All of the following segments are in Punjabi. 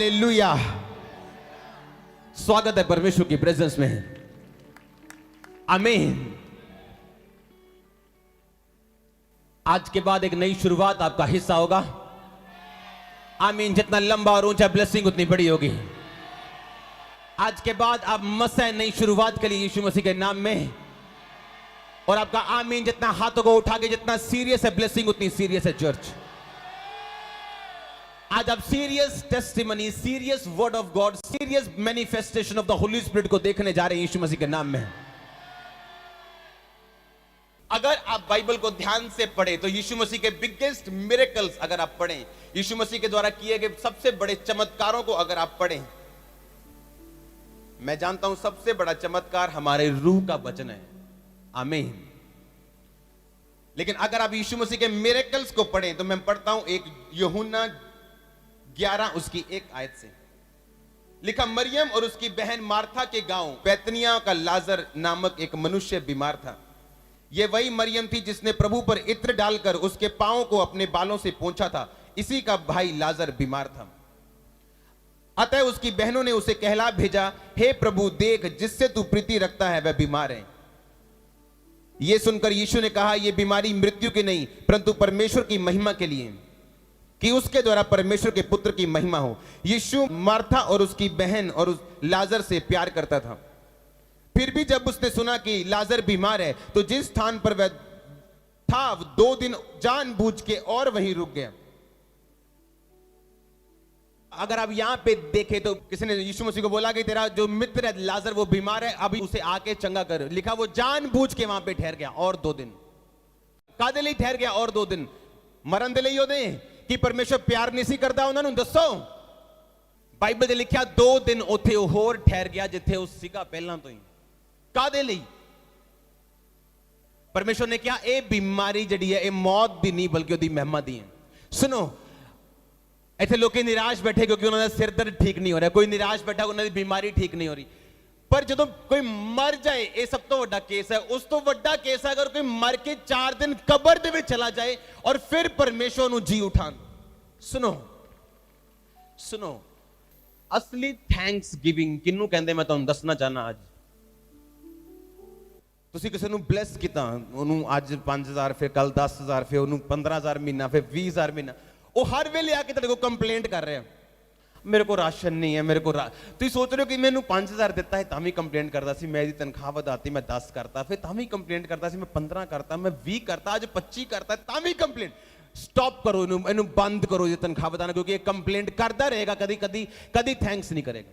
हालेलुया। स्वागत है परमेश्वर की प्रेजेंस में। आमीन। आज के बाद एक नई शुरुआत आपका हिस्सा होगा। आमीन। जितना लंबा और ऊंचा ब्लेसिंग उतनी बड़ी होगी। आज के बाद आप मसीह नई शुरुआत के लिए यीशु मसीह के नाम में, और आपका आमीन जितना हाथों को उठा के जितना सीरियस है ब्लेसिंग उतनी सीरियस है चर्च। आज आप serious testimony, serious word of God, serious manifestation of the Holi spirit को देखने जा रहे हैं यीशु मसीह के नाम में। अगर आप बाइबल को ध्यान से पढ़ें तो यीशु मसीह के बिगेस्ट मिरेकल्स अगर आप पढ़ें, यीशु मसीह के द्वारा किए गए सबसे बड़े चमत्कारों को अगर आप पढ़ें, मैं जानता हूं सबसे बड़ा चमत्कार हमारे रूह का वचन है। आमीन। लेकिन अगर आप यीशु मसीह के मिरेकल्स को पढ़ें तो मैं पढ़ता हूं एक यूहन्ना 11 उसकी 1 आयत से लिखा, मरियम और उसकी बहन मार्था के गांव बैतनिया का लाजर नामक एक मनुष्य बीमार था। यह वही मरियम थी जिसने प्रभु पर इत्र डालकर उसके पांव को अपने बालों से पोंछा था। इसी का भाई लाजर बीमार था। अतः उसकी बहनों ने उसे कहला भेजा, हे प्रभु देख, जिससे तू प्रीति रखता है वह बीमार है। यह सुनकर यीशु ने कहा, यह बीमारी मृत्यु की नहीं परंतु परमेश्वर की महिमा के लिए, कि उसके द्वारा परमेश्वर के पुत्र की महिमा हो। यीशु मार्था और उसकी बहन और उस लाजर से प्यार करता था। फिर भी जब उसने सुना कि लाजर बीमार है तो जिस स्थान पर वह था 2 दिन जानबूझ के और वहीं रुक गया। अगर आप यहां पे देखें तो किसी ने यीशु मसीह को बोला कि तेरा जो मित्र है लाजर वो बीमार है, अभी उसे आके चंगा कर। लिखा वो जानबूझ के वहां पे ठहर गया और 2 दिन। कादे लिए ठहर गया और 2 दिन? मरण दे लिए होते कि परमेश्वर प्यार नहीं सी करता उन्होंने? दसो बाइबल ਦੇ ਲਿਖਿਆ 2 दिन ਉੱਥੇ ਉਹ ਹੋਰ ਠਹਿਰ ਗਿਆ ਜਿੱਥੇ ਉਹ ਸੀਗਾ ਪਹਿਲਾਂ ਤੋਂ ਹੀ। ਕਾਦੇ ਲਈ? परमेश्वर ने कहा ਇਹ बीमारी ਜਿਹੜੀ ਹੈ ਇਹ मौत ਦੀ ਨਹੀਂ ਬਲਕਿ ਉਹਦੀ ਮਹਿਮਾ ਦੀ ਹੈ। ਸੁਣੋ, ਇੱਥੇ ਲੋਕੀ ਨਿਰਾਸ਼ ਬੈਠੇ ਕਿਉਂਕਿ ਉਹਨਾਂ ਦਾ ਸਿਰ ਦਰਦ ਠੀਕ ਨਹੀਂ ਹੋ ਰਿਹਾ। ਕੋਈ ਨਿਰਾਸ਼ ਬੈਠਾ ਉਹਨਾਂ ਦੀ ਬਿਮਾਰੀ ਠੀਕ ਨਹੀਂ ਹੋ ਰਹੀ। पर ਜਦੋਂ कोई मर जाए ਇਹ सब तो ਵੱਡਾ केस है। उस तो ਵੱਡਾ केस है अगर कोई मर के 4 दिन कब्र ਦੇ ਵਿੱਚ चला जाए और फिर परमेश्वर ਨੂੰ जी उठान। सुनो सुनो, असली थैंक्स गिविंग किन्नू कहंदे मैं तुहानू दसना चाहना। आज ਤੁਸੀਂ ਕਿਸੇ ਨੂੰ ਬਲੈਸ ਕੀਤਾ, ਉਹਨੂੰ ਅੱਜ 5000 ਫਿਰ ਕੱਲ 10000 ਫਿਰ ਉਹਨੂੰ 15000 ਮਹੀਨਾ ਫਿਰ 20000 ਮਹੀਨਾ, ਉਹ ਹਰ ਵੇਲੇ ਆ ਕੇ ਤੁਹਾਡੇ ਕੋਲ ਕੰਪਲੇਂਟ ਕਰ ਰਿਹਾ, ਮੇਰੇ ਕੋਲ ਰਾਸ਼ਨ ਨਹੀਂ ਹੈ, ਮੇਰੇ ਕੋਲ ਤੁਸੀਂ ਸੋਚ ਰਹੇ ਹੋ ਕਿ ਮੈਨੂੰ 5000 ਦਿੱਤਾ ਹੈ ਤਾਂ ਵੀ ਕੰਪਲੇਂਟ ਕਰਦਾ ਸੀ, ਮੈਂ ਇਹਦੀ ਤਨਖਾਹ ਵਧਾਤੀ ਮੈਂ 10 ਕਰਤਾ, ਫਿਰ ਤਾਂ ਵੀ ਕੰਪਲੇਂਟ ਕਰਦਾ ਸੀ, ਮੈਂ 15 ਕਰਤਾ, ਮੈਂ 20 ਕਰਤਾ, ਅੱਜ 25 ਕਰਤਾ ਤਾਂ ਵੀ ਕੰਪਲੇਂਟ। ਸਟਾਪ ਕਰੋ ਇਹਨੂੰ ਬੰਦ ਕਰੋ ਇਹ ਤਨਖਾਹ ਵਧਾਣਾ, ਕਿਉਂਕਿ ਇਹ ਕੰਪਲੇਂਟ ਕਰਦਾ ਰਹੇਗਾ, ਕਦੀ ਥੈਂਕਸ ਨਹੀਂ ਕਰੇਗਾ।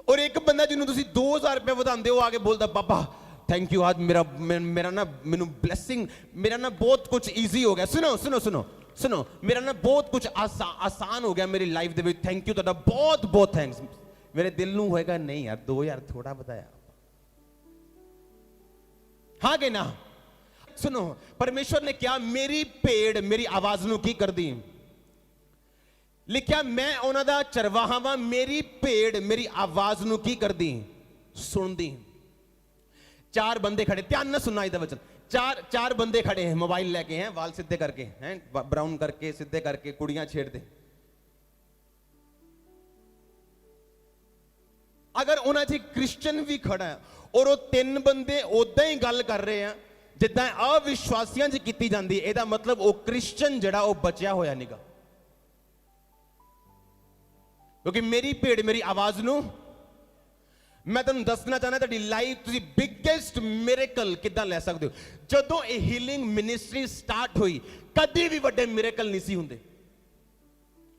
ਔਰ ਇੱਕ ਬੰਦਾ ਜਿਹਨੂੰ ਤੁਸੀਂ 2000 ਰੁਪਏ ਵਧਾਉਂਦੇ ਹੋ ਆ ਕੇ ਬੋਲਦਾ, ਬਾਬਾ थैंक यू, आज मेरा ना मैनू ब्लैसिंग, मेरा ना बहुत कुछ ईजी हो गया। सुनो सुनो सुनो सुनो, मेरा ना बहुत कुछ आसान हो गया मेरी life they which, thank you, बहुत बहुत थैंक्स। मेरे दिल नू होएगा नहीं यार 2000 थोड़ा बताया, हाँ कि ना? सुनो, परमेश्वर ने क्या मेरी भेड़ मेरी आवाज नू की कर दी। लिखा मैं उन्हां दा चरवाहा वां, मेरी भेड़ मेरी आवाज नू की कर दी, सुन दी। 4 बंदे खड़े, ध्यान ना सुनना इधर वचन। चार बंदे खड़े हैं, मोबाइल लेके हैं, वाल सीधे करके हैं, ब्राउन करके सीधे करके कुड़ियां छेड़ दे। अगर उन्हां च क्रिश्चियन भी खड़ा है और वो 3 बंदे उदां ही गल कर रहे हैं जिद्दां अविश्वासियां च कीती जांदी है, ਇਹਦਾ मतलब वो क्रिश्चियन ਜਿਹੜਾ ਉਹ बचिया होया निगा। क्योंकि मेरी भेड़ मेरी आवाज नू, मैं तुहानू दसना चाहना तुहाडी लाइफ तुसीं बिगेस्ट मिरेकल किद्दां लै सकदे हो। जदों ये हीलिंग मिनिस्ट्री स्टार्ट हुई कदी भी वड्डे मिरेकल नहीं सी हुंदे।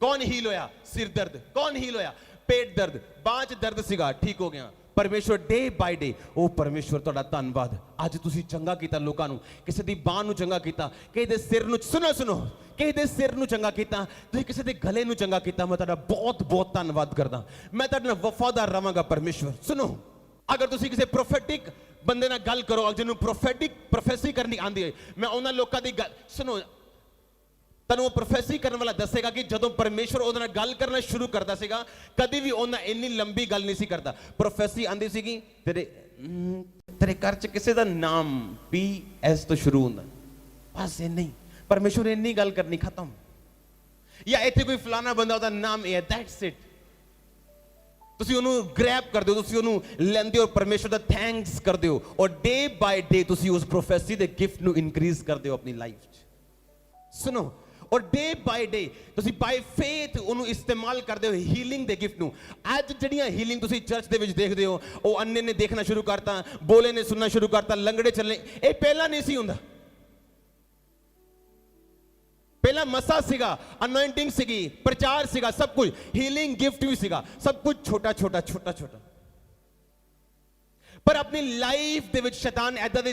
कौन हील होया? सिर दर्द। कौन हील होया? पेट दर्द। बांह च दर्द सीगा, ठीक हो गया। परमेश्वर डे बाय डे, ओ परमेश्वर तुहाडा धन्नवाद, अज तुसीं चंगा कीता लोकां नू, किसी दी बांह नू चंगा कीता, किसी दे सिर नू, सुनो सुनो, किसी दे सिर नू चंगा कीता, तुसीं किसी दे गले नू चंगा कीता। मैं तुहाडा बहुत बहुत धन्नवाद करदा, मैं तुहाडे नाल वफादार रहांगा परमेश्वर। सुनो, अगर तुसीं किसी प्रोफेटिक बंदे नाल गल करो जिन्होंने प्रोफेटिक प्रोफेसी करनी आंदी है, मैं उन्हां लोकां दी गल सुनो, तनु प्रोफेसी करने वाला दसेगा कि जदों परमेश्वर उहदे नाल गल करना शुरू करदा सीगा कदी भी उन्हां इन्नी लंबी गल नहीं सी करदा। प्रोफेसी आंदी सीगी तेरे घर च किसी दा नाम PS तो शुरू हुंदा, बस इन्ना ही। परमेश्वर इन्नी गल करनी, खत्म। या इत्थे कोई फलाना बंदा उहदा नाम है, दैट्स इट। ਤੁਸੀਂ ਉਹਨੂੰ ਗ੍ਰੈਬ ਕਰਦੇ ਹੋ, ਤੁਸੀਂ ਉਹਨੂੰ ਲੈਂਦੇ ਹੋ, ਪਰਮੇਸ਼ਵਰ ਦਾ ਥੈਂਕਸ ਕਰਦੇ ਹੋ, ਔਰ ਡੇ ਬਾਏ ਡੇ ਤੁਸੀਂ ਉਸ ਪ੍ਰੋਫੈਸੀ ਦੇ ਗਿਫਟ ਨੂੰ ਇਨਕਰੀਜ਼ ਕਰਦੇ ਹੋ ਆਪਣੀ ਲਾਈਫ 'ਚ। ਸੁਣੋ, ਔਰ ਡੇ ਬਾਏ ਡੇ ਤੁਸੀਂ ਬਾਈ ਫੇਥ ਉਹਨੂੰ ਇਸਤੇਮਾਲ ਕਰਦੇ ਹੋ ਹੀਲਿੰਗ ਦੇ ਗਿਫਟ ਨੂੰ। ਅੱਜ ਜਿਹੜੀਆਂ ਹੀਲਿੰਗ ਤੁਸੀਂ ਚਰਚ ਦੇ ਵਿੱਚ ਦੇਖਦੇ ਹੋ, ਉਹ ਅੰਨੇ ਨੇ ਦੇਖਣਾ ਸ਼ੁਰੂ ਕਰਤਾ, ਬੋਲੇ ਨੇ ਸੁਣਨਾ ਸ਼ੁਰੂ ਕਰਤਾ, ਲੰਗੜੇ ਚੱਲਣੇ, ਇਹ ਪਹਿਲਾਂ ਨਹੀਂ ਸੀ ਹੁੰਦਾ। ਪਹਿਲਾਂ ਮਸਾ ਸੀਗਾ, ਅਨੋਇੰਟਿੰਗ ਸੀਗੀ, ਪ੍ਰਚਾਰ ਸੀਗਾ, ਸਭ ਕੁਝ, ਹੀਲਿੰਗ ਗਿਫਟ ਵੀ ਸੀਗਾ, ਸਭ ਕੁਝ ਛੋਟਾ ਛੋਟਾ ਛੋਟਾ ਛੋਟਾ। ਪਰ ਆਪਣੀ ਲਾਈਫ ਦੇ ਵਿੱਚ ਸ਼ੈਤਾਨ ਐਦਾਂ ਦੀ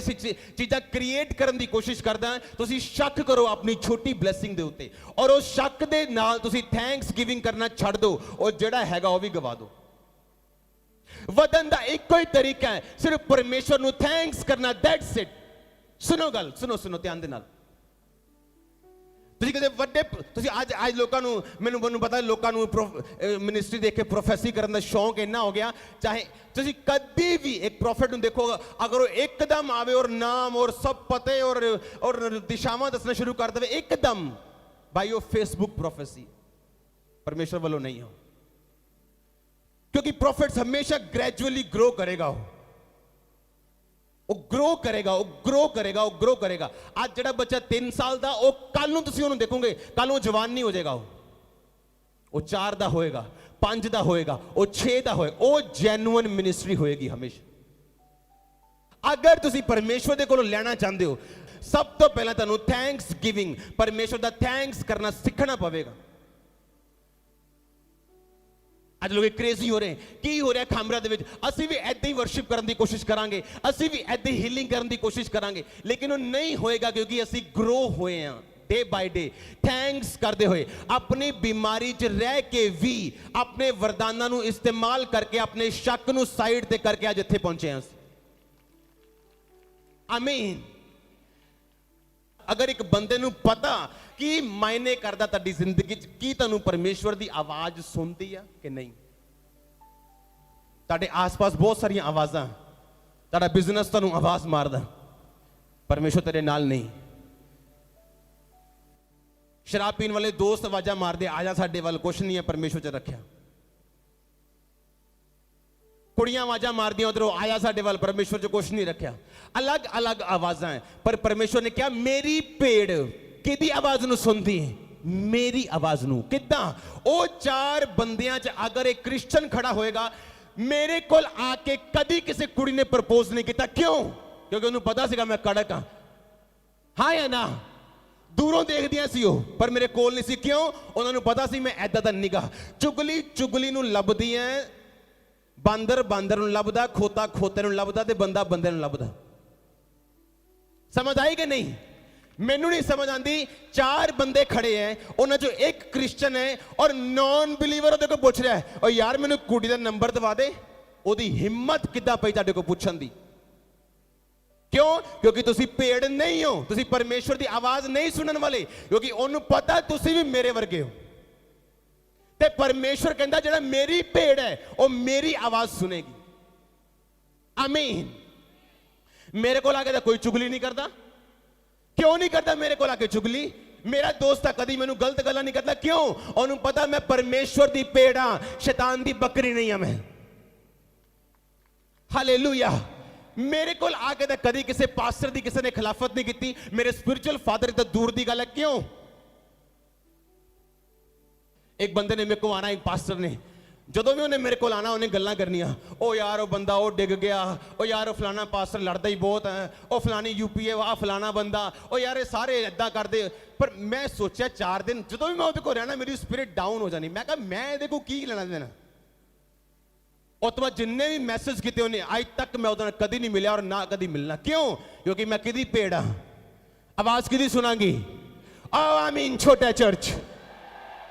ਚੀਜ਼ਾਂ ਕ੍ਰੀਏਟ ਕਰਨ ਦੀ ਕੋਸ਼ਿਸ਼ ਕਰਦਾ। ਤੁਸੀਂ ਸ਼ੱਕ ਕਰੋ ਆਪਣੀ ਛੋਟੀ ਬਲੇਸਿੰਗ ਦੇ ਉੱਤੇ, ਔਰ ਉਸ ਸ਼ੱਕ ਦੇ ਨਾਲ ਤੁਸੀਂ ਥੈਂਕਸ ਗਿਵਿੰਗ ਕਰਨਾ ਛੱਡ ਦਿਓ, ਔਰ ਜਿਹੜਾ ਹੈਗਾ ਉਹ ਵੀ ਗਵਾ ਦਿਓ। ਵਧਣ ਦਾ ਇੱਕੋ ਹੀ ਤਰੀਕਾ ਹੈ, ਸਿਰਫ ਪਰਮੇਸ਼ਵਰ ਨੂੰ ਥੈਂਕਸ ਕਰਨਾ, ਦੈਟਸ ਇਟ। ਸੁਣੋ ਗੱਲ, ਸੁਣੋ ਧਿਆਨ ਦੇ ਨਾਲ। ਤੁਸੀਂ ਕਦੇ ਵੱਡੇ, ਤੁਸੀਂ ਅੱਜ ਲੋਕਾਂ ਨੂੰ, ਮੈਨੂੰ ਪਤਾ ਲੋਕਾਂ ਨੂੰ ਮਿਨਿਸਟਰੀ ਦੇਖ ਕੇ ਪ੍ਰੋਫੈਸੀ ਕਰਨ ਦਾ ਸ਼ੌਂਕ ਇੰਨਾ ਹੋ ਗਿਆ। ਚਾਹੇ ਤੁਸੀਂ ਕਦੀ ਵੀ ਇੱਕ ਪ੍ਰੋਫਿਟ ਨੂੰ ਦੇਖੋਗਾ, ਅਗਰ ਉਹ ਇੱਕਦਮ ਆਵੇ ਔਰ ਨਾਮ ਔਰ ਸਭ ਪਤੇ ਔਰ ਦਿਸ਼ਾਵਾਂ ਦੱਸਣਾ ਸ਼ੁਰੂ ਕਰ ਦੇਵੇ ਇੱਕਦਮ, ਬਾਈ ਉਹ ਫੇਸਬੁੱਕ ਪ੍ਰੋਫੈਸੀ ਪਰਮੇਸ਼ਵਰ ਵੱਲੋਂ ਨਹੀਂ ਹੋ। ਕਿਉਂਕਿ ਪ੍ਰੋਫਿਟਸ ਹਮੇਸ਼ਾ ਗ੍ਰੈਜੂਅਲੀ ਗਰੋ ਕਰੇਗਾ, ਉਹ ਗਰੋ ਕਰੇਗਾ, ਉਹ ਗਰੋ ਕਰੇਗਾ, ਉਹ ਗਰੋ ਕਰੇਗਾ। ਅੱਜ ਜਿਹੜਾ ਬੱਚਾ 3 ਸਾਲ ਦਾ, ਉਹ ਕੱਲ ਨੂੰ ਤੁਸੀਂ ਉਹਨੂੰ ਦੇਖੋਗੇ, ਕੱਲ ਨੂੰ ਜਵਾਨ ਨਹੀਂ ਹੋ ਜਾਏਗਾ, ਉਹ 4 ਦਾ ਹੋਏਗਾ, 5 ਦਾ ਹੋਏਗਾ, ਉਹ 6 ਦਾ ਹੋਏਗਾ। ਉਹ ਜੈਨੂਇਨ ਮਿਨਿਸਟਰੀ ਹੋਏਗੀ ਹਮੇਸ਼ਾ। ਅਗਰ ਤੁਸੀਂ ਪਰਮੇਸ਼ਵਰ ਦੇ ਕੋਲੋਂ ਲੈਣਾ ਚਾਹੁੰਦੇ ਹੋ, ਸਭ ਤੋਂ ਪਹਿਲਾਂ ਤੁਹਾਨੂੰ ਥੈਂਕਸ ਗਿਵਿੰਗ, ਪਰਮੇਸ਼ਵਰ ਦਾ ਥੈਂਕਸ ਕਰਨਾ ਸਿੱਖਣਾ ਪਵੇਗਾ। ਅੱਜ ਲੋਕ ਕ੍ਰੇਜ਼ੀ ਹੋ ਰਹੇ, ਕੀ ਹੋ ਰਿਹਾ ਖਾਮਰਾ ਦੇ ਵਿੱਚ? ਅਸੀਂ ਵੀ ਐਦਾਂ ਹੀ ਵਰਸ਼ਿਪ ਕਰਨ ਦੀ ਕੋਸ਼ਿਸ਼ ਕਰਾਂਗੇ, ਅਸੀਂ ਵੀ ਐਦਾਂ ਹੀ ਹੀਲਿੰਗ ਕਰਨ ਦੀ ਕੋਸ਼ਿਸ਼ ਕਰਾਂਗੇ, ਲੇਕਿਨ ਉਹ ਨਹੀਂ ਹੋਏਗਾ, ਕਿਉਂਕਿ ਅਸੀਂ ਗਰੋ ਹੋਏ ਹਾਂ ਡੇ ਬਾਈ ਡੇ, ਥੈਂਕਸ ਕਰਦੇ ਹੋਏ, ਆਪਣੀ ਬਿਮਾਰੀ 'ਚ ਰਹਿ ਕੇ ਵੀ ਆਪਣੇ ਵਰਦਾਨਾਂ ਨੂੰ ਇਸਤੇਮਾਲ ਕਰਕੇ, ਆਪਣੇ ਸ਼ੱਕ ਨੂੰ ਸਾਈਡ ਤੇ ਕਰਕੇ ਅੱਜ ਇੱਥੇ ਪਹੁੰਚੇ ਹਾਂ ਅਸੀਂ। ਆਮੀਨ। ਅਗਰ ਇੱਕ ਬੰਦੇ ਨੂੰ ਪਤਾ ਕੀ ਮਾਇਨੇ ਕਰਦਾ ਤੁਹਾਡੀ ਜ਼ਿੰਦਗੀ 'ਚ, ਕੀ ਤੁਹਾਨੂੰ ਪਰਮੇਸ਼ਵਰ ਦੀ ਆਵਾਜ਼ ਸੁਣਦੀ ਆ ਕਿ ਨਹੀਂ? ਤੁਹਾਡੇ ਆਸ-ਪਾਸ ਬਹੁਤ ਸਾਰੀਆਂ ਆਵਾਜ਼ਾਂ, ਤੁਹਾਡਾ ਬਿਜ਼ਨਸ ਤੁਹਾਨੂੰ ਆਵਾਜ਼ ਮਾਰਦਾ, ਪਰਮੇਸ਼ਵਰ ਤੇਰੇ ਨਾਲ ਨਹੀਂ। ਸ਼ਰਾਬ ਪੀਣ ਵਾਲੇ ਦੋਸਤ ਆਵਾਜ਼ਾਂ ਮਾਰਦੇ, ਆ ਜਾ ਸਾਡੇ ਵੱਲ, ਕੁਛ ਨਹੀਂ ਹੈ ਪਰਮੇਸ਼ਵਰ 'ਚ ਰੱਖਿਆ। ਕੁੜੀਆਂ ਆਵਾਜ਼ਾਂ ਮਾਰਦੀਆਂ ਉਧਰੋਂ, ਆਇਆ ਸਾਡੇ ਵੱਲ, ਪਰਮੇਸ਼ਵਰ 'ਚ ਕੁਛ ਨਹੀਂ ਰੱਖਿਆ। ਅਲੱਗ ਅਲੱਗ ਆਵਾਜ਼ਾਂ ਹੈ, ਪਰ ਪਰਮੇਸ਼ਵਰ ਨੇ ਕਿਹਾ ਮੇਰੀ ਭੇਡ ਕਿਹਦੀ ਆਵਾਜ਼ ਨੂੰ ਸੁਣਦੀ ਹੈ? ਮੇਰੀ ਆਵਾਜ਼ ਨੂੰ। ਕਿੱਦਾਂ? ਉਹ 4 ਬੰਦਿਆਂ 'ਚ ਅਗਰ ਇੱਕ ਕ੍ਰਿਸਚਨ ਖੜਾ ਹੋਏਗਾ, ਮੇਰੇ ਕੋਲ ਆ ਕੇ ਕਦੀ ਕਿਸੇ ਕੁੜੀ ਨੇ ਪ੍ਰਪੋਜ਼ ਨਹੀਂ ਕੀਤਾ। ਕਿਉਂ? ਕਿਉਂਕਿ ਉਹਨੂੰ ਪਤਾ ਸੀਗਾ ਮੈਂ ਕੜਕ ਹਾਂ। ਹਾਂ ਜਾਂ ਨਾ? ਦੂਰੋਂ ਦੇਖਦੀਆਂ ਸੀ ਉਹ, ਪਰ ਮੇਰੇ ਕੋਲ ਨਹੀਂ ਸੀ। ਕਿਉਂ? ਉਹਨਾਂ ਨੂੰ ਪਤਾ ਸੀ ਮੈਂ ਐਦਾਂ ਦਾ ਨਿਗਾਹ। ਚੁਗਲੀ ਨੂੰ ਲੱਭਦੀ ਹੈ, ਬਾਂਦਰ ਨੂੰ ਲੱਭਦਾ, ਖੋਤਾ ਖੋਤੇ ਨੂੰ ਲੱਭਦਾ, ਤੇ ਬੰਦਾ ਬੰਦੇ ਨੂੰ ਲੱਭਦਾ। ਸਮਝ ਆਈ ਕਿ ਨਹੀਂ? ਮੈਨੂੰ ਨਹੀਂ ਸਮਝ ਆਂਦੀ। 4 ਬੰਦੇ ਖੜੇ ਐ, ਉਹਨਾਂ ਚੋਂ ਇੱਕ ਕ੍ਰਿਸਚਨ ਹੈ ਔਰ ਨੌਨ ਬਿਲੀਵਰ ਉਹਦੇ ਕੋਲ ਪੁੱਛ ਰਿਹਾ ਹੈ, ਓ ਯਾਰ ਮੈਨੂੰ ਕੁੜੀ ਦਾ ਨੰਬਰ ਦਵਾ ਦੇ। ਉਹਦੀ ਹਿੰਮਤ ਕਿੱਦਾਂ ਪਈ ਤੁਹਾਡੇ ਕੋਲ ਪੁੱਛਣ ਦੀ? ਕਿਉਂ? ਕਿਉਂਕਿ ਤੁਸੀਂ ਭੇਡ ਨਹੀਂ ਹੋ, ਤੁਸੀਂ ਪਰਮੇਸ਼ਵਰ ਦੀ ਆਵਾਜ਼ ਨਹੀਂ ਸੁਣਨ ਵਾਲੇ, ਕਿਉਂਕਿ ਉਹਨੂੰ ਪਤਾ ਤੁਸੀਂ ਵੀ ਮੇਰੇ ਵਰਗੇ ਹੋ। ਤੇ ਪਰਮੇਸ਼ਵਰ ਕਹਿੰਦਾ ਜਿਹੜਾ ਮੇਰੀ ਭੇਡ ਹੈ ਉਹ ਮੇਰੀ ਆਵਾਜ਼ ਸੁਣੇਗੀ। ਆਮੀਨ। ਮੇਰੇ ਕੋਲ ਆ ਕੇ ਤਾਂ ਕੋਈ ਚੁਗਲੀ ਨਹੀਂ ਕਰਦਾ। ਕਿਉਂ ਨਹੀਂ ਕਰਦਾ ਮੇਰੇ ਕੋਲ ਆ ਕੇ ਚੁਗਲੀ? ਮੇਰਾ ਦੋਸਤ ਤਾਂ ਕਦੀ ਮੈਨੂੰ ਗਲਤ ਗੱਲਾਂ ਨਹੀਂ ਕਰਦਾ। ਕਿਉਂ? ਉਹਨੂੰ ਪਤਾ ਮੈਂ ਪਰਮੇਸ਼ਵਰ ਦੀ ਭੇਡ ਹਾਂ, ਸ਼ੈਤਾਨ ਦੀ ਬੱਕਰੀ ਨਹੀਂ ਹਾਂ ਮੈਂ। ਹਾਲੇਲੂਇਆ। ਮੇਰੇ ਕੋਲ ਆ ਕੇ ਤਾਂ ਕਦੀ ਕਿਸੇ ਪਾਸਟਰ ਦੀ ਕਿਸੇ ਨੇ ਖਿਲਾਫਤ ਨਹੀਂ ਕੀਤੀ। ਮੇਰੇ ਸਪਿਰਚੁਅਲ ਫਾਦਰ ਤਾਂ ਦੂਰ ਦੀ ਗੱਲ ਹੈ। ਕਿਉਂ? ਇੱਕ ਬੰਦੇ ਨੇ ਮੇਰੇ ਕੋਲ ਆਣਾ, ਇੱਕ ਪਾਸਟਰ ਨੇ, ਜਦੋਂ ਵੀ ਉਹਨੇ ਮੇਰੇ ਕੋਲ ਆਣਾ ਉਹਨੇ ਗੱਲਾਂ ਕਰਨੀਆਂ, ਉਹ ਯਾਰ ਉਹ ਬੰਦਾ ਉਹ ਡਿੱਗ ਗਿਆ, ਉਹ ਯਾਰ ਉਹ ਫਲਾਣਾ ਪਾਸਟਰ ਲੜਦਾ ਹੀ ਬਹੁਤ ਹੈ, ਉਹ ਫਲਾਣੀ ਯੂਪੀਏ ਆ ਫਲਾਣਾ ਬੰਦਾ, ਉਹ ਯਾਰ ਇਹ ਸਾਰੇ ਇਦਾਂ ਕਰਦੇ। ਪਰ ਮੈਂ ਸੋਚਿਆ 4 ਦਿਨ ਜਦੋਂ ਵੀ ਮੈਂ ਉਹਦੇ ਕੋਲ ਰਹਿਣਾ ਮੇਰੀ ਸਪਿਰਿਟ ਡਾਊਨ ਹੋ ਜਾਣੀ। ਮੈਂ ਕਿਹਾ ਮੈਂ ਇਹਦੇ ਕੋਲ ਕੀ ਲੈਣਾ ਦੇਣਾ। ਉਸ ਤੋਂ ਬਾਅਦ ਜਿੰਨੇ ਵੀ ਮੈਸੇਜ ਕੀਤੇ ਉਹਨੇ, ਅੱਜ ਤੱਕ ਮੈਂ ਉਹਦੇ ਨਾਲ ਕਦੀ ਨਹੀਂ ਮਿਲਿਆ ਔਰ ਨਾ ਕਦੀ ਮਿਲਣਾ। ਕਿਉਂ? ਕਿਉਂਕਿ ਮੈਂ ਕਿਹਦੀ ਭੇਡ ਹਾਂ? ਆਵਾਜ਼ ਕਿਹਦੀ ਸੁਣਾਂਗੀ? ਆਮੀਨ। ਛੋਟਾ ਚਰਚ।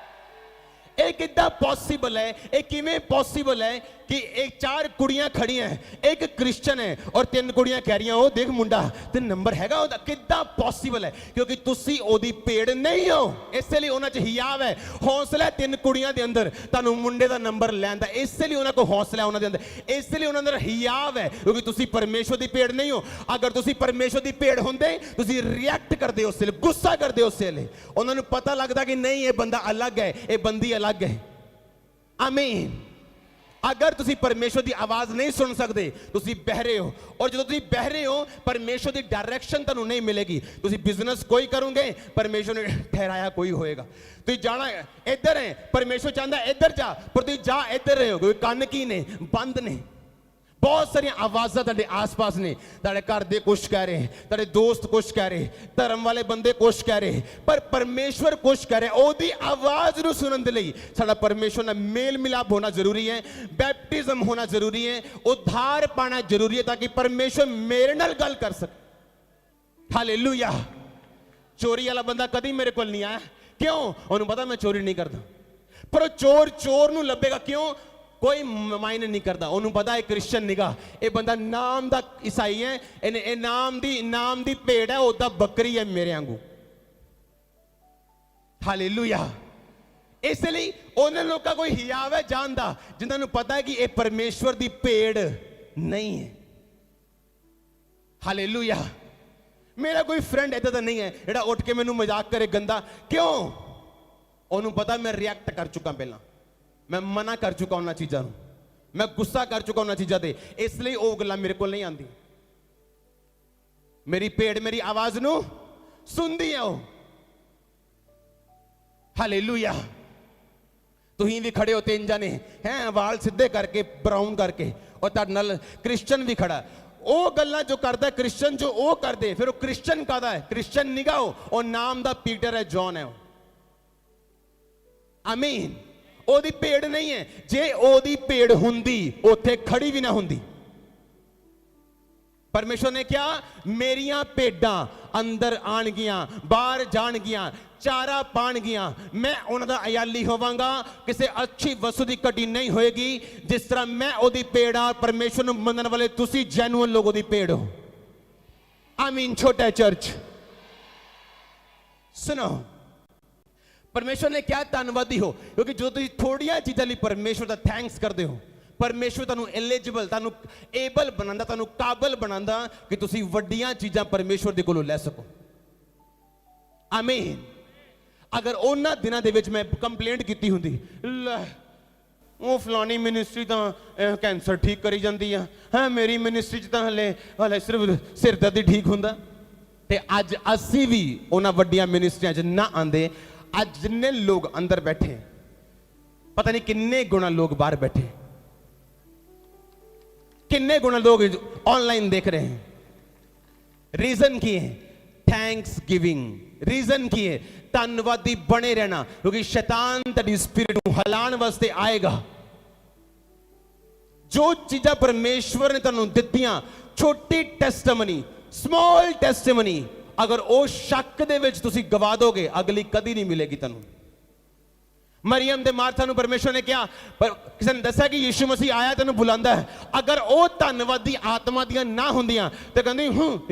ਇਹ ਕਿੱਦਾਂ ਪੋਸੀਬਲ ਹੈ? ਇਹ ਕਿਵੇਂ ਪੋਸੀਬਲ ਹੈ ਕਿ ਇਹ 4 ਕੁੜੀਆਂ ਖੜੀਆਂ, ਇੱਕ ਕ੍ਰਿਸਚਨ ਹੈ ਔਰ 3 ਕੁੜੀਆਂ ਕਹਿ ਰਹੀਆਂ ਉਹ ਦੇਖ ਮੁੰਡਾ ਤੇ ਨੰਬਰ ਹੈਗਾ ਉਹਦਾ? ਕਿੱਦਾਂ ਪੋਸੀਬਲ ਹੈ? ਕਿਉਂਕਿ ਤੁਸੀਂ ਉਹਦੀ ਭੇਡ ਨਹੀਂ ਹੋ। ਇਸੇ ਲਈ ਉਹਨਾਂ 'ਚ ਹਿਆਵ ਹੈ, ਹੌਸਲਾ 3 ਕੁੜੀਆਂ ਦੇ ਅੰਦਰ ਤੁਹਾਨੂੰ ਮੁੰਡੇ ਦਾ ਨੰਬਰ ਲੈਣ ਦਾ। ਇਸੇ ਲਈ ਉਹਨਾਂ ਕੋਲ ਹੌਸਲਾ ਉਹਨਾਂ ਦੇ ਅੰਦਰ, ਇਸੇ ਲਈ ਉਹਨਾਂ ਦੇ ਅੰਦਰ ਹਿਆਵ ਹੈ, ਕਿਉਂਕਿ ਤੁਸੀਂ ਪਰਮੇਸ਼ਵਰ ਦੀ ਭੇਡ ਨਹੀਂ ਹੋ। ਅਗਰ ਤੁਸੀਂ ਪਰਮੇਸ਼ਵਰ ਦੀ ਭੇਡ ਹੁੰਦੇ, ਤੁਸੀਂ ਰਿਐਕਟ ਕਰਦੇ ਉਸੇ ਵੇਲੇ, ਗੁੱਸਾ ਕਰਦੇ ਉਸੇ ਵੇਲੇ। ਉਹਨਾਂ ਨੂੰ ਪਤਾ ਲੱਗਦਾ ਕਿ ਨਹੀਂ ਇਹ ਬੰਦਾ ਅਲੱਗ ਹੈ, ਇਹ ਬੰਦੀ ਅਲੱਗ ਹੈ। ਆਮੀਨ। ਅਗਰ ਤੁਸੀਂ ਪਰਮੇਸ਼ਵਰ ਦੀ ਆਵਾਜ਼ ਨਹੀਂ ਸੁਣ ਸਕਦੇ, ਤੁਸੀਂ ਬਹਿਰੇ ਹੋ। ਔਰ ਜਦੋਂ ਤੁਸੀਂ ਬਹਿਰੇ ਹੋ, ਪਰਮੇਸ਼ਵਰ ਦੀ ਡਾਇਰੈਕਸ਼ਨ ਤੁਹਾਨੂੰ ਨਹੀਂ ਮਿਲੇਗੀ। ਤੁਸੀਂ ਬਿਜ਼ਨਸ ਕੋਈ ਕਰੋਗੇ, ਪਰਮੇਸ਼ਵਰ ਨੇ ਠਹਿਰਾਇਆ ਕੋਈ ਹੋਏਗਾ। ਤੁਸੀਂ ਜਾਣਾ ਇੱਧਰ ਹੈ, ਪਰਮੇਸ਼ਵਰ ਚਾਹੁੰਦਾ ਇੱਧਰ ਜਾ, ਪਰ ਤੁਸੀਂ ਜਾ ਇੱਧਰ ਰਹੇ ਹੋ। ਕੋਈ ਕੰਨ ਕੀ ਨੇ, ਬੰਦ ਨੇ। ਬਹੁਤ ਸਾਰੀਆਂ ਆਵਾਜ਼ਾਂ ਤੁਹਾਡੇ ਆਸ-ਪਾਸ ਨੇ। ਤੁਹਾਡੇ ਘਰ ਦੇ ਕੁਛ ਕਹਿ ਰਹੇ, ਤੁਹਾਡੇ ਦੋਸਤ ਕੁਛ ਕਹਿ ਰਹੇ, ਧਰਮ ਵਾਲੇ ਬੰਦੇ ਕੁਛ ਕਹਿ ਰਹੇ, ਪਰ ਪਰਮੇਸ਼ਵਰ ਕੁਛ ਕਹਿ ਰਿਹਾ। ਉਹਦੀ ਆਵਾਜ਼ ਨੂੰ ਸੁਣਨ ਦੇ ਲਈ ਸਾਡਾ ਪਰਮੇਸ਼ਵਰ ਨਾਲ ਮੇਲ ਮਿਲਾਪ ਹੋਣਾ ਜ਼ਰੂਰੀ ਹੈ, ਬੈਪਟਿਜ਼ਮ ਹੋਣਾ ਜ਼ਰੂਰੀ ਹੈ, ਉਧਾਰ ਪਾਣਾ ਜ਼ਰੂਰੀ ਹੈ, ਤਾਂ ਕਿ ਪਰਮੇਸ਼ਵਰ ਮੇਰੇ ਨਾਲ ਗੱਲ ਕਰ ਸਕੇ। ਹਾਲੇਲੂਇਆ। ਚੋਰੀ ਵਾਲਾ ਬੰਦਾ ਕਦੀ ਮੇਰੇ ਕੋਲ ਨਹੀਂ ਆਇਆ। ਕਿਉਂ? ਉਹਨੂੰ ਪਤਾ ਮੈਂ ਚੋਰੀ ਨਹੀਂ ਕਰਦਾ। ਪਰ ਉਹ ਚੋਰ ਨੂੰ ਲੱਭੇਗਾ। ਕਿਉਂ? ਕੋਈ ਮਾਇਨੇ ਨਹੀਂ ਕਰਦਾ। ਉਹਨੂੰ ਪਤਾ ਹੈ ਕ੍ਰਿਸਚਨ ਨਿਗਾ, ਇਹ ਬੰਦਾ ਨਾਮ ਦਾ ਈਸਾਈ ਹੈ, ਇਹ ਨਾਮ ਦੀ ਭੇਡ ਹੈ, ਉਹਦਾ ਬੱਕਰੀ ਹੈ ਮੇਰੇ ਵਾਂਗੂ। ਹਾਲੇਲੂਇਆ। ਇਸ ਲਈ ਉਹਨਾਂ ਲੋਕਾਂ ਕੋਈ ਹਿਆਵ ਹੈ ਜਾਣਦਾ, ਜਿਨ੍ਹਾਂ ਨੂੰ ਪਤਾ ਹੈ ਕਿ ਇਹ ਪਰਮੇਸ਼ਵਰ ਦੀ ਭੇਡ ਨਹੀਂ ਹੈ। ਹਾਲੇਲੂਇਆ। ਮੇਰਾ ਕੋਈ ਫਰੈਂਡ ਏਦਾਂ ਦਾ ਨਹੀਂ ਹੈ ਜਿਹੜਾ ਉੱਠ ਕੇ ਮੈਨੂੰ ਮਜ਼ਾਕ ਕਰੇ ਗੰਦਾ। ਕਿਉਂ? ਉਹਨੂੰ ਪਤਾ ਮੈਂ ਰਿਐਕਟ ਕਰ ਚੁੱਕਾ, ਪਹਿਲਾਂ ਮੈਂ ਮਨਾ ਕਰ ਚੁੱਕਾ ਉਹਨਾਂ ਚੀਜ਼ਾਂ ਨੂੰ, ਮੈਂ ਗੁੱਸਾ ਕਰ ਚੁੱਕਾ ਉਹਨਾਂ ਚੀਜ਼ਾਂ ਤੇ। ਇਸ ਲਈ ਉਹ ਗੱਲਾਂ ਮੇਰੇ ਕੋਲ ਨਹੀਂ ਆਉਂਦੀ। ਮੇਰੀ ਭੇਡ ਮੇਰੀ ਆਵਾਜ਼ ਨੂੰ ਸੁਣਦੀ ਹੈ ਉਹ। ਹਾਲੇਲੂਇਆ। ਤੁਸੀਂ ਵੀ ਖੜੇ ਹੋ, 3 ਜਣੇ ਹੈ, ਵਾਲ ਸਿੱਧੇ ਕਰਕੇ, ਬਰਾਊਨ ਕਰਕੇ, ਔਰ ਤੁਹਾਡੇ ਨਾਲ ਕ੍ਰਿਸਚਨ ਵੀ ਖੜਾ। ਉਹ ਗੱਲਾਂ ਜੋ ਕਰਦਾ ਕ੍ਰਿਸਚਨ, ਜੋ ਉਹ ਕਰਦੇ, ਫਿਰ ਉਹ ਕ੍ਰਿਸਚਨ ਕਾਹਦਾ ਹੈ? ਕ੍ਰਿਸਚਨ ਨਿਗਾ ਉਹ ਨਾਮ ਦਾ ਪੀਟਰ ਹੈ, ਜੌਨ ਹੈ। ਆਮੀਨ। ਉਹਦੀ ਭੇਡ ਨਹੀਂ ਹੈ। ਜੇ ਉਹਦੀ ਭੇਡ ਹੁੰਦੀ, ਉੱਥੇ ਖੜੀ ਵੀ ਨਾ ਹੁੰਦੀ। ਪਰਮੇਸ਼ਵਰ ਨੇ ਕਿਹਾ ਮੇਰੀਆਂ ਭੇਡਾਂ ਅੰਦਰ ਆਣਗੀਆਂ, ਬਾਹਰ ਜਾਣਗੀਆਂ, ਚਾਰਾ ਪਾਣਗੀਆਂ, ਮੈਂ ਉਹਨਾਂ ਦਾ ਅਯਾਲੀ ਹੋਵਾਂਗਾ। ਕਿਸੇ ਅੱਛੀ ਵਸਤੂ ਦੀ ਘਟੀ ਨਹੀਂ ਹੋਏਗੀ। ਜਿਸ ਤਰ੍ਹਾਂ ਮੈਂ ਉਹਦੀ ਭੇਡ ਆ, ਪਰਮੇਸ਼ਵਰ ਨੂੰ ਮੰਨਣ ਵਾਲੇ ਤੁਸੀਂ ਜੈਨੂਅਨ ਲੋਗੋਂ ਦੀ ਭੇਡ ਹੋ। ਆਮੀਨ। ਛੋਟਾ ਚਰਚ ਸੁਣੋ, ਪਰਮੇਸ਼ਵਰ ਨੇ ਕਿਹਾ ਧੰਨਵਾਦੀ ਹੋ, ਕਿਉਂਕਿ ਜੋ ਤੁਸੀਂ ਥੋੜੀਆਂ ਚੀਜ਼ਾਂ ਲਈ ਪਰਮੇਸ਼ਵਰ ਦਾ ਥੈਂਕਸ ਕਰਦੇ ਹੋ, ਪਰਮੇਸ਼ਵਰ ਤੁਹਾਨੂੰ ਐਲੀਜੀਬਲ, ਤੁਹਾਨੂੰ ਏਬਲ ਬਣਾਉਂਦਾ, ਤੁਹਾਨੂੰ ਕਾਬਲ ਬਣਾਉਂਦਾ ਕਿ ਤੁਸੀਂ ਵੱਡੀਆਂ ਚੀਜ਼ਾਂ ਪਰਮੇਸ਼ਵਰ ਦੇ ਕੋਲੋਂ ਲੈ ਸਕੋ। ਆਮੀਨ। ਅਗਰ ਉਹਨਾਂ ਦਿਨਾਂ ਦੇ ਵਿੱਚ ਮੈਂ ਕੰਪਲੇਂਟ ਕੀਤੀ ਹੁੰਦੀ, ਲੈ ਉਹ ਫਲਾਣੀ ਮਿਨਿਸਟਰੀ ਤਾਂ ਕੈਂਸਰ ਠੀਕ ਕਰੀ ਜਾਂਦੀ ਆ, ਹਾਂ ਮੇਰੀ ਮਿਨਿਸਟਰੀ 'ਚ ਤਾਂ ਹਲੇ ਸਿਰਫ ਸਿਰ ਦਰਦ ਹੀ ਠੀਕ ਹੁੰਦਾ, ਤੇ ਅੱਜ ਅਸੀਂ ਵੀ ਉਹਨਾਂ ਵੱਡੀਆਂ ਮਿਨਿਸਟਰੀਆਂ 'ਚ ਨਾ ਆਂਦੇ। ਅੱਜ ਜਿੰਨੇ ਲੋਕ ਅੰਦਰ बैठे, पता नहीं किन्ने गुना लोग बाहर बैठे, किन्ने गुना लोग ऑनलाइन देख रहे हैं। रीजन की है थैंक्स गिविंग, रीजन की है धन्यवादी बने रहना, क्योंकि शैतान तेरी स्पिरिट को हलाने वास्ते आएगा। जो चीज़ा परमेश्वर ने तुहानू दित्तियां, छोटी टेस्टमनी, स्मॉल टेस्टमनी, अगर वो शक दे विच तुसी गवा दोगे, अगली कदी नहीं मिलेगी तुहानू। मरियम दे मार्था नू परमेश्वर ने कहा, पर किसी ने दसा कि यीशु मसीह आया तेन बुलांदा है, अगर वो धन्यवादी आत्मा दियां ना होंदियां तो कहंदी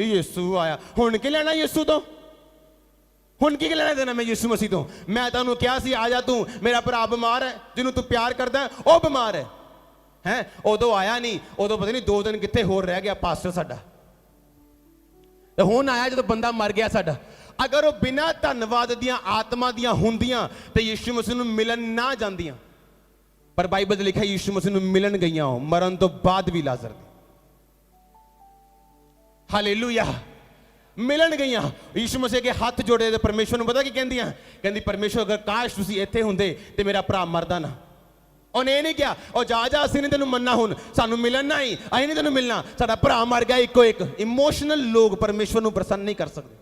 यीशु आया, हुण की लेना यीशु तो, हुण की लेना देना मैं यीशु मसीह तो। मैं तुहानू कहा सी आ जा तू, मेरा भरा बीमार है, जिन्हों तू प्यार करदा है वो बीमार है, हैं उदों आया नहीं, उदों पता नहीं 2 दिन कित्थे होर रह गया पास्टर साडा, ते हुण आया जदों बंदा मर गया साडा। अगर वो बिना धन्यवाद दियां आत्मा दियां हुंदियां ते यीशु मसीह नूं मिलन ना जांदियां, पर बाइबल च लिखा यीशु मसीह नूं मिलन गईयां हो मरण तो बाद भी लाजर दे। हालेलुया, मिलन गईयां, यीशु मसीह के हाथ जोड़े ते परमेश्वर नूं पता की कहंदियां, कहंदी परमेश्वर अगर काश तुसीं इत्थे हुंदे ते मेरा भरा मरदा ना। ਉਹਨੇ ਇਹ ਨਹੀਂ ਕਿਹਾ ਉਹ ਜਾ ਜਾ ਅਸੀਂ ਨਹੀਂ ਤੈਨੂੰ ਮੰਨਣਾ, ਹੁਣ ਸਾਨੂੰ ਮਿਲਣ ਨਾ ਹੀ, ਅਸੀਂ ਨਹੀਂ ਤੈਨੂੰ ਮਿਲਣਾ, ਸਾਡਾ ਭਰਾ ਮਰ ਗਿਆ ਇੱਕੋ ਇੱਕ। ਇਮੋਸ਼ਨਲ ਲੋਕ ਪਰਮੇਸ਼ਵਰ ਨੂੰ ਪ੍ਰਸੰਨ ਨਹੀਂ ਕਰ ਸਕਦੇ।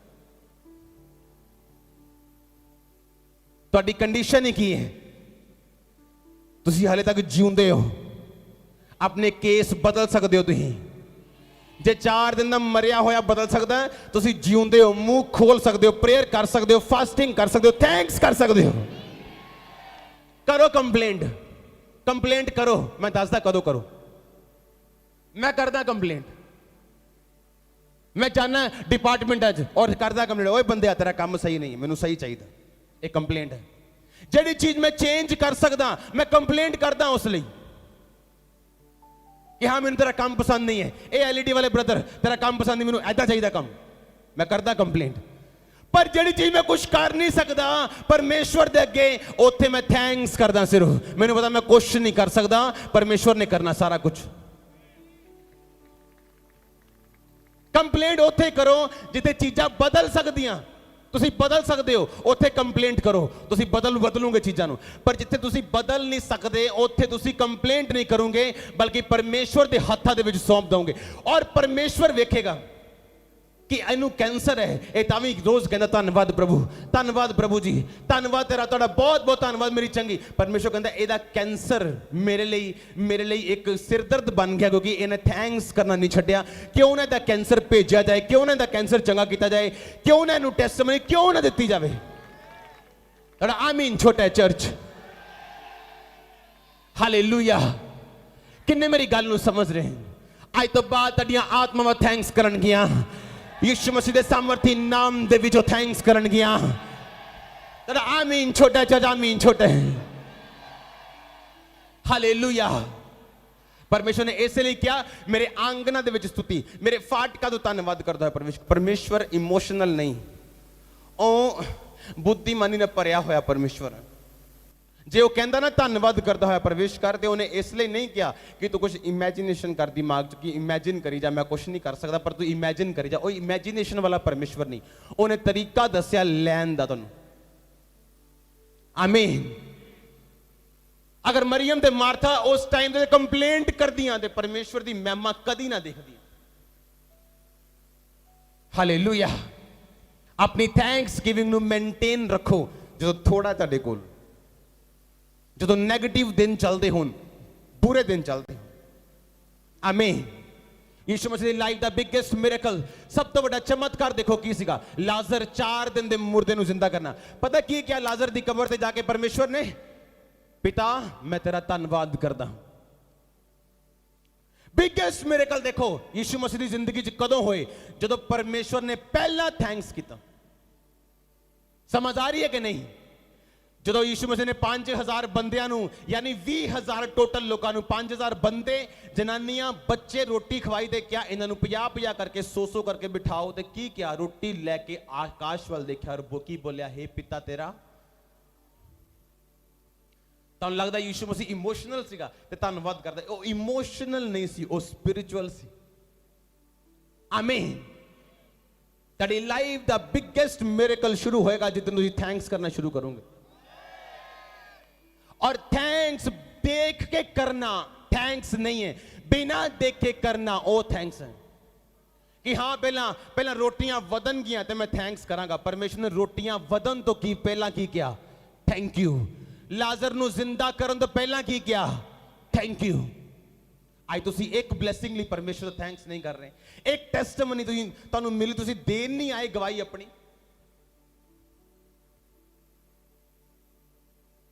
ਤੁਹਾਡੀ ਕੰਡੀਸ਼ਨ ਹੀ ਕੀ ਹੈ? ਤੁਸੀਂ ਹਾਲੇ ਤੱਕ ਜਿਉਂਦੇ ਹੋ, ਆਪਣੇ ਕੇਸ ਬਦਲ ਸਕਦੇ ਹੋ। ਤੁਸੀਂ ਜੇ 4 ਦਿਨ ਦਾ ਮਰਿਆ ਹੋਇਆ ਬਦਲ ਸਕਦਾ, ਤੁਸੀਂ ਜਿਉਂਦੇ ਹੋ, ਮੂੰਹ ਖੋਲ ਸਕਦੇ ਹੋ, ਪ੍ਰੇਅਰ ਕਰ ਸਕਦੇ ਹੋ, ਫਾਸਟਿੰਗ ਕਰ ਸਕਦੇ ਹੋ, ਥੈਂਕਸ ਕਰ ਸਕਦੇ ਹੋ। ਕਰੋ ਕੰਪਲੇਂਟ, कंप्लेंट करो। मैं दसदा कदों करो, मैं करदा कंप्लेंट, मैं जाना डिपार्टमेंट और करदा कंप्लेंट, ओए बंदे तेरा काम सही नहीं, मैनू सही चाहिए, एक कंप्लेंट है। जिहड़ी चीज मैं चेंज कर सकदा मैं कंप्लेंट करदा उस लई कि हाँ मैनू तेरा काम पसंद नहीं है, ए एलईडी वाले ब्रदर तेरा काम पसंद नहीं, मैनू ऐदा चाहिए काम, मैं करदा कंप्लेंट। पर जिहड़ी चीज मैं कुछ कर नहीं सकदा परमेश्वर दे अगे उत्थे मैं थैंक्स करदा सिर्फ मैनूं पता मैं कुछ नहीं कर सकदा परमेश्वर ने करना सारा कुछ कंप्लेंट उत्थे करो जिथे चीज़ां बदल सकदियां ਤੁਸੀਂ ਬਦਲ ਸਕਦੇ ਹੋ ਉੱਥੇ ਕੰਪਲੇਂਟ ਕਰੋ ਤੁਸੀਂ ਬਦਲੂਗੇ ਚੀਜ਼ਾਂ ਨੂੰ ਪਰ ਜਿੱਥੇ ਤੁਸੀਂ ਬਦਲ ਨਹੀਂ ਸਕਦੇ ਉੱਥੇ ਤੁਸੀਂ ਕੰਪਲੇਂਟ ਨਹੀਂ ਕਰੋਗੇ ਬਲਕਿ ਪਰਮੇਸ਼ਵਰ ਦੇ ਹੱਥਾਂ ਦੇ ਵਿੱਚ ਸੌਂਪ ਦੋਗੇ ਔਰ ਪਰਮੇਸ਼ਵਰ ਵੇਖੇਗਾ कि इनू कैंसर है ये तावी रोज कहता धन्यवाद प्रभु जी धन्यवाद तेरा तुहाडा बहुत बहुत धन्यवाद मेरी चंगी परमेश्वर कहता एदा कैंसर मेरे लिए एक सिरदर्द बन गया क्योंकि इन्हें थैंक्स करना नहीं छड्डिया क्यों ना इहदा कैंसर भेजा जाए क्यों ना इहदा कैंसर चंगा किया जाए क्यों ना इनू टेस्टमनी क्यों ना दित्ती जाए आमीन छोटा चर्च हालेलुया किन्ने मेरी गल नू समझ रहे हैं अज तो बाद तुहाडियां आत्मावां थैंक्स करन गियां यीशु मसीह के सामर्थी नाम दे विचों थैंक्स करन गया आमीन छोटा चर्च आमीन छोटा हालेलुया परमेश्वर ने इसलिए किया मेरे आंगना दे विच स्तुति मेरे फाटका तो धन्यवाद करता है परमेश्वर इमोशनल नहीं ओ बुद्धिमानी ने भरिया होया परमेश्वर जे वो कहता ना धन्यवाद करता है प्रवेश कर तो उन्हें इसलिए नहीं किया कि तू कुछ इमेजिनेशन कर दिमाग च कि इमेजिन करी जा मैं कुछ नहीं कर सकता पर तू इमेजिन करी जा वो इमेजिनेशन वाला परमेश्वर नहीं उन्हें तरीका दसिया लैन दा तुहानू आमीन अगर मरियम ते मार्था उस टाइम ते कंप्लेंट कर दियां ते परमेश्वर दी महिमा कदी ना देखदी हालेलुया अपनी थैंक्स गिविंग नू मेनटेन रखो जो थोड़ा तुहाडे कोल जो नैगेटिव दिन चलते हो बुरे दिन चलते आमीन यीशु मसीह दी लाइफ दा बिगेस्ट मिरेकल सब तो बड़ा चमत्कार देखो की सीगा लाजर 4 दिन दे मुर्दे नू जिंदा करना पता की क्या लाजर दी कबर ते जाके परमेश्वर ने पिता मैं तेरा धन्यवाद करदा बिगेस्ट मिरेकल देखो यीशु मसीह दी जिंदगी च कदों होए जदों परमेश्वर ने पहला थैंक्स किया समझ आ रही है कि नहीं ਜਦੋਂ ਯੀਸ਼ੂ ਮਸੀਹ ਨੇ 5000 ਬੰਦਿਆਂ ਨੂੰ ਯਾਨੀ 20000 ਟੋਟਲ ਲੋਕਾਂ ਨੂੰ 5000 ਬੰਦੇ ਜਨਾਨੀਆਂ ਬੱਚੇ ਰੋਟੀ ਖਵਾਈ ਤੇ ਕਿਹਾ ਇਹਨਾਂ ਨੂੰ 50 ਕਰਕੇ 100 ਕਰਕੇ ਬਿਠਾਓ ਤੇ ਕੀ ਕਿਹਾ ਰੋਟੀ ਲੈ ਕੇ ਆਕਾਸ਼ ਵੱਲ ਦੇਖਿਆ ਔਰ ਕੀ ਬੋਲਿਆ ਹੈ ਪਿਤਾ ਤੇਰਾ ਤੁਹਾਨੂੰ ਲੱਗਦਾ ਯੀਸ਼ੂ ਮਸੀਹ ਇਮੋਸ਼ਨਲ ਸੀਗਾ ਤੇ ਧੰਨਵਾਦ ਕਰਦਾ ਉਹ ਇਮੋਸ਼ਨਲ ਨਹੀਂ ਸੀ ਉਹ ਸਪਿਰਿਚੁਅਲ ਸੀ ਆਮੀਨ ਤੁਹਾਡੀ ਲਾਈਫ ਦਾ ਬਿਗੇਸਟ ਮਿਰੇਕਲ ਸ਼ੁਰੂ ਹੋਏਗਾ ਜਦੋਂ ਤੁਸੀਂ ਥੈਂਕਸ ਕਰਨਾ ਸ਼ੁਰੂ ਕਰੋਗੇ और थैंक्स देख के करना थैंक्स नहीं है बिना देखे करना ओ थैंक्स है कि हाँ पहला रोटियां वधन गियां ते मैं थैंक्स करांगा परमेश्वर ने रोटियां वधन तो की पहला की किया थैंक यू लाजर नू जिंदा करन तो पहला की किया थैंक यू आज तुसी एक ब्लेसिंग ਲਈ परमेश्वर थैंक्स नहीं कर रहे एक टेस्टमनी तुसी ਤੁਹਾਨੂੰ ਮਿਲੀ ਤੁਸੀਂ ਦੇਣ ਨਹੀਂ ਆਏ ਗਵਾਹੀ ਆਪਣੀ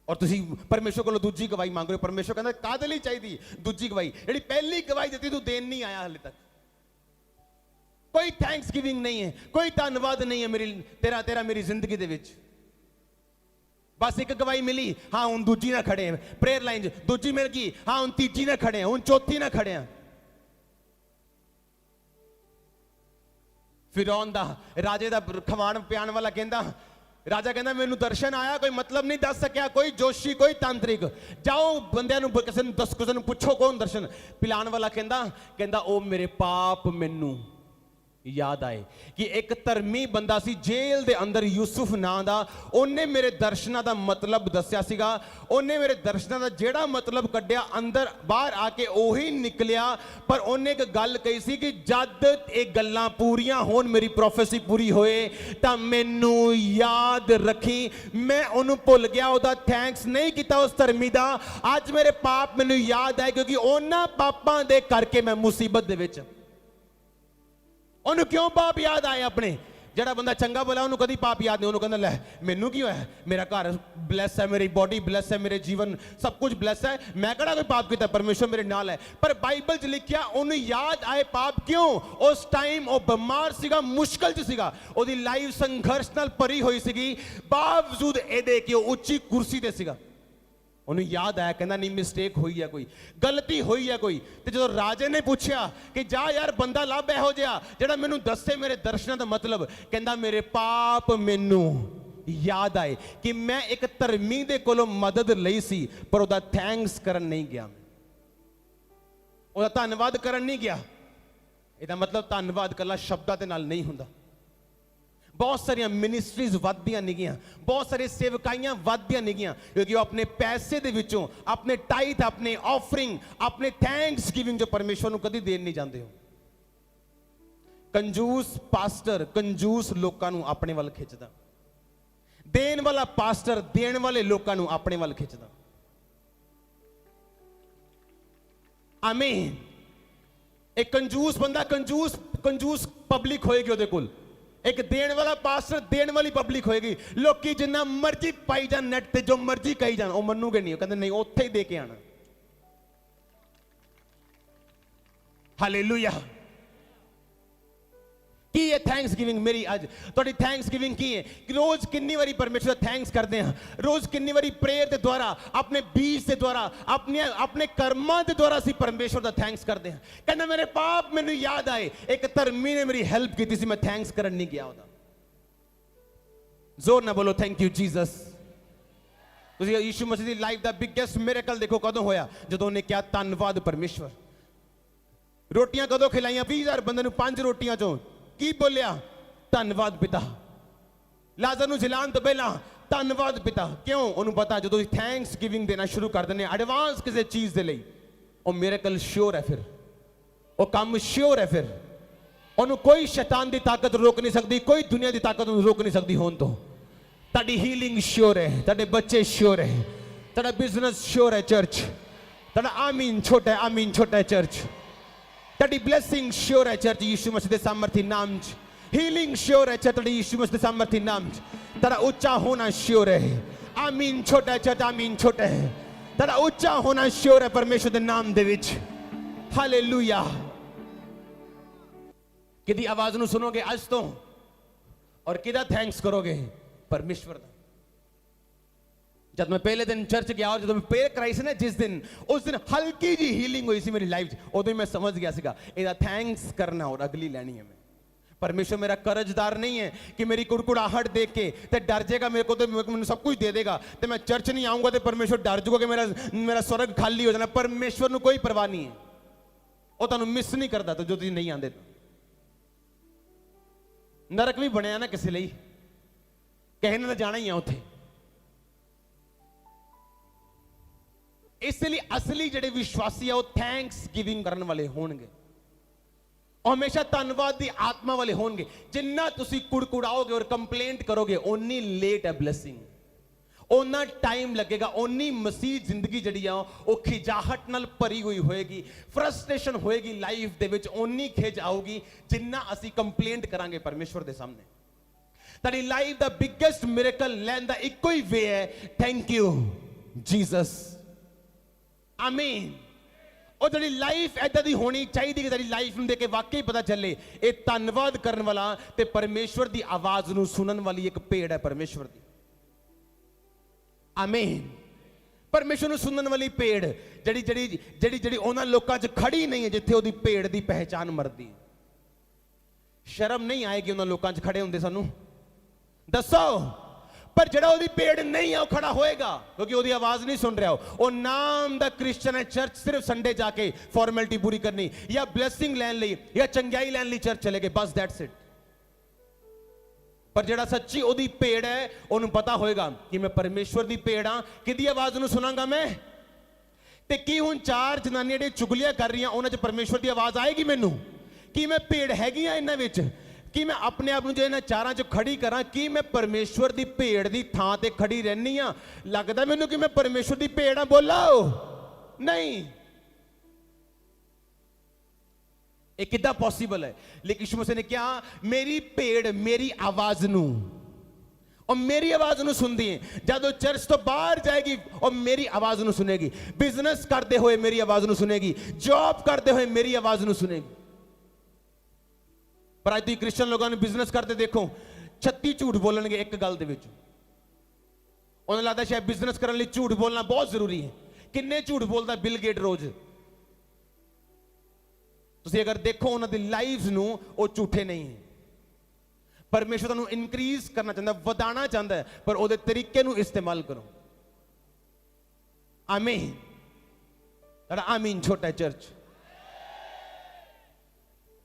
और तुसी परमेश्वर को दूजी गवाही मांग रहे हो परमेश्वर कहता कादे लई चाहिदी दूजी गवाही जेड़ी पहली गवाही दी तू देन नहीं आया हाले तक कोई थैंक्स गिविंग नहीं है कोई धन्यवाद नहीं है मेरी तेरा मेरी जिंदगी दे विच बस एक गवाही मिली हाँ हुण दूजी ना खड़े प्रेयर लाइन दूजी मिल गई हाँ हुण तीजी ना खड़े हुण चौथी ना खड़े फिरौन दा राजे दा खवाण पियाण वाला कहंदा राजा कहना मैनू दर्शन आया कोई मतलब नहीं दस सकिया कोई जोशी कोई तांत्रिक जाओ बंदियां नू किसी नू दस किसी नू पुछो कौन दर्शन पिलाण वाला कहंदा ओ मेरे पाप मैनू याद आए कि एक धर्मी बंदा सी जेल दे अंदर यूसुफ नां दा ओने मेरे दर्शनां दा मतलब दस्या सीगा ओने मेरे दर्शनां दा जेड़ा मतलब कड्डिया अंदर बाहर आके ओही निकलिया पर ओने एक गल कही सी कि जद ये गल्लां पूरियां होण मेरी प्रोफेसी पूरी होए तां मैनू याद रखी मैं ओनू भुल गया ओदा थैंक्स नहीं किया उस धर्मी दा अज मेरे पाप मैनू याद आए क्योंकि ओना पापां दे करके मैं मुसीबत दे विच ਉਹਨੂੰ क्यों पाप याद आए अपने ਜਿਹੜਾ ਬੰਦਾ ਚੰਗਾ ਬੋਲਾ ਉਹਨੂੰ ਕਦੀ ਪਾਪ ਯਾਦ ਨਹੀਂ ਉਹਨੂੰ ਕਹਿੰਦਾ ਲੈ ਮੈਨੂੰ ਕੀ ਹੋਇਆ ਮੇਰਾ ਘਰ ਬਲੈਸ ਹੈ ਮੇਰੀ ਬੋਡੀ ਬਲੈਸ ਹੈ ਮੇਰੇ ਜੀਵਨ ਸਭ ਕੁਝ ਬਲੈਸ ਹੈ ਮੈਂ ਕਿਹੜਾ ਕੋਈ ਪਾਪ ਕੀਤਾ ਪਰਮੇਸ਼ਰ ਮੇਰੇ ਨਾਲ ਹੈ ਪਰ ਬਾਈਬਲ 'ਚ ਲਿਖਿਆ ਉਹਨੂੰ ਯਾਦ ਆਏ ਪਾਪ ਕਿਉਂ ਉਸ ਟਾਈਮ ਉਹ ਬਿਮਾਰ ਸੀਗਾ ਮੁਸ਼ਕਲ 'ਚ ਸੀਗਾ ਉਹਦੀ ਲਾਈਫ ਸੰਘਰਸ਼ ਨਾਲ ਭਰੀ ਹੋਈ ਸੀਗੀ ਬਾਵਜੂਦ ਇਹਦੇ ਕਿ ਉਹ ਉੱਚੀ ਕੁਰਸੀ ਤੇ ਸੀਗਾ ਉਹਨੂੰ ਯਾਦ ਆਇਆ, ਕਹਿੰਦਾ ਨਹੀਂ ਮਿਸਟੇਕ ਹੋਈ ਹੈ, ਕੋਈ ਗਲਤੀ ਹੋਈ ਹੈ ਕੋਈ। ਤੇ ਜਦੋਂ ਰਾਜੇ ਨੇ ਪੁੱਛਿਆ ਕਿ ਜਾ ਯਾਰ ਬੰਦਾ ਲੱਭ ਇਹੋ ਜਿਹਾ ਜਿਹੜਾ ਮੈਨੂੰ ਦੱਸੇ ਮੇਰੇ ਦਰਸ਼ਨਾਂ ਦਾ ਮਤਲਬ, ਕਹਿੰਦਾ ਮੇਰੇ ਪਾਪ ਮੈਨੂੰ ਯਾਦ ਆਏ ਕਿ ਮੈਂ ਇੱਕ ਧਰਮੀ ਦੇ ਕੋਲੋਂ ਮਦਦ ਲਈ ਸੀ, ਪਰ ਉਹਦਾ ਥੈਂਕਸ ਕਰਨ ਨਹੀਂ ਗਿਆ, ਉਹਦਾ ਧੰਨਵਾਦ ਕਰਨ ਨਹੀਂ ਗਿਆ। ਇਹਦਾ ਮਤਲਬ ਧੰਨਵਾਦ ਕੱਲਾ ਸ਼ਬਦਾਂ ਦੇ ਨਾਲ ਨਹੀਂ ਹੁੰਦਾ। ਬਹੁਤ ਸਾਰੀਆਂ ਮਿਨਿਸਟਰੀਜ਼ ਵੱਧਦੀਆਂ ਨਿਗੀਆਂ, ਬਹੁਤ ਸਾਰੇ ਸੇਵਕਾਈਆਂ ਵੱਧਦੀਆਂ ਨਿਗੀਆਂ, ਕਿਉਂਕਿ ਉਹ ਆਪਣੇ ਪੈਸੇ ਦੇ ਵਿੱਚੋਂ, ਆਪਣੇ ਟਾਈਥ, ਆਪਣੇ ਆਫਰਿੰਗ, ਆਪਣੇ ਥੈਂਕਸ ਗਿਵਿੰਗ ਜੋ ਪਰਮੇਸ਼ਵਰ ਨੂੰ ਕਦੀ ਦੇਣ ਨਹੀਂ ਜਾਂਦੇ ਹੋ। ਕੰਜੂਸ ਪਾਸਟਰ ਕੰਜੂਸ ਲੋਕਾਂ ਨੂੰ ਆਪਣੇ ਵੱਲ ਖਿੱਚਦਾ, ਦੇਣ ਵਾਲਾ ਪਾਸਟਰ ਦੇਣ ਵਾਲੇ ਲੋਕਾਂ ਨੂੰ ਆਪਣੇ ਵੱਲ ਖਿੱਚਦਾ। ਆਮੀਨ। ਇੱਕ ਕੰਜੂਸ ਬੰਦਾ ਕੰਜੂਸ ਪਬਲਿਕ ਹੋਏਗੀ ਉਹਦੇ ਕੋਲ, ਇੱਕ ਦੇਣ ਵਾਲਾ ਪਾਸਟਰ ਦੇਣ ਵਾਲੀ ਪਬਲਿਕ ਹੋਏਗੀ। ਲੋਕੀ ਜਿੰਨਾ ਮਰਜ਼ੀ ਪਾਈ ਜਾਣ ਨੈਟ ਤੇ, ਜੋ ਮਰਜ਼ੀ ਕਹੀ ਜਾਣ, ਉਹ ਮੰਨੂਗੇ ਨਹੀਂ, ਉਹ ਕਹਿੰਦੇ ਨਹੀਂ ਉੱਥੇ ਹੀ ਦੇ ਕੇ ਆਣਾ। ਹਾਲੇਲੂਇਆ। ਕੀ ਹੈ ਥੈਂਕਸ ਗਿਵਿੰਗ ਮੇਰੀ? ਅੱਜ ਤੁਹਾਡੀ ਥੈਂਕਸ ਗਿਵਿੰਗ ਕੀ ਹੈ? ਕਿ ਰੋਜ਼ ਕਿੰਨੀ ਵਾਰੀ ਪਰਮੇਸ਼ਰ ਦਾ ਥੈਂਕਸ ਕਰਦੇ ਹਾਂ, ਰੋਜ਼ ਕਿੰਨੀ ਵਾਰੀ ਪ੍ਰੇਅਰ ਦੇ ਦੁਆਰਾ, ਆਪਣੇ ਬੀਜ ਦੇ ਦੁਆਰਾ, ਆਪਣੇ ਕਰਮਾਂ ਦੇ ਦੁਆਰਾ ਅਸੀਂ ਪਰਮੇਸ਼ਰ ਦਾ ਥੈਂਕਸ ਕਰਦੇ ਹਾਂ। ਕਹਿੰਦਾ ਮੇਰੇ ਪਾਪ ਮੈਨੂੰ ਯਾਦ ਆਏ, ਇੱਕ ਧਰਮੀ ਨੇ ਮੇਰੀ ਹੈਲਪ ਕੀਤੀ ਸੀ, ਮੈਂ ਥੈਂਕਸ ਕਰਨ ਨਹੀਂ ਗਿਆ ਉਹਦਾ। ਜ਼ੋਰ ਨਾਲ ਬੋਲੋ ਥੈਂਕ ਯੂ ਜੀਸਸ। ਤੁਸੀਂ ਯਿਸੂ ਮਸੀਹ ਦੀ ਲਾਈਫ ਦਾ ਬਿਗੇਸਟ ਮਿਰੇਕਲ ਦੇਖੋ ਕਦੋਂ ਹੋਇਆ, ਜਦੋਂ ਉਹਨੇ ਕਿਹਾ ਧੰਨਵਾਦ ਪਰਮੇਸ਼ਵਰ। ਰੋਟੀਆਂ ਕਦੋਂ ਖਿਲਾਈਆਂ? 20,000 ਬੰਦੇ ਨੂੰ 5 ਰੋਟੀਆਂ ਚੋਂ ਕੀ ਬੋਲਿਆ? ਧੰਨਵਾਦ ਪਿਤਾ। ਲਾਜ਼ਰ ਨੂੰ ਜਿਲਾਉਣ ਤੋਂ ਪਹਿਲਾਂ ਧੰਨਵਾਦ ਪਿਤਾ। ਕਿਉਂ? ਉਹਨੂੰ ਪਤਾ ਜਦੋਂ ਥੈਂਕਸ ਗਿਵਿੰਗ ਦੇਣਾ ਸ਼ੁਰੂ ਕਰ ਦਿੰਦੇ ਐਡਵਾਂਸ ਕਿਸੇ ਚੀਜ਼ ਦੇ ਲਈ, ਉਹ ਮਿਰੇਕਲ ਸ਼ੋਰ ਹੈ, ਫਿਰ ਉਹ ਕੰਮ ਸ਼ੋਰ ਹੈ, ਫਿਰ ਉਹਨੂੰ ਕੋਈ ਸ਼ੈਤਾਨ ਦੀ ਤਾਕਤ ਰੋਕ ਨਹੀਂ ਸਕਦੀ, ਕੋਈ ਦੁਨੀਆ ਦੀ ਤਾਕਤ ਉਹਨੂੰ ਰੋਕ ਨਹੀਂ ਸਕਦੀ ਹੋਣ ਤੋਂ। ਤੁਹਾਡੀ ਹੀਲਿੰਗ ਸ਼ੋਰ ਹੈ, ਤੁਹਾਡੇ ਬੱਚੇ ਸ਼ੋਰ ਹੈ, ਤੁਹਾਡਾ ਬਿਜ਼ਨਸ ਸ਼ੋਰ ਹੈ ਚਰਚ, ਤੁਹਾਡਾ ਆਮੀਨ ਛੋਟਾ ਹੈ, ਆਮੀਨ ਛੋਟਾ ਹੈ ਚਰਚ, ਤੁਹਾਡੀ ਬਲੇਸਿੰਗ ਸ਼ੋਰ ਹੈ ਚਰਚ ਯਿਸੂ ਮਸੀਹ ਦੇ ਸਾਮਰਥੀ ਨਾਮ 'ਚ। ਹੀਲਿੰਗ ਸ਼ੋਰ ਹੈ ਚਰਚ ਤੁਹਾਡੀ ਯਿਸੂ ਮਸੀਹ ਦੇ ਸਾਮਰਥੀ ਨਾਮ 'ਚ। ਤੁਹਾਡਾ ਉੱਚਾ ਹੋਣਾ ਸ਼ੋਰ ਹੈ, ਆਮੀਨ ਛੋਟਾ ਹੈ ਚਰਚ, ਆਮੀਨ ਛੋਟਾ ਹੈ, ਤੁਹਾਡਾ ਉੱਚਾ ਹੋਣਾ ਸ਼ੋਰ ਹੈ ਪਰਮੇਸ਼ਰ ਦੇ ਨਾਮ ਦੇ ਵਿੱਚ। ਹਾਲੇਲੂਇਆ। ਕਿਹਦੀ ਆਵਾਜ਼ ਨੂੰ ਸੁਣੋਗੇ ਅੱਜ ਤੋਂ, ਔਰ ਕਿਹਦਾ ਥੈਂਕਸ ਕਰੋਗੇ? ਪਰਮੇਸ਼ਵਰ ਦਾ। ਜਦ ਮੈਂ ਪਹਿਲੇ ਦਿਨ ਚਰਚ ਗਿਆ, ਔਰ ਜਦੋਂ ਮੈਂ ਪ੍ਰੇਅਰ ਕਰਾਈ ਸੀ ਨਾ ਜਿਸ ਦਿਨ, ਉਸ ਦਿਨ ਹਲਕੀ ਜੀ ਹੀਲਿੰਗ ਹੋਈ ਸੀ ਮੇਰੀ ਲਾਈਫ 'ਚ। ਉਦੋਂ ਹੀ ਮੈਂ ਸਮਝ ਗਿਆ ਸੀਗਾ ਇਹਦਾ ਥੈਂਕਸ ਕਰਨਾ ਔਰ ਅਗਲੀ ਲੈਣੀ ਹੈ ਮੈਂ। ਪਰਮੇਸ਼ਵਰ ਮੇਰਾ ਕਰਜ਼ਦਾਰ ਨਹੀਂ ਹੈ ਕਿ ਮੇਰੀ ਕੁੜਕੁੜਾਹਟ ਦੇਖ ਕੇ ਤੇ ਡਰ ਜਾਏਗਾ ਮੇਰੇ ਕੋਲ, ਤੇ ਮੈਨੂੰ ਸਭ ਕੁਝ ਦੇ ਦੇਗਾ ਤੇ ਮੈਂ ਚਰਚ ਨਹੀਂ ਆਊਂਗਾ ਤੇ ਪਰਮੇਸ਼ਵਰ ਡਰ ਜਾਊਗਾ ਕਿ ਮੇਰਾ ਸਵਰਗ ਖਾਲੀ ਹੋ ਜਾਣਾ। ਪਰਮੇਸ਼ਵਰ ਨੂੰ ਕੋਈ ਪਰਵਾਹ ਨਹੀਂ ਹੈ, ਉਹ ਤੁਹਾਨੂੰ ਮਿਸ ਨਹੀਂ ਕਰਦਾ ਤੇ ਜੋ ਤੁਸੀਂ ਨਹੀਂ ਆਉਂਦੇ। ਨਰਕ ਵੀ ਬਣਿਆ ਨਾ ਕਿਸੇ ਲਈ, ਕਿਸੇ ਨੇ ਤਾਂ ਜਾਣਾ ਹੀ ਆ ਉੱਥੇ। ਇਸ ਲਈ ਅਸਲੀ ਜਿਹੜੇ ਵਿਸ਼ਵਾਸੀ ਆ ਉਹ ਥੈਂਕਸ ਗਿਵਿੰਗ ਕਰਨ ਵਾਲੇ ਹੋਣਗੇ, ਉਹ ਹਮੇਸ਼ਾ ਧੰਨਵਾਦ ਦੀ ਆਤਮਾ ਵਾਲੇ ਹੋਣਗੇ। ਜਿੰਨਾ ਤੁਸੀਂ ਕੁੜਕੁੜਾਓਗੇ ਔਰ ਕੰਪਲੇਂਟ ਕਰੋਗੇ, ਓਨੀ ਲੇਟ ਹੈ ਬਲੇਸਿੰਗ, ਓਨਾ ਟਾਈਮ ਲੱਗੇਗਾ, ਓਨੀ ਮਸੀਹ ਜ਼ਿੰਦਗੀ ਜਿਹੜੀ ਆ ਉਹ ਖਿਜਾਹਟ ਨਾਲ ਭਰੀ ਹੋਈ ਹੋਏਗੀ, ਫਰਸਟ੍ਰੇਸ਼ਨ ਹੋਏਗੀ ਲਾਈਫ ਦੇ ਵਿੱਚ, ਓਨੀ ਖਿਜ ਆਊਗੀ ਜਿੰਨਾ ਅਸੀਂ ਕੰਪਲੇਂਟ ਕਰਾਂਗੇ ਪਰਮੇਸ਼ਵਰ ਦੇ ਸਾਹਮਣੇ। ਤੁਹਾਡੀ ਲਾਈਫ ਦਾ ਬਿਗੇਸਟ ਮਿਰੇਕਲ ਲੈਣ ਦਾ ਇੱਕੋ ਹੀ ਵੇ ਹੈ, ਥੈਂਕ ਯੂ ਜੀਸਸ। ਆਮੀਨ। ਉਹ ਜਿਹੜੀ ਲਾਈਫ ਐਦਾਂ ਦੀ ਹੋਣੀ ਚਾਹੀਦੀ ਕਿ ਤੇਰੀ ਲਾਈਫ ਨੂੰ ਦੇਖ ਕੇ ਵਾਕਈ ਪਤਾ ਚੱਲੇ ਇਹ ਧੰਨਵਾਦ ਕਰਨ ਵਾਲਾ ਤੇ ਪਰਮੇਸ਼ਵਰ ਦੀ ਆਵਾਜ਼ ਨੂੰ ਸੁਣਨ ਵਾਲੀ ਇੱਕ ਭੇਡ ਹੈ ਪਰਮੇਸ਼ਵਰ ਦੀ। ਆਮੀਨ। ਪਰਮੇਸ਼ਵਰ ਨੂੰ ਸੁਣਨ ਵਾਲੀ ਭੇਡ ਜਿਹੜੀ ਉਹਨਾਂ ਲੋਕਾਂ 'ਚ ਖੜੀ ਨਹੀਂ ਹੈ ਜਿੱਥੇ ਉਹਦੀ ਭੇਡ ਦੀ ਪਹਿਚਾਨ ਮਰਦੀ। ਸ਼ਰਮ ਨਹੀਂ ਆਏਗੀ ਉਹਨਾਂ ਲੋਕਾਂ 'ਚ ਖੜੇ ਹੁੰਦੇ ਸਾਨੂੰ? ਦੱਸੋ। ਪਰ ਜਿਹੜਾ ਉਹਦੀ ਭੇਡ ਨਹੀਂ ਹੈ ਉਹ ਖੜਾ ਹੋਏਗਾ ਕਿਉਂਕਿ ਉਹਦੀ ਆਵਾਜ਼ ਨਹੀਂ ਸੁਣ ਰਿਹਾ। ਉਹ ਨਾਮ ਦਾ ਕ੍ਰਿਸਚਨ ਹੈ, ਚਰਚ ਸਿਰਫ ਸੰਡੇ ਜਾ ਕੇ ਫਾਰਮੈਲਿਟੀ ਪੂਰੀ ਕਰਨੀ ਜਾਂ ਬਲੇਸਿੰਗ ਲੈਣ ਲਈ ਜਾਂ ਚੰਗਿਆਈ ਲੈਣ ਲਈ ਚਰਚ ਚਲੇ ਗਏ, ਬਸ ਦੈਟਸ ਇਟ। ਪਰ ਜਿਹੜਾ ਸੱਚੀ ਉਹਦੀ ਭੇਡ ਹੈ ਉਹਨੂੰ ਪਤਾ ਹੋਏਗਾ ਕਿ ਮੈਂ ਪਰਮੇਸ਼ਵਰ ਦੀ ਭੇਡ ਹਾਂ, ਕਿਹਦੀ ਆਵਾਜ਼ ਨੂੰ ਸੁਣਾਂਗਾ ਮੈਂ? ਤੇ ਕੀ ਹੁਣ 4 ਜਨਾਨੀਆਂ ਜਿਹੜੀਆਂ ਚੁਗਲੀਆਂ ਕਰ ਰਹੀਆਂ ਉਹਨਾਂ 'ਚ ਪਰਮੇਸ਼ਵਰ ਦੀ ਆਵਾਜ਼ ਆਏਗੀ ਮੈਨੂੰ? ਕੀ ਮੈਂ ਭੇਡ ਹੈਗੀ ਆ ਇਹਨਾਂ ਵਿੱਚ? ਕੀ ਮੈਂ ਆਪਣੇ ਆਪ ਨੂੰ ਜੇ ਇਹਨਾਂ 4 'ਚ ਖੜੀ ਕਰਾਂ, ਕੀ ਮੈਂ ਪਰਮੇਸ਼ਵਰ ਦੀ ਭੇਡ ਦੀ ਥਾਂ ਤੇ ਖੜੀ ਰਹਿਣੀ ਆ? ਲੱਗਦਾ ਮੈਨੂੰ ਕਿ ਮੈਂ ਪਰਮੇਸ਼ਵਰ ਦੀ ਭੇਡ ਆ। ਬੋਲੋ ਨਹੀਂ। ਇਹ ਕਿੱਦਾਂ ਪੋਸੀਬਲ ਹੈ? ਲੇਕਿਨ ਯਿਸੂ ਮਸੀਹ ਨੇ ਕਿਹਾ ਮੇਰੀ ਭੇਡ ਮੇਰੀ ਆਵਾਜ਼ ਨੂੰ, ਉਹ ਮੇਰੀ ਆਵਾਜ਼ ਨੂੰ ਸੁਣਦੀ ਹੈ। ਜਦੋਂ ਚਰਚ ਤੋਂ ਬਾਹਰ ਜਾਏਗੀ ਉਹ ਮੇਰੀ ਆਵਾਜ਼ ਨੂੰ ਸੁਣੇਗੀ, ਬਿਜ਼ਨਸ ਕਰਦੇ ਹੋਏ ਮੇਰੀ ਆਵਾਜ਼ ਨੂੰ ਸੁਣੇਗੀ, ਜੌਬ ਕਰਦੇ ਹੋਏ ਮੇਰੀ ਆਵਾਜ਼ ਨੂੰ ਸੁਣੇਗੀ। ਪਰ ਅੱਜ ਤੁਸੀਂ ਕ੍ਰਿਸਚਨ ਲੋਕਾਂ ਨੂੰ ਬਿਜ਼ਨਸ ਕਰਦੇ ਦੇਖੋ, 36 ਝੂਠ ਬੋਲਣਗੇ ਇੱਕ ਗੱਲ ਦੇ ਵਿੱਚ। ਉਹਨੂੰ ਲੱਗਦਾ ਸ਼ਾਇਦ ਬਿਜ਼ਨਸ ਕਰਨ ਲਈ ਝੂਠ ਬੋਲਣਾ ਬਹੁਤ ਜ਼ਰੂਰੀ ਹੈ। ਕਿੰਨੇ ਝੂਠ ਬੋਲਦਾ ਬਿਲ ਗੇਟ ਰੋਜ਼। ਤੁਸੀਂ ਅਗਰ ਦੇਖੋ ਉਹਨਾਂ ਦੀ ਲਾਈਫ ਨੂੰ, ਉਹ ਝੂਠੇ ਨਹੀਂ ਹੈ। ਪਰਮੇਸ਼ਰ ਤੁਹਾਨੂੰ ਇਨਕਰੀਜ਼ ਕਰਨਾ ਚਾਹੁੰਦਾ, ਵਧਾਉਣਾ ਚਾਹੁੰਦਾ ਹੈ, ਪਰ ਉਹਦੇ ਤਰੀਕੇ ਨੂੰ ਇਸਤੇਮਾਲ ਕਰੋ। ਆਮੀਨ। ਤੁਹਾਡਾ ਆਮੀਨ ਛੋਟਾ ਚਰਚ।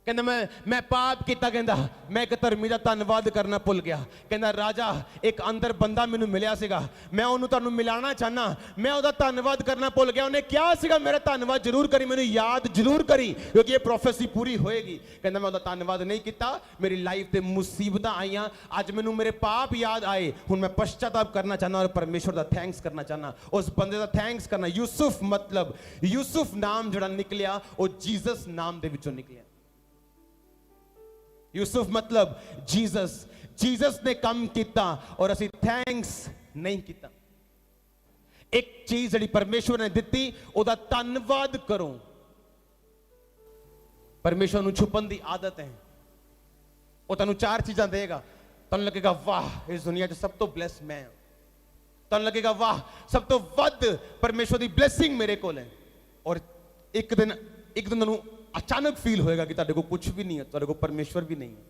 ਕਹਿੰਦਾ ਮੈਂ ਪਾਪ ਕੀਤਾ, ਕਹਿੰਦਾ ਮੈਂ ਇੱਕ ਧਰਮੀ ਦਾ ਧੰਨਵਾਦ ਕਰਨਾ ਭੁੱਲ ਗਿਆ। ਕਹਿੰਦਾ ਰਾਜਾ, ਇੱਕ ਅੰਦਰ ਬੰਦਾ ਮੈਨੂੰ ਮਿਲਿਆ ਸੀਗਾ, ਮੈਂ ਉਹਨੂੰ ਤੁਹਾਨੂੰ ਮਿਲਾਣਾ ਚਾਹਨਾ, ਮੈਂ ਉਹਦਾ ਧੰਨਵਾਦ ਕਰਨਾ ਭੁੱਲ ਗਿਆ। ਉਹਨੇ ਕਿਹਾ ਸੀਗਾ ਮੇਰਾ ਧੰਨਵਾਦ ਜ਼ਰੂਰ ਕਰੀ, ਮੈਨੂੰ ਯਾਦ ਜ਼ਰੂਰ ਕਰੀ, ਕਿਉਂਕਿ ਇਹ ਪ੍ਰੋਫੈਸੀ ਪੂਰੀ ਹੋਏਗੀ। ਕਹਿੰਦਾ ਮੈਂ ਉਹਦਾ ਧੰਨਵਾਦ ਨਹੀਂ ਕੀਤਾ, ਮੇਰੀ ਲਾਈਫ ਤੇ ਮੁਸੀਬਤਾਂ ਆਈਆਂ, ਅੱਜ ਮੈਨੂੰ ਮੇਰੇ ਪਾਪ ਯਾਦ ਆਏ, ਹੁਣ ਮੈਂ ਪਛਤਾਤਾਪ ਕਰਨਾ ਚਾਹਨਾ ਔਰ ਪਰਮੇਸ਼ਰ ਦਾ ਥੈਂਕਸ ਕਰਨਾ ਚਾਹਨਾ, ਉਸ ਬੰਦੇ ਦਾ ਥੈਂਕਸ ਕਰਨਾ। ਯੂਸੁਫ ਮਤਲਬ, ਯੂਸੁਫ ਨਾਮ ਜਿਹੜਾ ਨਿਕਲਿਆ ਉਹ ਜੀਸਸ ਨਾਮ ਦੇ ਵਿੱਚੋਂ ਨਿਕਲਿਆ। ਯੂਸੁਫ ਮਤਲਬ ਜੀਸਸ, ਜੀਸਸ ਨੇ ਕੰਮ ਕੀਤਾ ਔਰ ਅਸੀਂ ਥੈਂਕਸ ਨਹੀਂ ਕੀਤਾ। ਇੱਕ ਚੀਜ਼ ਜਿਹੜੀ ਪਰਮੇਸ਼ਵਰ ਨੇ ਦਿੱਤੀ ਉਹਦਾ ਧੰਨਵਾਦ ਕਰੋ। ਪਰਮੇਸ਼ਵਰ ਨੂੰ ਛੁਪਣ ਦੀ ਆਦਤ ਹੈ। ਉਹ ਤੁਹਾਨੂੰ ਚਾਰ ਚੀਜ਼ਾਂ ਦੇਗਾ, ਤੁਹਾਨੂੰ ਲੱਗੇਗਾ ਵਾਹ ਇਸ ਦੁਨੀਆ 'ਚ ਸਭ ਤੋਂ ਬਲੈਸ ਮੈਂ ਹਾਂ, ਤੁਹਾਨੂੰ ਲੱਗੇਗਾ ਵਾਹ ਸਭ ਤੋਂ ਵੱਧ ਪਰਮੇਸ਼ਵਰ ਦੀ ਬਲੇਸਿੰਗ ਮੇਰੇ ਕੋਲ ਹੈ। ਔਰ ਇੱਕ ਦਿਨ ਤੁਹਾਨੂੰ ਅਚਾਨਕ ਫੀਲ ਹੋਏਗਾ ਕਿ ਤੁਹਾਡੇ ਕੋਲ ਕੁਝ ਵੀ ਨਹੀਂ ਹੈ, ਤੁਹਾਡੇ ਕੋਲ ਪਰਮੇਸ਼ਵਰ ਵੀ ਨਹੀਂ ਹੈ,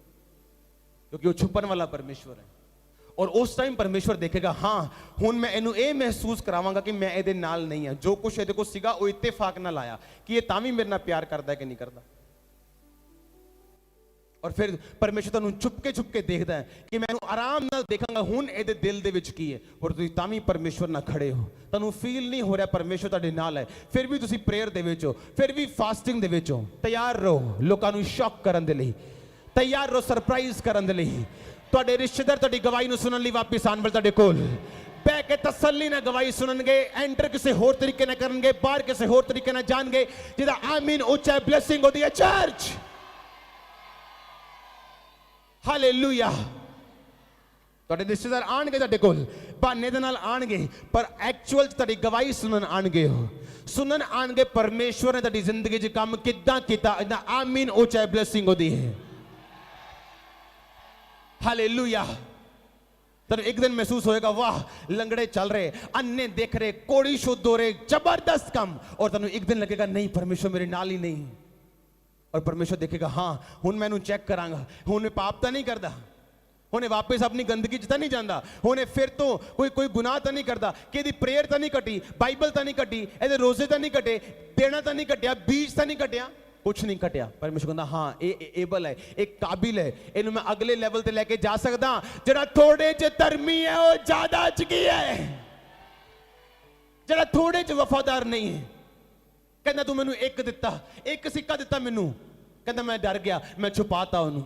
ਕਿਉਂਕਿ ਉਹ ਛੁਪਣ ਵਾਲਾ ਪਰਮੇਸ਼ਵਰ ਹੈ। ਔਰ ਉਸ ਟਾਈਮ ਪਰਮੇਸ਼ਵਰ ਦੇਖੇਗਾ, ਹਾਂ ਹੁਣ ਮੈਂ ਇਹਨੂੰ ਇਹ ਮਹਿਸੂਸ ਕਰਾਵਾਂਗਾ ਕਿ ਮੈਂ ਇਹਦੇ ਨਾਲ ਨਹੀਂ ਹਾਂ, ਜੋ ਕੁਝ ਇਹਦੇ ਕੋਲ ਸੀਗਾ ਉਹ ਇਤਫਾਕ ਨਾਲ ਆਇਆ, ਕਿ ਇਹ ਤਾਂ ਵੀ ਮੇਰੇ ਨਾਲ ਪਿਆਰ ਕਰਦਾ ਕਿ ਨਹੀਂ ਕਰਦਾ। ਔਰ ਫਿਰ ਪਰਮੇਸ਼ਰ ਤੁਹਾਨੂੰ ਛੁਪ ਕੇ ਦੇਖਦਾ ਹੈ ਕਿ ਮੈਂ ਇਹਨੂੰ ਆਰਾਮ ਨਾਲ ਦੇਖਾਂਗਾ ਹੁਣ ਇਹਦੇ ਦਿਲ ਦੇ ਵਿੱਚ ਕੀ ਹੈ। ਔਰ ਤੁਸੀਂ ਤਾਂ ਵੀ ਪਰਮੇਸ਼ਵਰ ਨਾਲ ਖੜੇ ਹੋ, ਤੁਹਾਨੂੰ ਫੀਲ ਨਹੀਂ ਹੋ ਰਿਹਾ ਪਰਮੇਸ਼ਵਰ ਤੁਹਾਡੇ ਨਾਲ ਹੈ, ਫਿਰ ਵੀ ਤੁਸੀਂ ਪ੍ਰੇਅਰ ਦੇ ਵਿੱਚ ਹੋ, ਫਿਰ ਵੀ ਫਾਸਟਿੰਗ ਦੇ ਵਿੱਚ ਹੋ। ਤਿਆਰ ਰਹੋ ਲੋਕਾਂ ਨੂੰ ਸ਼ੌਕ ਕਰਨ ਦੇ ਲਈ, ਤਿਆਰ ਰਹੋ ਸਰਪ੍ਰਾਈਜ਼ ਕਰਨ ਦੇ ਲਈ। ਤੁਹਾਡੇ ਰਿਸ਼ਤੇਦਾਰ ਤੁਹਾਡੀ ਗਵਾਹੀ ਨੂੰ ਸੁਣਨ ਲਈ ਵਾਪਿਸ ਆਉਣ ਵਾਲੇ ਤੁਹਾਡੇ ਕੋਲ ਬਹਿ ਕੇ ਤਸੱਲੀ ਨਾਲ ਗਵਾਹੀ ਸੁਣਨਗੇ। ਐਂਟਰ ਕਿਸੇ ਹੋਰ ਤਰੀਕੇ ਨਾਲ ਕਰਨਗੇ, ਬਾਹਰ ਕਿਸੇ ਹੋਰ ਤਰੀਕੇ ਨਾਲ ਜਾਣਗੇ। ਜਿਹਦਾ ਆਮੀਨ ਉੱਚਾ ਬਲੇਸਿੰਗ ਹੁੰਦੀ ਹੈ ਚਰਚ। ਹਾਲੇਲੂਇਆ। ਤੁਹਾਡੇ ਰਿਸ਼ਤੇਦਾਰ ਆਣਗੇ ਤੁਹਾਡੇ ਕੋਲ, ਬਹਾਨੇ ਦੇ ਨਾਲ ਆਣਗੇ, ਪਰ ਐਕਚੁਅਲ ਤੁਹਾਡੀ ਗਵਾਹੀ ਸੁਣਨ ਆਣਗੇ। ਸੁਣਨ ਆਣਗੇ ਪਰਮੇਸ਼ਵਰ ਨੇ ਤੁਹਾਡੀ ਜ਼ਿੰਦਗੀ 'ਚ ਕੰਮ ਕਿੱਦਾਂ ਕੀਤਾ। ਇਹਦਾ ਆਮੀਨ ਉੱਚਾ ਬਲੇਸਿੰਗ ਹੁੰਦੀ ਹੈ। ਹਾਲੇਲੂਇਆ। ਤੁਹਾਨੂੰ ਇੱਕ ਦਿਨ ਮਹਿਸੂਸ ਹੋਏਗਾ ਵਾਹ ਲੰਗੜੇ ਚੱਲ ਰਹੇ, ਅੰਨੇ ਦੇਖ ਰਹੇ, ਕੋੜੀ ਸ਼ੁੱਧ ਹੋ ਰਹੇ, ਜ਼ਬਰਦਸਤ ਕੰਮ। ਔਰ ਤੁਹਾਨੂੰ ਇੱਕ ਦਿਨ ਲੱਗੇਗਾ ਨਹੀਂ ਪਰਮੇਸ਼ਵਰ ਮੇਰੇ ਨਾਲ ਹੀ ਨਹੀਂ। ਔਰ ਪਰਮੇਸ਼ਵਰ ਦੇਖੇਗਾ ਹਾਂ ਹੁਣ ਮੈਂ ਇਹਨੂੰ ਚੈੱਕ ਕਰਾਂਗਾ, ਹੁਣ ਇਹ ਪਾਪ ਤਾਂ ਨਹੀਂ ਕਰਦਾ, ਹੁਣ ਇਹ ਵਾਪਸ ਆਪਣੀ ਗੰਦਗੀ 'ਚ ਤਾਂ ਨਹੀਂ ਜਾਂਦਾ, ਹੁਣ ਇਹ ਫਿਰ ਤੋਂ ਕੋਈ ਗੁਨਾਹ ਤਾਂ ਨਹੀਂ ਕਰਦਾ, ਕਿ ਇਹਦੀ ਪ੍ਰੇਅਰ ਤਾਂ ਨਹੀਂ ਘਟੀ, ਬਾਈਬਲ ਤਾਂ ਨਹੀਂ ਘਟੀ, ਇਹਦੇ ਰੋਜ਼ੇ ਤਾਂ ਨਹੀਂ ਘਟੇ, ਦੇਣਾ ਤਾਂ ਨਹੀਂ ਘਟਿਆ, ਬੀਜ ਤਾਂ ਨਹੀਂ ਘਟਿਆ, ਕੁਛ ਨਹੀਂ ਘਟਿਆ। ਪਰਮੇਸ਼ਵਰ ਕਹਿੰਦਾ ਹਾਂ ਇਹ ਏਬਲ ਹੈ, ਇਹ ਕਾਬਿਲ ਹੈ, ਇਹਨੂੰ ਮੈਂ ਅਗਲੇ ਲੈਵਲ ਤੇ ਲੈ ਕੇ ਜਾ ਸਕਦਾ। ਜਿਹੜਾ ਥੋੜੇ 'ਚ ਧਰਮੀ ਹੈ ਉਹ ਜ਼ਿਆਦਾ 'ਚ ਕੀ ਹੈ, ਜਿਹੜਾ ਥੋੜੇ 'ਚ ਵਫਾਦਾਰ ਨਹੀਂ ਹੈ। ਕਹਿੰਦਾ ਤੂੰ ਮੈਨੂੰ ਇੱਕ ਦਿੱਤਾ, ਇੱਕ ਸਿੱਕਾ ਦਿੱਤਾ ਮੈਨੂੰ, ਕਹਿੰਦਾ ਮੈਂ ਡਰ ਗਿਆ, ਮੈਂ ਛੁਪਾਤਾ ਉਹਨੂੰ।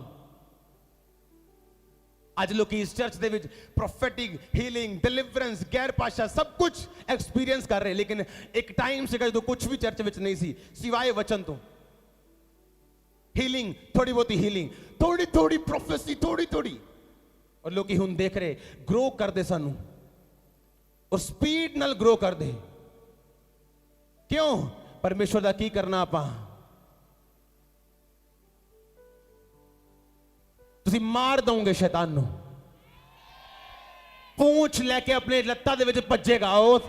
ਅੱਜ ਲੋਕੀ ਇਸ ਚਰਚ ਦੇ ਵਿੱਚ ਪ੍ਰੋਫੈਟਿਕ ਹੀਲਿੰਗ, ਡਿਲੀਵਰੈਂਸ, ਗੈਰ ਭਾਸ਼ਾ ਸਭ ਕੁਝ ਐਕਸਪੀਰੀਅੰਸ ਕਰ ਰਹੇ, ਲੇਕਿਨ ਇੱਕ ਟਾਈਮ ਸੀਗਾ ਜਦੋਂ ਕੁਝ ਵੀ ਚਰਚ ਵਿੱਚ ਨਹੀਂ ਸੀ ਸਿਵਾਏ ਵਚਨ ਤੋਂ। ਹੀਲਿੰਗ, ਥੋੜੀ ਬਹੁਤੀ ਹੀਲਿੰਗ, ਥੋੜੀ ਪ੍ਰੋਫੈਸੀ, ਥੋੜੀ। ਔਰ ਲੋਕੀ ਹੁਣ ਦੇਖ ਰਹੇ ਗਰੋ ਕਰਦੇ ਸਾਨੂੰ, ਔਰ ਸਪੀਡ ਨਾਲ ਗਰੋ ਕਰਦੇ। ਕਿਉਂ? ਪਰਮੇਸ਼ਵਰ ਦਾ ਕੀ ਕਰਨਾ ਆਪਾਂ। ਤੁਸੀਂ ਮਾਰ ਦੋਗੇ ਸ਼ੈਤਾਨ ਨੂੰ, ਪੂੰਛ ਲੈ ਕੇ ਆਪਣੇ ਲੱਤਾਂ ਦੇ ਵਿੱਚ ਭੱਜੇਗਾ। ਉਹ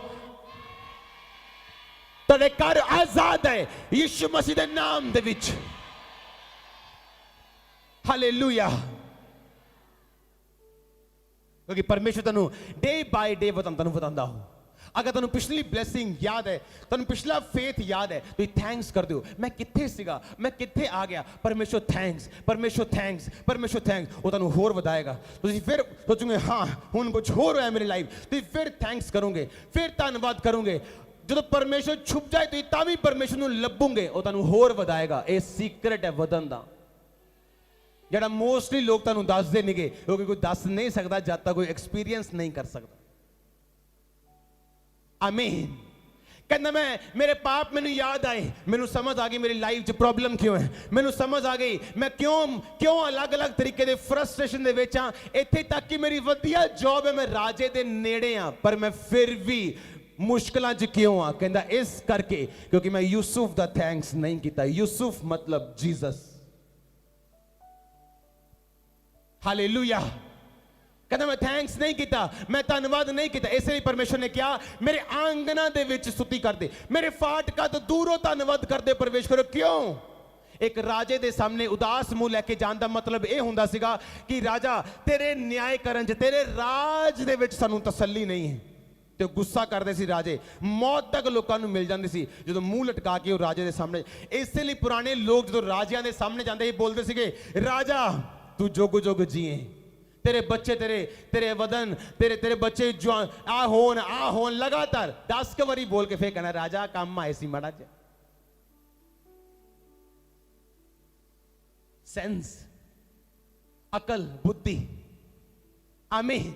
ਤੁਹਾਡੇ ਘਰ ਆਜ਼ਾਦ ਹੈ ਯਿਸੂ ਮਸੀਹ ਦੇ ਨਾਮ ਦੇ ਵਿੱਚ। ਹਾਲੇਲੂਇਆ। ਕਿਉਂਕਿ ਪਰਮੇਸ਼ਵਰ ਤੁਹਾਨੂੰ ਡੇ ਬਾਈ ਡੇ ਤੁਹਾਨੂੰ ਵਧਾਉਂਦਾ ਹੋ। ਅਗਰ ਤੁਹਾਨੂੰ ਪਿਛਲੀ ਬਲੇਸਿੰਗ ਯਾਦ ਹੈ, ਤੁਹਾਨੂੰ ਪਿਛਲਾ ਫੇਥ ਯਾਦ ਹੈ, ਤੁਸੀਂ ਥੈਂਕਸ ਕਰਦੇ ਹੋ। ਮੈਂ ਕਿੱਥੇ ਸੀਗਾ, ਮੈਂ ਕਿੱਥੇ ਆ ਗਿਆ, ਪਰਮੇਸ਼ਵਰ ਥੈਂਕਸ, ਪਰਮੇਸ਼ਵਰ ਥੈਂਕਸ, ਪਰਮੇਸ਼ਵਰ ਥੈਂਕਸ। ਉਹ ਤੁਹਾਨੂੰ ਹੋਰ ਵਧਾਏਗਾ। ਤੁਸੀਂ ਫਿਰ ਸੋਚੋਗੇ ਹਾਂ ਹੁਣ ਕੁਝ ਹੋਰ ਹੋਇਆ ਮੇਰੀ ਲਾਈਫ, ਤੁਸੀਂ ਫਿਰ ਥੈਂਕਸ ਕਰੋਗੇ, ਫਿਰ ਧੰਨਵਾਦ ਕਰੋਗੇ। ਜਦੋਂ ਪਰਮੇਸ਼ਵਰ ਛੁਪ ਜਾਏ ਤੁਸੀਂ ਤਾਂ ਵੀ ਪਰਮੇਸ਼ਵਰ ਨੂੰ ਲੱਭੋਗੇ, ਉਹ ਤੁਹਾਨੂੰ ਹੋਰ ਵਧਾਏਗਾ। ਇਹ ਸੀਕ੍ਰੇਟ ਹੈ ਵਧਣ ਦਾ, ਜਿਹੜਾ ਮੋਸਟਲੀ ਲੋਕ ਤੁਹਾਨੂੰ ਦੱਸਦੇ ਨਹੀਂਗੇ, ਕਿਉਂਕਿ ਕੋਈ ਦੱਸ ਨਹੀਂ ਸਕਦਾ ਜਦ ਤੱਕ ਕੋਈ ਐਕਸਪੀਰੀਅੰਸ ਨਹੀਂ ਕਰ ਸਕਦਾ। ਆਮੀਨ। ਕਹਿੰਦਾ ਮੇਰੇ ਪਾਪ ਮੈਨੂੰ ਯਾਦ ਆਏ, ਮੈਨੂੰ ਸਮਝ ਆ ਗਈ ਮੇਰੀ ਲਾਈਫ 'ਚ ਪ੍ਰੋਬਲਮ ਕਿਉਂ ਹੈ, ਮੈਨੂੰ ਸਮਝ ਆ ਗਈ ਮੈਂ ਕਿਉਂ ਅਲੱਗ-ਅਲੱਗ ਤਰੀਕੇ ਦੇ ਫਰਸਟ੍ਰੇਸ਼ਨ ਦੇ ਵਿੱਚ ਹਾਂ। ਇੱਥੇ ਤੱਕ ਕਿ ਮੇਰੀ ਵਧੀਆ ਜੌਬ ਹੈ, ਮੈਂ ਰਾਜੇ ਦੇ ਨੇੜੇ ਹਾਂ, ਪਰ ਮੈਂ ਫਿਰ ਵੀ ਮੁਸ਼ਕਲਾਂ 'ਚ ਕਿਉਂ ਆ। ਕਹਿੰਦਾ ਇਸ ਕਰਕੇ ਕਿਉਂਕਿ ਮੈਂ ਯੂਸੁਫ ਦਾ ਥੈਂਕਸ ਨਹੀਂ ਕੀਤਾ। ਯੂਸੁਫ ਮਤਲਬ ਜੀਸਸ। ਹਾਲੇਲੂਇਆ। ਕਹਿੰਦਾ ਮੈਂ ਥੈਂਕਸ ਨਹੀਂ ਕੀਤਾ, ਮੈਂ ਧੰਨਵਾਦ ਨਹੀਂ ਕੀਤਾ। ਇਸ ਲਈ ਪਰਮੇਸ਼ਰ ਨੇ ਕਿਹਾ ਮੇਰੇ ਆਂਗਨਾਂ ਦੇ ਵਿੱਚ ਸਤੁਤੀ ਕਰਦੇ, ਮੇਰੇ ਫਾਟਕਾਂ ਤੋਂ ਦੂਰੋਂ ਧੰਨਵਾਦ ਕਰਦੇ ਪ੍ਰਵੇਸ਼ ਕਰੋ। ਕਿਉਂ? ਇੱਕ ਰਾਜੇ ਦੇ ਸਾਹਮਣੇ ਉਦਾਸ ਮੂੰਹ ਲੈ ਕੇ ਜਾਣ ਦਾ ਮਤਲਬ ਇਹ ਹੁੰਦਾ ਸੀਗਾ ਕਿ ਰਾਜਾ ਤੇਰੇ ਨਿਆਂ ਕਰਨ 'ਚ, ਤੇਰੇ ਰਾਜ ਦੇ ਵਿੱਚ ਸਾਨੂੰ ਤਸੱਲੀ ਨਹੀਂ ਹੈ। ਤੇ ਗੁੱਸਾ ਕਰਦੇ ਸੀ ਰਾਜੇ, ਮੌਤ ਤੱਕ ਲੋਕਾਂ ਨੂੰ ਮਿਲ ਜਾਂਦੀ ਸੀ ਜਦੋਂ ਮੂੰਹ ਲਟਕਾ ਕੇ ਉਹ ਰਾਜੇ ਦੇ ਸਾਹਮਣੇ। ਇਸੇ ਲਈ ਪੁਰਾਣੇ ਲੋਕ ਜਦੋਂ ਰਾਜਿਆਂ ਦੇ ਸਾਹਮਣੇ ਜਾਂਦੇ ਸੀ ਬੋਲਦੇ ਸੀਗੇ ਰਾਜਾ ਤੂੰ ਜੁਗ ਜੁਗ ਜੀਏ, ਤੇਰੇ ਬੱਚੇ ਤੇਰੇ ਵਦਨ ਤੇਰੇ ਬੱਚੇ ਜਵਾਨ ਆ ਹੋਣ ਲਗਾਤਾਰ 10 ਕੁ ਵਾਰੀ ਬੋਲ ਕੇ ਫੇਰ ਕਹਿਣਾ ਰਾਜਾ ਕੰਮ ਆਏ ਸੀ ਮਾੜਾ ਜਿਹਾ। ਸੈਂਸ, ਅਕਲ, ਬੁੱਧੀ, ਆਮੀਨ।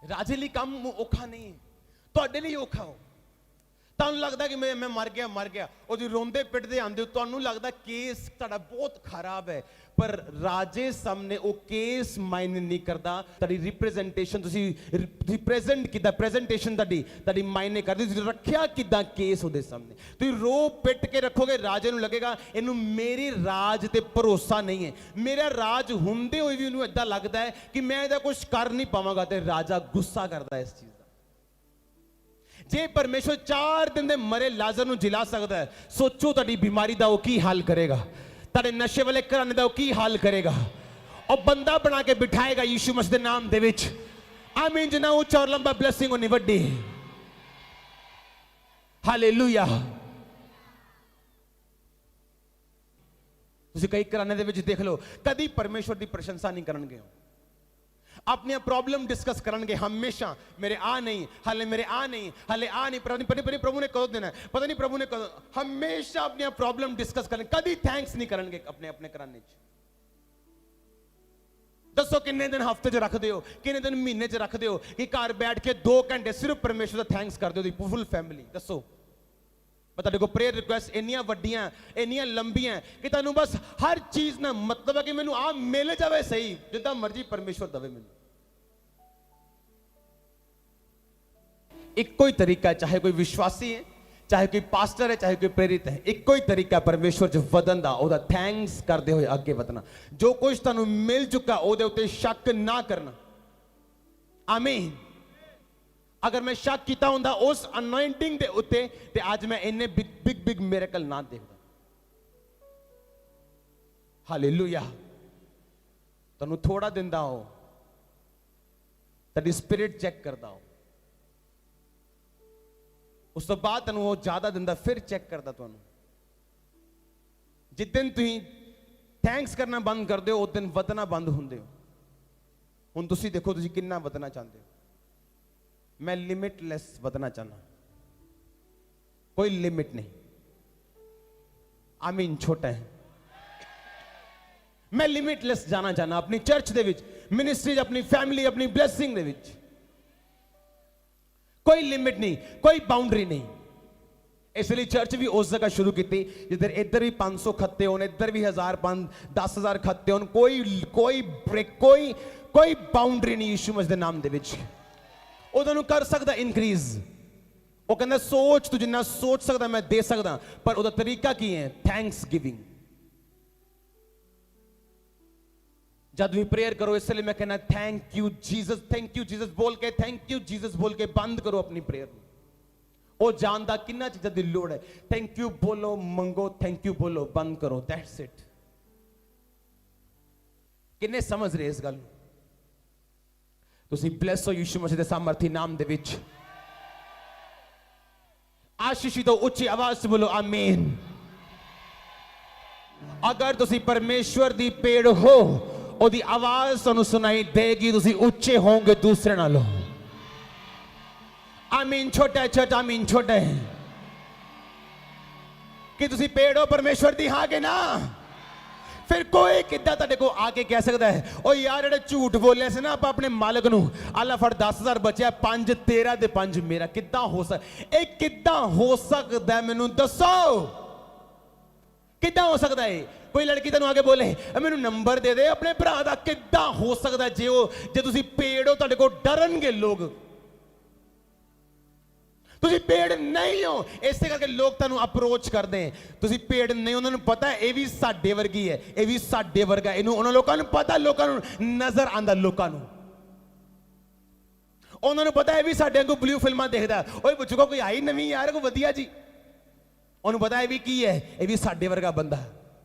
ਰਾਜੇ ਲਈ ਕੰਮ ਔਖਾ ਨਹੀਂ, ਤੁਹਾਡੇ ਲਈ ਔਖਾ ਹੋ। ਤੁਹਾਨੂੰ ਲੱਗਦਾ ਕਿ ਮੈਂ ਮਰ ਗਿਆ, ਉਹਦੀ ਰੋਂਦੇ ਪਿੱਟਦੇ ਆਂਦੇ ਹੋ, ਤੁਹਾਨੂੰ ਲੱਗਦਾ ਕੇਸ ਤੁਹਾਡਾ ਬਹੁਤ ਖਰਾਬ ਹੈ, ਪਰ ਰਾਜੇ ਸਾਹਮਣੇ ਉਹ ਕੇਸ ਮਾਇਨੇ ਨਹੀਂ ਕਰਦਾ। ਤੁਹਾਡੀ ਰਿਪਰੈਜ਼ੈਂਟੇਸ਼ਨ, ਤੁਸੀਂ ਰਿਪਰੈਜ਼ੈਂਟ ਕਿੱਦਾਂ, ਪ੍ਰੈਜ਼ੈਂਟੇਸ਼ਨ ਤੁਹਾਡੀ ਮਾਇਨੇ ਕਰਦੀ। ਤੁਸੀਂ ਰੱਖਿਆ ਕਿੱਦਾਂ ਕੇਸ ਉਹਦੇ ਸਾਹਮਣੇ। ਤੁਸੀਂ ਰੋ ਪਿੱਟ ਕੇ ਰੱਖੋਗੇ, ਰਾਜੇ ਨੂੰ ਲੱਗੇਗਾ ਇਹਨੂੰ ਮੇਰੀ ਰਾਜ ਤੇ ਭਰੋਸਾ ਨਹੀਂ ਹੈ। ਮੇਰਾ ਰਾਜ ਹੁੰਦੇ ਹੋਏ ਵੀ ਉਹਨੂੰ ਏਦਾਂ ਲੱਗਦਾ ਹੈ ਕਿ ਮੈਂ ਇਹਦਾ ਕੁਝ ਕਰ ਨਹੀਂ ਪਾਵਾਂਗਾ, ਤੇ ਰਾਜਾ ਗੁੱਸਾ ਕਰਦਾ ਇਸ ਚੀਜ਼। ਜੇ ਪਰਮੇਸ਼ਰ 4 ਦਿਨ ਦੇ ਮਰੇ ਲਾਜ਼ਰ ਨੂੰ ਜਿਲਾ ਸਕਦਾ ਹੈ, ਸੋਚੋ ਤੁਹਾਡੀ ਬਿਮਾਰੀ ਦਾ ਉਹ ਕੀ ਹਾਲ ਕਰੇਗਾ, ਤੁਹਾਡੇ ਨਸ਼ੇ ਵਾਲੇ ਘਰਾਣੇ ਦਾ ਉਹ ਕੀ ਹਾਲ ਕਰੇਗਾ। ਉਹ ਬੰਦਾ ਬਣਾ ਕੇ ਬਿਠਾਏਗਾ ਯੀਸ਼ੂ ਮਸੀਹ ਦੇ ਨਾਮ ਦੇ ਵਿੱਚ। ਆਮੀਨ। ਜਿੰਨਾ ਉੱਚਾ ਔਰ ਲੰਬਾ ਬਲੇਸਿੰਗ ਹੋਣੀ ਵੱਡੀ। ਹਾਲੇਲੂਇਆ। ਤੁਸੀਂ ਕਈ ਘਰਾਣੇ ਦੇ ਵਿੱਚ ਦੇਖ ਲਓ, ਕਦੀ ਪਰਮੇਸ਼ਰ ਦੀ ਪ੍ਰਸ਼ੰਸਾ ਨਹੀਂ ਕਰਨਗੇ। अपने प्रॉब्लम डिस्कस करेंगे हमेशा, मेरे आ नहीं हले, मेरे आ नहीं हले, आ नहीं प्रभु ने कदों देना है, पता नहीं प्रभु ने कदों। हमेशा अपने प्रॉब्लम डिस्कस करें, कभी थैंक्स नहीं करेंगे अपने कराने। दसो किन्ने दिन हफ्ते च रखते हो, किन्ने दिन महीने च रखते हो कि घर बैठ के 2 घंटे सिर्फ परमेश्वर का थैंक्स कर दो फुल फैमिली। दसो मैं तुहाडे को प्रेयर रिक्वेस्ट इन्नियां वड्डियां इन्नियां लंबियां कि तुहानू बस हर चीज ना मतलब है कि मैनू आ मिल जाए सही, जिद्दां मर्जी परमेश्वर दवे मैनू। इक्को ही तरीका है, चाहे कोई विश्वासी है, चाहे कोई पास्टर है, चाहे कोई प्रेरित है, इक्को ही तरीका परमेश्वर च वधन दा, ओदा थैंक्स करदे होए आगे वधना। जो कुछ तुहानू मिल चुका ओदे उत्ते शक ना करना। आमीन। अगर मैं शक किया होंदा उस अनॉइंटिंग दे उत्ते ते आज मैं इन्ने बिग मिरेकल ना देखदा। हालेलुया। तुहानू थोड़ा दिंदा हो, तुहाडी स्पिरिट चेक करदा हो, उस तो बाद तुहानू वो ज्यादा दिंदा, फिर चेक करदा तुहानू। जिस दिन तुसीं थैंक्स करना बंद कर दो उस दिन वधना बंद हुंदे हो। हुण तुसीं देखो तुसीं किन्ना वधना चाहते हो। मैं लिमिटलेस वधना चाहना, कोई लिमिट नहीं। आमीन। छोटा है, मैं लिमिटलेस जाना चाहना अपनी चर्च दे विच, मिनिस्ट्री, अपनी फैमिली, अपनी ब्लेसिंग दे विच। कोई लिमिट नहीं, कोई बाउंड्री नहीं। इसलिए चर्च भी उस जगह शुरू की थी जिधर इधर भी 500 खत्ते होने, इधर भी 1000 10,000 खत्ते होने। कोई ब्रेक, कोई बाउंड्री नहीं। यीशु मसीह दे नाम दे विच उन्होंने कर सकता इंक्रीज। वो कहता सोच तू जिन्ना सोच सकता मैं दे सकता, पर उदा तरीका की है थैंक्स गिविंग। जब भी प्रेयर करो, इसलिए मैं कहना थैंक यू जीसस बोल के, थैंक यू जीसस बोल के बंद करो अपनी प्रेयर। वो जानता किन्ना चीज़ों की लोड़ है। थैंक यू बोलो, मंगो, थैंक यू बोलो, बंद करो, दैट्स इट। किन्ने समझ रहे इस गल? तुसी ब्लेस हो यीशु मसीह दे सामर्थी नाम दे विच। आशीषित हो, उच्ची आवाज से बोलो आमीन। अगर तुसी परमेश्वर दी पेड़ हो, ओदी आवाज तुहानू सुनाई देगी, तुसी उच्चे होंगे दूसरे नालों। आमीन। छोटा है चर्च, आमीन। छोटा है कि तुसी पेड़ हो परमेश्वर दी, हाँ के ना? फिर कोई किद्दां तुहाडे को आके कह सकता है ओ यार जेड़े झूठ बोले से ना आप अपने मालिक नू, आला फड़ 10,000 बचे 5 तेरा ते 5 मेरा। किद्दां हो सकदा? एक किद्दां हो सकदा है? मैनू दसो किद्दां हो सकदा है? कोई लड़की तेनू आके बोले मैनू नंबर दे दे अपने भरा दा, किद्दां हो सकदा? जे तुसी पेड़ हो तुहाडे को डरनगे लोग। ਤੁਸੀਂ ਭੇਡ ਨਹੀਂ ਹੋ, ਇਸੇ ਕਰਕੇ ਲੋਕ ਤੁਹਾਨੂੰ ਅਪਰੋਚ ਕਰਦੇ ਹੈ। ਤੁਸੀਂ ਭੇਡ ਨਹੀਂ, ਉਹਨਾਂ ਨੂੰ ਪਤਾ ਹੈ ਇਹ ਵੀ ਸਾਡੇ ਵਰਗੀ ਹੈ, ਇਹ ਵੀ ਸਾਡੇ ਵਰਗਾ, ਇਹਨੂੰ ਉਹਨਾਂ ਲੋਕਾਂ ਨੂੰ ਪਤਾ, ਲੋਕਾਂ ਨੂੰ ਨਜ਼ਰ ਆਉਂਦਾ, ਲੋਕਾਂ ਨੂੰ ਉਹਨਾਂ ਨੂੰ ਪਤਾ ਹੈ ਵੀ ਸਾਡੇ ਵਾਂਗੂ ਬਲੂ ਫਿਲਮਾਂ ਦੇਖਦਾ, ਓਏ ਪੁੱਛੂਗਾ ਕੋਈ ਆਈ ਨਵੀਂ ਯਾਰ ਕੋਈ ਵਧੀਆ ਜੀ, ਉਹਨੂੰ ਪਤਾ ਹੈ ਵੀ ਕੀ ਹੈ, ਇਹ ਵੀ ਸਾਡੇ ਵਰਗਾ ਬੰਦਾ।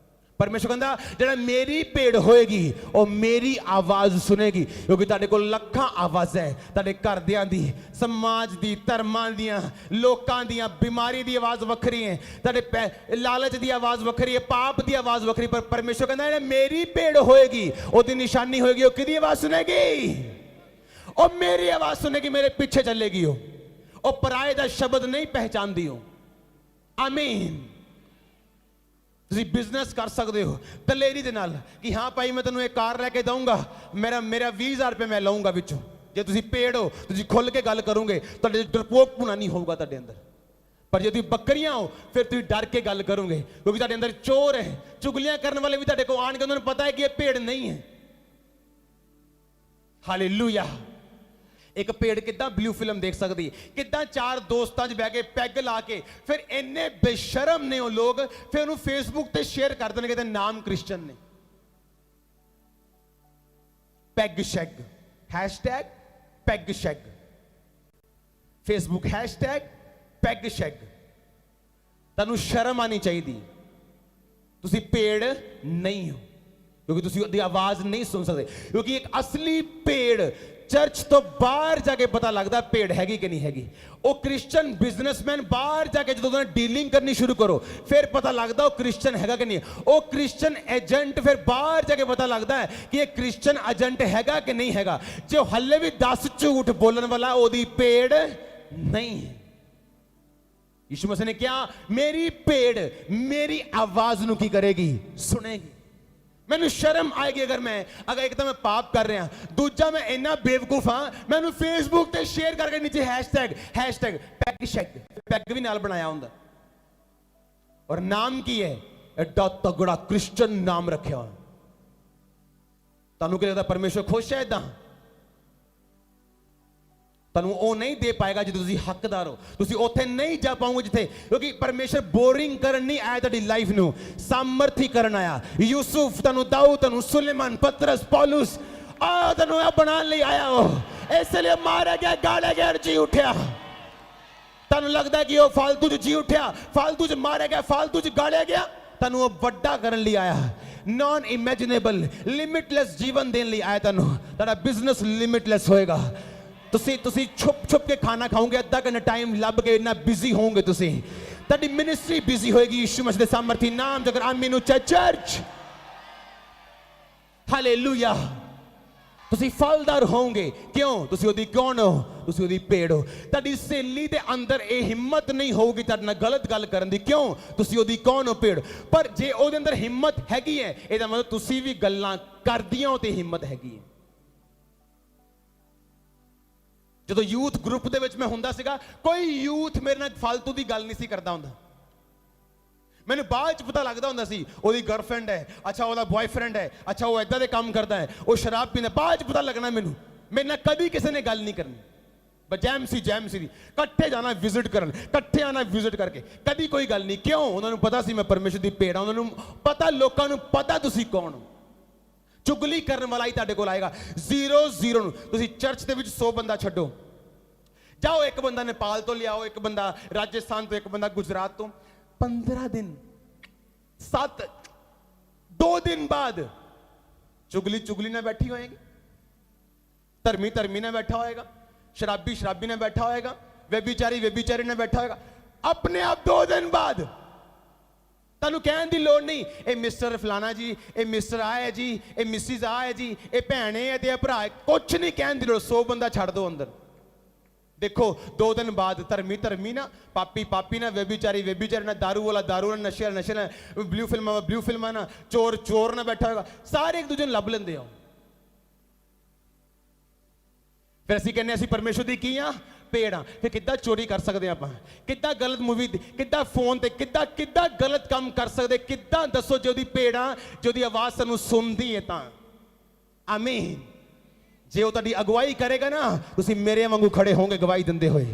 ਪਰਮੇਸ਼ਰ ਕਹਿੰਦਾ ਜਿਹੜਾ ਮੇਰੀ ਭੇਡ ਹੋਏਗੀ ਉਹ ਮੇਰੀ ਆਵਾਜ਼ ਸੁਣੇਗੀ, ਕਿਉਂਕਿ ਤੁਹਾਡੇ ਕੋਲ ਲੱਖਾਂ ਆਵਾਜ਼ਾਂ ਹੈ, ਤੁਹਾਡੇ ਘਰਦਿਆਂ ਦੀ, ਸਮਾਜ ਦੀ, ਧਰਮਾਂ ਦੀਆਂ, ਲੋਕਾਂ ਦੀਆਂ, ਬਿਮਾਰੀ ਦੀ ਆਵਾਜ਼ ਵੱਖਰੀ ਹੈ, ਤੁਹਾਡੇ ਲਾਲਚ ਦੀ ਆਵਾਜ਼ ਵੱਖਰੀ ਹੈ, ਪਾਪ ਦੀ ਆਵਾਜ਼ ਵੱਖਰੀ, ਪਰ ਪਰਮੇਸ਼ਰ ਕਹਿੰਦਾ ਜਿਹੜਾ ਮੇਰੀ ਭੇਡ ਹੋਏਗੀ ਉਹਦੀ ਨਿਸ਼ਾਨੀ ਹੋਏਗੀ, ਉਹ ਕਿਹਦੀ ਆਵਾਜ਼ ਸੁਣੇਗੀ? ਉਹ ਮੇਰੀ ਆਵਾਜ਼ ਸੁਣੇਗੀ, ਮੇਰੇ ਪਿੱਛੇ ਚੱਲੇਗੀ, ਉਹ ਪਰਾਏ ਦਾ ਸ਼ਬਦ ਨਹੀਂ ਪਹਿਚਾਨਦੀ ਹੋ। ਆਮੀਨ। ਤੁਸੀਂ ਬਿਜ਼ਨਸ ਕਰ ਸਕਦੇ ਹੋ ਦਲੇਰੀ ਦੇ ਨਾਲ ਕਿ ਹਾਂ ਭਾਈ ਮੈਂ ਤੈਨੂੰ ਇਹ ਕਾਰ ਲੈ ਕੇ ਦਊਂਗਾ, ਮੇਰਾ 20,000 ਰੁਪਏ ਮੈਂ ਲਊਂਗਾ ਵਿੱਚੋਂ। ਜੇ ਤੁਸੀਂ ਪੇੜ ਹੋ, ਤੁਸੀਂ ਖੁੱਲ ਕੇ ਗੱਲ ਕਰੋਗੇ, ਤੁਹਾਡੇ ਡਰਪੋਕਪੁਣਾ ਨਹੀਂ ਹੋਊਗਾ ਤੁਹਾਡੇ ਅੰਦਰ। ਪਰ ਜੇ ਤੁਸੀਂ ਬੱਕਰੀਆਂ ਹੋ ਫਿਰ ਤੁਸੀਂ ਡਰ ਕੇ ਗੱਲ ਕਰੋਗੇ, ਕਿਉਂਕਿ ਤੁਹਾਡੇ ਅੰਦਰ ਚੋਰ ਹੈ, ਚੁਗਲੀਆਂ ਕਰਨ ਵਾਲੇ ਵੀ ਤੁਹਾਡੇ ਕੋਲ ਆਣਗੇ, ਉਹਨਾਂ ਨੂੰ ਪਤਾ ਹੈ ਕਿ ਇਹ ਭੇਡ ਨਹੀਂ ਹੈ। ਹਾਲੇਲੂਇਆ। ਇੱਕ ਭੇਡ ਕਿੱਦਾਂ ਬਲੂ ਫਿਲਮ ਦੇਖ ਸਕਦੀ ਹੈ? ਕਿੱਦਾਂ ਚਾਰ ਦੋਸਤਾਂ 'ਚ ਬਹਿ ਕੇ ਪੈਗ ਲਾ ਕੇ ਫਿਰ ਇੰਨੇ ਬੇਸ਼ਰਮ ਨੇ ਉਹ ਲੋਕ, ਫਿਰ ਉਹਨੂੰ ਫੇਸਬੁੱਕ ਤੇ ਸ਼ੇਅਰ ਕਰ ਦੇਣਗੇ ਤੇ ਨਾਮ ਕ੍ਰਿਸਚਨ ਨੇ। ਪੈਗ ਸ਼ੈਗ, ਹੈਸ਼ਟੈਗ ਪੈਗ ਸ਼ੈਗ, ਫੇਸਬੁੱਕ ਹੈਸ਼ਟੈਗ ਪੈਗ ਸ਼ੈਗ। ਤੁਹਾਨੂੰ ਸ਼ਰਮ ਆਣੀ ਚਾਹੀਦੀ, ਤੁਸੀਂ ਭੇਡ ਨਹੀਂ ਹੋ, ਕਿਉਂਕਿ ਤੁਸੀਂ ਉਹਦੀ ਆਵਾਜ਼ ਨਹੀਂ ਸੁਣ ਸਕਦੇ। ਕਿਉਂਕਿ ਇੱਕ ਅਸਲੀ ਭੇਡ ਚਰਚ ਤੋਂ ਬਾਹਰ ਜਾ ਕੇ ਪਤਾ ਲੱਗਦਾ ਭੇਡ ਹੈਗੀ ਕਿ ਨਹੀਂ ਹੈਗੀ। ਉਹ ਕ੍ਰਿਸਚਨ ਬਿਜ਼ਨਸਮੈਨ ਬਾਹਰ ਜਾ ਕੇ ਜਦੋਂ ਉਹਨਾਂ ਡੀਲਿੰਗ ਕਰਨੀ ਸ਼ੁਰੂ ਕਰੋ ਫਿਰ ਪਤਾ ਲੱਗਦਾ ਉਹ ਕ੍ਰਿਸਚਨ ਹੈਗਾ ਕਿ ਨਹੀਂ। ਉਹ ਕ੍ਰਿਸਚਨ ਏਜੰਟ ਫਿਰ ਬਾਹਰ ਜਾ ਕੇ ਪਤਾ ਲੱਗਦਾ ਹੈ ਕਿ ਇਹ ਕ੍ਰਿਸਚਨ ਏਜੰਟ ਹੈਗਾ ਕਿ ਨਹੀਂ ਹੈਗਾ। ਜੇ ਉਹ ਹੱਲੇ ਵੀ 10 ਝੂਠ ਬੋਲਣ ਵਾਲਾ, ਉਹਦੀ ਭੇਡ ਨਹੀਂ ਹੈ। ਯਿਸੂ ਮਸੀਹ ਨੇ ਕਿਹਾ ਮੇਰੀ ਭੇਡ ਮੇਰੀ ਆਵਾਜ਼ ਨੂੰ ਕੀ ਕਰੇਗੀ? ਸੁਣੇਗੀ। ਮੈਨੂੰ ਸ਼ਰਮ ਆਏਗੀ ਅਗਰ ਇੱਕ ਤਾਂ ਮੈਂ ਪਾਪ ਕਰ ਰਿਹਾ, ਦੂਜਾ ਮੈਂ ਇੰਨਾ ਬੇਵਕੂਫ ਹਾਂ ਮੈਨੂੰ ਫੇਸਬੁੱਕ ਤੇ ਸ਼ੇਅਰ ਕਰਕੇ ਨੀਚੇ ਹੈਸ਼ਟੈਗ ਪੈਗ ਸ਼ੈਗ, ਪੈਗ ਵੀ ਨਾਲ ਬਣਾਇਆ ਹੁੰਦਾ। ਔਰ ਨਾਮ ਕੀ ਹੈ? ਐਡਾ ਤਗੜਾ ਕ੍ਰਿਸਚਨ ਨਾਮ ਰੱਖਿਆ ਹੋਇਆ। ਤੁਹਾਨੂੰ ਕੀ ਲੱਗਦਾ ਪਰਮੇਸ਼ਰ ਖੁਸ਼ ਹੈ ਇਦਾਂ? ਤੁਹਾਨੂੰ ਉਹ ਨਹੀਂ ਦੇ ਪਾਏਗਾ ਜਦੋਂ ਤੁਸੀਂ ਹੱਕਦਾਰ ਹੋ। ਤੁਸੀਂ ਉੱਥੇ ਨਹੀਂ ਜਾ ਪਾਓਗੇ ਜਿੱਥੇ, ਕਿਉਂਕਿ ਪਰਮੇਸ਼ਰ ਬੋਰਿੰਗ ਕਰਨ ਨਹੀਂ ਆਇਆ ਤੁਹਾਡੀ ਲਾਈਫ ਨੂੰ, ਸਾਮਰਥੀ ਕਰਨ ਆਇਆ। ਯੂਸੁਫ ਤੁਹਾਨੂੰ, ਦਾਊਦ ਤੁਹਾਨੂੰ, ਸੁਲੇਮਾਨ, ਪਤਰਸ, ਪੌਲੁਸ ਆ ਤੁਹਾਨੂੰ ਇਹ ਬਣਾਉਣ ਲਈ ਆਇਆ। ਉਹ ਇਸ ਲਈ ਮਾਰਿਆ ਗਿਆ, ਗਾਲਿਆ ਗਿਆ, ਜੀ ਉੱਠਿਆ। ਤੁਹਾਨੂੰ ਲੱਗਦਾ ਕਿ ਉਹ ਫਾਲਤੂ ਚ ਜੀ ਉੱਠਿਆ, ਫਾਲਤੂ ਚ ਮਾਰਿਆ ਗਿਆ, ਫਾਲਤੂ ਚ ਗਾਲਿਆ ਗਿਆ? ਤੁਹਾਨੂੰ ਉਹ ਵੱਡਾ ਕਰਨ ਲਈ ਆਇਆ। ਨॉन ਇਮੇਜਿਨੇਬਲ ਲਿਮਿਟਲੈਸ ਜੀਵਨ ਦੇਣ ਲਈ ਆਇਆ ਤੁਹਾਨੂੰ। ਤੁਹਾਡਾ ਬਿਜ਼ਨਸ ਲਿਮਿਟਲੈਸ ਹੋਏਗਾ। ਤੁਸੀਂ ਛੁਪ ਕੇ ਖਾਣਾ ਖਾਓਗੇ, ਅੱਧਾ ਘੰਟਾ ਟਾਈਮ ਲੱਭ ਕੇ ਇੰਨਾ ਬਿਜ਼ੀ ਹੋਵੋਗੇ ਤੁਸੀਂ। ਤੁਹਾਡੀ ਮਿਨਿਸਟਰੀ ਬਿਜ਼ੀ ਹੋਏਗੀ ਯਿਸੂ ਮਸੀਹ ਦੇ ਸਾਮਰਥੀ ਨਾਮ ਜਗਰ ਆਮੀਨ ਉੱਚਾ ਚਰਚ। ਹਾਲੇਲੂਇਆ। ਤੁਸੀਂ ਫਲਦਾਰ ਹੋਵੋਗੇ। ਕਿਉਂ? ਤੁਸੀਂ ਉਹਦੀ ਕੌਣ ਹੋ? ਤੁਸੀਂ ਉਹਦੀ ਭੇਡ ਹੋ। ਤੁਹਾਡੀ ਸਹੇਲੀ ਦੇ ਅੰਦਰ ਇਹ ਹਿੰਮਤ ਨਹੀਂ ਹੋਊਗੀ ਤੁਹਾਡੇ ਨਾਲ ਗਲਤ ਗੱਲ ਕਰਨ ਦੀ। ਕਿਉਂ? ਤੁਸੀਂ ਉਹਦੀ ਕੌਣ ਹੋ? ਭੇਡ। ਪਰ ਜੇ ਉਹਦੇ ਅੰਦਰ ਹਿੰਮਤ ਹੈਗੀ ਹੈ, ਇਹਦਾ ਮਤਲਬ ਤੁਸੀਂ ਵੀ ਗੱਲਾਂ ਕਰਦੀਆਂ ਹੋ ਤੇ ਹਿੰਮਤ ਹੈਗੀ ਹੈ। ਜਦੋਂ ਯੂਥ ਗਰੁੱਪ ਦੇ ਵਿੱਚ ਮੈਂ ਹੁੰਦਾ ਸੀਗਾ, ਕੋਈ ਯੂਥ ਮੇਰੇ ਨਾਲ ਫालतू ਦੀ ਗੱਲ ਨਹੀਂ ਸੀ ਕਰਦਾ ਹੁੰਦਾ। ਮੈਨੂੰ ਬਾਅਦ ਚ ਪਤਾ ਲੱਗਦਾ ਹੁੰਦਾ ਸੀ ਉਹਦੀ ਗਰਲਫ੍ਰੈਂਡ ਹੈ, ਅੱਛਾ ਉਹਦਾ ਬॉयਫ੍ਰੈਂਡ ਹੈ, ਅੱਛਾ ਉਹ ਇਦਾਂ ਦੇ ਕੰਮ ਕਰਦਾ ਹੈ, ਉਹ ਸ਼ਰਾਬ ਪੀਂਦਾ। ਬਾਅਦ ਚ ਪਤਾ ਲੱਗਣਾ ਮੈਨੂੰ। ਮੇਰੇ ਨਾਲ ਕਦੀ ਕਿਸੇ ਨੇ ਗੱਲ ਨਹੀਂ ਕਰਨੀ। ਜੈਮ ਸੀ ਦੀ ਇਕੱਠੇ ਜਾਣਾ ਵਿਜ਼ਿਟ ਕਰਨ, ਇਕੱਠੇ ਆਣਾ ਵਿਜ਼ਿਟ ਕਰਕੇ, ਕਦੀ ਕੋਈ ਗੱਲ ਨਹੀਂ। ਕਿਉਂ? ਉਹਨਾਂ ਨੂੰ ਪਤਾ ਸੀ ਮੈਂ ਪਰਮੇਸ਼ਰ ਦੀ ਭੇਡ ਹਾਂ। ਉਹਨਾਂ ਨੂੰ ਪਤਾ, ਲੋਕਾਂ ਨੂੰ ਪਤਾ ਤੁਸੀਂ ਕੌਣ ਹੋ। ਚੁਗਲੀ ਕਰਨ ਵਾਲਾ ਹੀ ਤੁਹਾਡੇ ਕੋਲ ਆਏਗਾ। 0 ਨੂੰ ਤੁਸੀਂ ਚਰਚ ਦੇ ਵਿੱਚ 100 ਬੰਦਾ ਛੱਡੋ, ਜਾਓ ਇੱਕ ਬੰਦਾ ਨੇਪਾਲ ਤੋਂ ਲਿਆਓ, ਇੱਕ ਬੰਦਾ ਰਾਜਸਥਾਨ ਤੋਂ, ਇੱਕ ਬੰਦਾ ਗੁਜਰਾਤ ਤੋਂ। 15 ਦਿਨ 2 ਦਿਨ ਬਾਅਦ ਚੁਗਲੀ ਨਾਲ ਬੈਠੀ ਹੋਏਗੀ, ਧਰਮੀ ਨਾਲ ਬੈਠਾ ਹੋਏਗਾ, ਸ਼ਰਾਬੀ ਨਾਲ ਬੈਠਾ ਹੋਏਗਾ, व्यभिचारी ਨਾਲ ਬੈਠਾ ਹੋਏਗਾ। ਆਪਣੇ ਆਪ 2 ਦਿਨ ਬਾਅਦ ਤੁਹਾਨੂੰ ਕਹਿਣ ਦੀ ਲੋੜ ਨਹੀਂ ਇਹ ਮਿਸਟਰ ਫਲਾਣਾ ਜੀ, ਇਹ ਮਿਸਟਰ ਆ ਹੈ ਜੀ, ਇਹ ਮਿਸਿਸ ਆ ਹੈ ਜੀ, ਇਹ ਭੈਣ ਹੈ ਤੇ ਇਹ ਭਰਾ ਹੈ, ਕੁਛ ਨਹੀਂ ਕਹਿਣ ਦੀ ਲੋੜ। 100 ਬੰਦਾ ਛੱਡ ਦੋ ਅੰਦਰ। ਦੇਖੋ 2 ਦਿਨ ਬਾਅਦ ਧਰਮੀ ਨਾ, ਪਾਪੀ ਨਾ, व्यभिचारी ਨਾ, दारू वाला ना, नशे ना, ब्लू फिल्म ना, चोर ना बैठा होगा। सारे एक दूजे ਨੂੰ ਲੱਭ ਲੈਂਦੇ ਆ। ਫਿਰ ਅਸੀਂ ਕਹਿੰਦੇ ਅਸੀਂ ਪਰਮੇਸ਼ਰ ਦੀ ਕੀ ਆ? ਭੇਡ ਆ। ਫਿਰ ਕਿੱਦਾਂ ਚੋਰੀ ਕਰ ਸਕਦੇ ਆਪਾਂ? ਕਿੱਦਾਂ ਗਲਤ ਮੂਵੀ, ਕਿੱਦਾਂ ਫੋਨ ਤੇ, ਕਿੱਦਾਂ ਗਲਤ ਕੰਮ ਕਰ ਸਕਦੇ? ਕਿੱਦਾਂ ਦੱਸੋ? ਜੇ ਉਹਦੀ ਭੇਡ ਆ, ਜੇ ਉਹਦੀ ਆਵਾਜ਼ ਸਾਨੂੰ ਸੁਣਦੀ ਹੈ ਤਾਂ। ਆਮੀਨ। ਜੇ ਉਹ ਤੁਹਾਡੀ ਅਗਵਾਈ ਕਰੇਗਾ ਨਾ, ਤੁਸੀਂ ਮੇਰੇ ਵਾਂਗੂ ਖੜੇ ਹੋਵੋਗੇ ਗਵਾਹੀ ਦਿੰਦੇ ਹੋਏ।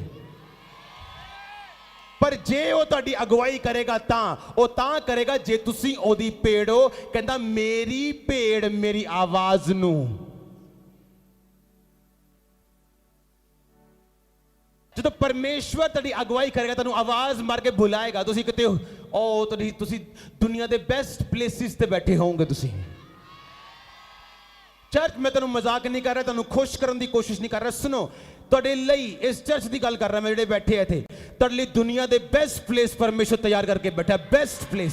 ਪਰ ਜੇ ਉਹ ਤੁਹਾਡੀ ਅਗਵਾਈ ਕਰੇਗਾ ਤਾਂ ਉਹ ਤਾਂ ਕਰੇਗਾ ਜੇ ਤੁਸੀਂ ਉਹਦੀ ਭੇਡ ਹੋ। ਕਹਿੰਦਾ ਮੇਰੀ ਭੇਡ ਮੇਰੀ ਆਵਾਜ਼ ਨੂੰ। ਜਦੋਂ ਪਰਮੇਸ਼ਵਰ ਤੁਹਾਡੀ ਅਗਵਾਈ ਕਰੇਗਾ, ਤੁਹਾਨੂੰ ਆਵਾਜ਼ ਮਾਰ ਕੇ ਬੁਲਾਏਗਾ, ਤੁਸੀਂ ਕਿਤੇ ਤੁਸੀਂ ਦੁਨੀਆ ਦੇ ਬੈਸਟ ਪਲੇਸਿਸ ਤੇ ਬੈਠੇ ਹੋਵੋਗੇ। ਤੁਸੀਂ ਚਰਚ, ਮੈਂ ਤੁਹਾਨੂੰ ਮਜ਼ਾਕ ਨਹੀਂ ਕਰ ਰਿਹਾ, ਤੁਹਾਨੂੰ ਖੁਸ਼ ਕਰਨ ਦੀ ਕੋਸ਼ਿਸ਼ ਨਹੀਂ ਕਰ ਰਿਹਾ। ਸੁਣੋ, ਤੁਹਾਡੇ ਲਈ ਇਸ ਚਰਚ ਦੀ ਗੱਲ ਕਰ ਰਿਹਾ ਮੈਂ, ਜਿਹੜੇ ਬੈਠੇ ਇੱਥੇ, ਤੁਹਾਡੇ ਲਈ ਦੁਨੀਆ ਦੇ ਬੈਸਟ ਪਲੇਸ ਪਰਮੇਸ਼ਵਰ ਤਿਆਰ ਕਰਕੇ ਬੈਠਾ, ਬੈਸਟ ਪਲੇਸ।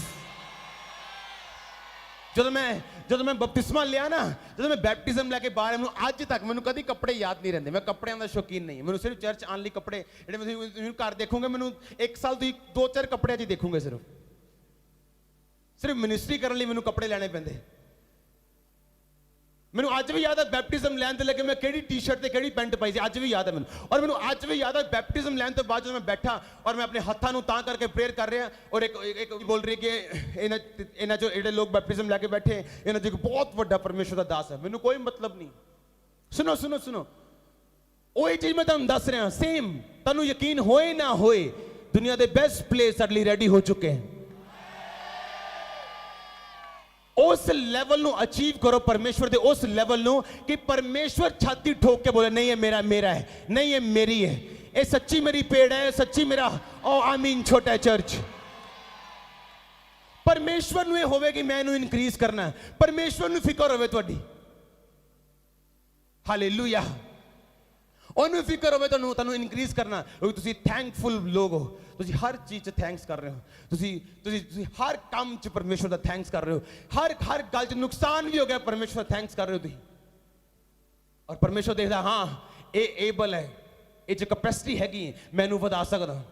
ਜਦੋਂ ਮੈਂ ਬਪਤਿਸਮਾ ਲਿਆ ਨਾ, ਜਦੋਂ ਮੈਂ ਬੈਪਟਿਜ਼ਮ ਲੈ ਕੇ ਬਾਹਰ, ਮੈਨੂੰ ਅੱਜ ਤੱਕ ਮੈਨੂੰ ਕਦੀ ਕੱਪੜੇ ਯਾਦ ਨਹੀਂ ਰਹਿੰਦੇ। ਮੈਂ ਕੱਪੜਿਆਂ ਦਾ ਸ਼ੌਕੀਨ ਨਹੀਂ, ਮੈਨੂੰ ਸਿਰਫ ਚਰਚ ਆਉਣ ਲਈ ਕੱਪੜੇ, ਜਿਹੜੇ ਤੁਸੀਂ ਘਰ ਦੇਖੋਗੇ ਮੈਨੂੰ ਇੱਕ ਸਾਲ ਤੁਸੀਂ 2-4 ਕੱਪੜਿਆਂ 'ਚ ਹੀ ਦੇਖੋਗੇ। ਸਿਰਫ ਮਿਨਿਸਟਰੀ ਕਰਨ ਲਈ ਮੈਨੂੰ ਕੱਪੜੇ ਲੈਣੇ ਪੈਂਦੇ। ਮੈਨੂੰ ਅੱਜ ਵੀ ਯਾਦ ਹੈ ਬੈਪਟਿਜ਼ਮ ਲੈਣ ਤੋਂ ਲੈ ਕੇ ਮੈਂ ਕਿਹੜੀ ਟੀ-ਸ਼ਰਟ ਤੇ ਕਿਹੜੀ ਪੈਂਟ ਪਾਈ ਸੀ, ਅੱਜ ਵੀ ਯਾਦ ਹੈ ਮੈਨੂੰ। ਔਰ ਮੈਨੂੰ ਅੱਜ ਵੀ ਯਾਦ ਹੈ ਬੈਪਟਿਜ਼ਮ ਲੈਣ ਤੋਂ ਬਾਅਦ ਜਦੋਂ ਮੈਂ ਬੈਠਾ ਔਰ ਮੈਂ ਆਪਣੇ ਹੱਥਾਂ ਨੂੰ ਤਾਂ ਕਰਕੇ ਪ੍ਰੇਅਰ ਕਰ ਰਿਹਾ, ਔਰ ਇੱਕ ਬੋਲ ਰਹੀ ਕਿ ਇਹਨਾਂ ਚੋਂ ਜਿਹੜੇ ਲੋਕ ਬੈਪਟਿਜ਼ਮ ਲੈ ਕੇ ਬੈਠੇ, ਇਹਨਾਂ 'ਚ ਇੱਕ ਬਹੁਤ ਵੱਡਾ ਪਰਮੇਸ਼ਵਰ ਦਾ ਦਾਸ ਹੈ। ਮੈਨੂੰ ਕੋਈ ਮਤਲਬ ਨਹੀਂ। ਸੁਣੋ, ਉਹੀ ਚੀਜ਼ ਮੈਂ ਤੁਹਾਨੂੰ ਦੱਸ ਰਿਹਾ। ਸੇਮ, ਤੁਹਾਨੂੰ ਯਕੀਨ ਹੋਏ ਨਾ ਹੋਏ, ਦੁਨੀਆ ਦੇ ਬੈਸਟ ਪਲੇਸ ਸਾਡੇ ਲਈ ਰੈਡੀ ਹੋ ਚੁੱਕੇ ਹਨ। उस लेवल ਨੂੰ ਅਚੀਵ ਕਰੋ परमेश्वर ਦੇ उस लेवल ਨੂੰ कि परमेश्वर छाती ठोक के बोले नहीं ये मेरा मेरा है, नहीं ये मेरी है, ये सच्ची मेरी पेड़ है, सच्ची मेरा ओ आमीन छोटा चर्च। परमेश्वर ਨੂੰ ਇਹ ਹੋਵੇ ਕਿ ਮੈਂ ਇਹਨੂੰ ਇਨਕਰੀਜ਼ ਕਰਨਾ, परमेश्वर ਨੂੰ ਫਿਕਰ ਹੋਵੇ ਤੁਹਾਡੀ। ਹਾਲੇਲੂਇਆ। ਉਹਨੂੰ ਫਿਕਰ ਹੋਵੇ ਤੁਹਾਨੂੰ ਇਨਕਰੀਜ਼ ਕਰਨਾ, ਕਿਉਂਕਿ ਤੁਸੀਂ ਥੈਂਕਫੁਲ ਲੋਕ ਹੋ। ਤੁਸੀਂ ਹਰ ਚੀਜ਼ 'ਚ ਥੈਂਕਸ ਕਰ ਰਹੇ ਹੋ। ਤੁਸੀਂ ਹਰ ਕੰਮ 'ਚ ਪਰਮੇਸ਼ਵਰ ਦਾ ਥੈਂਕਸ ਕਰ ਰਹੇ ਹੋ। ਹਰ ਗੱਲ 'ਚ ਨੁਕਸਾਨ ਵੀ ਹੋ ਗਿਆ, ਪਰਮੇਸ਼ਵਰ ਥੈਂਕਸ ਕਰ ਰਹੇ ਹੋ ਤੁਸੀਂ। ਔਰ ਪਰਮੇਸ਼ਵਰ ਦੇਖਦਾ ਹਾਂ ਇਹ ਏਬਲ ਹੈ, ਇਹ 'ਚ ਕੈਪੈਸਿਟੀ ਹੈਗੀ, ਮੈਂ ਇਹਨੂੰ ਵਧਾ ਸਕਦਾ।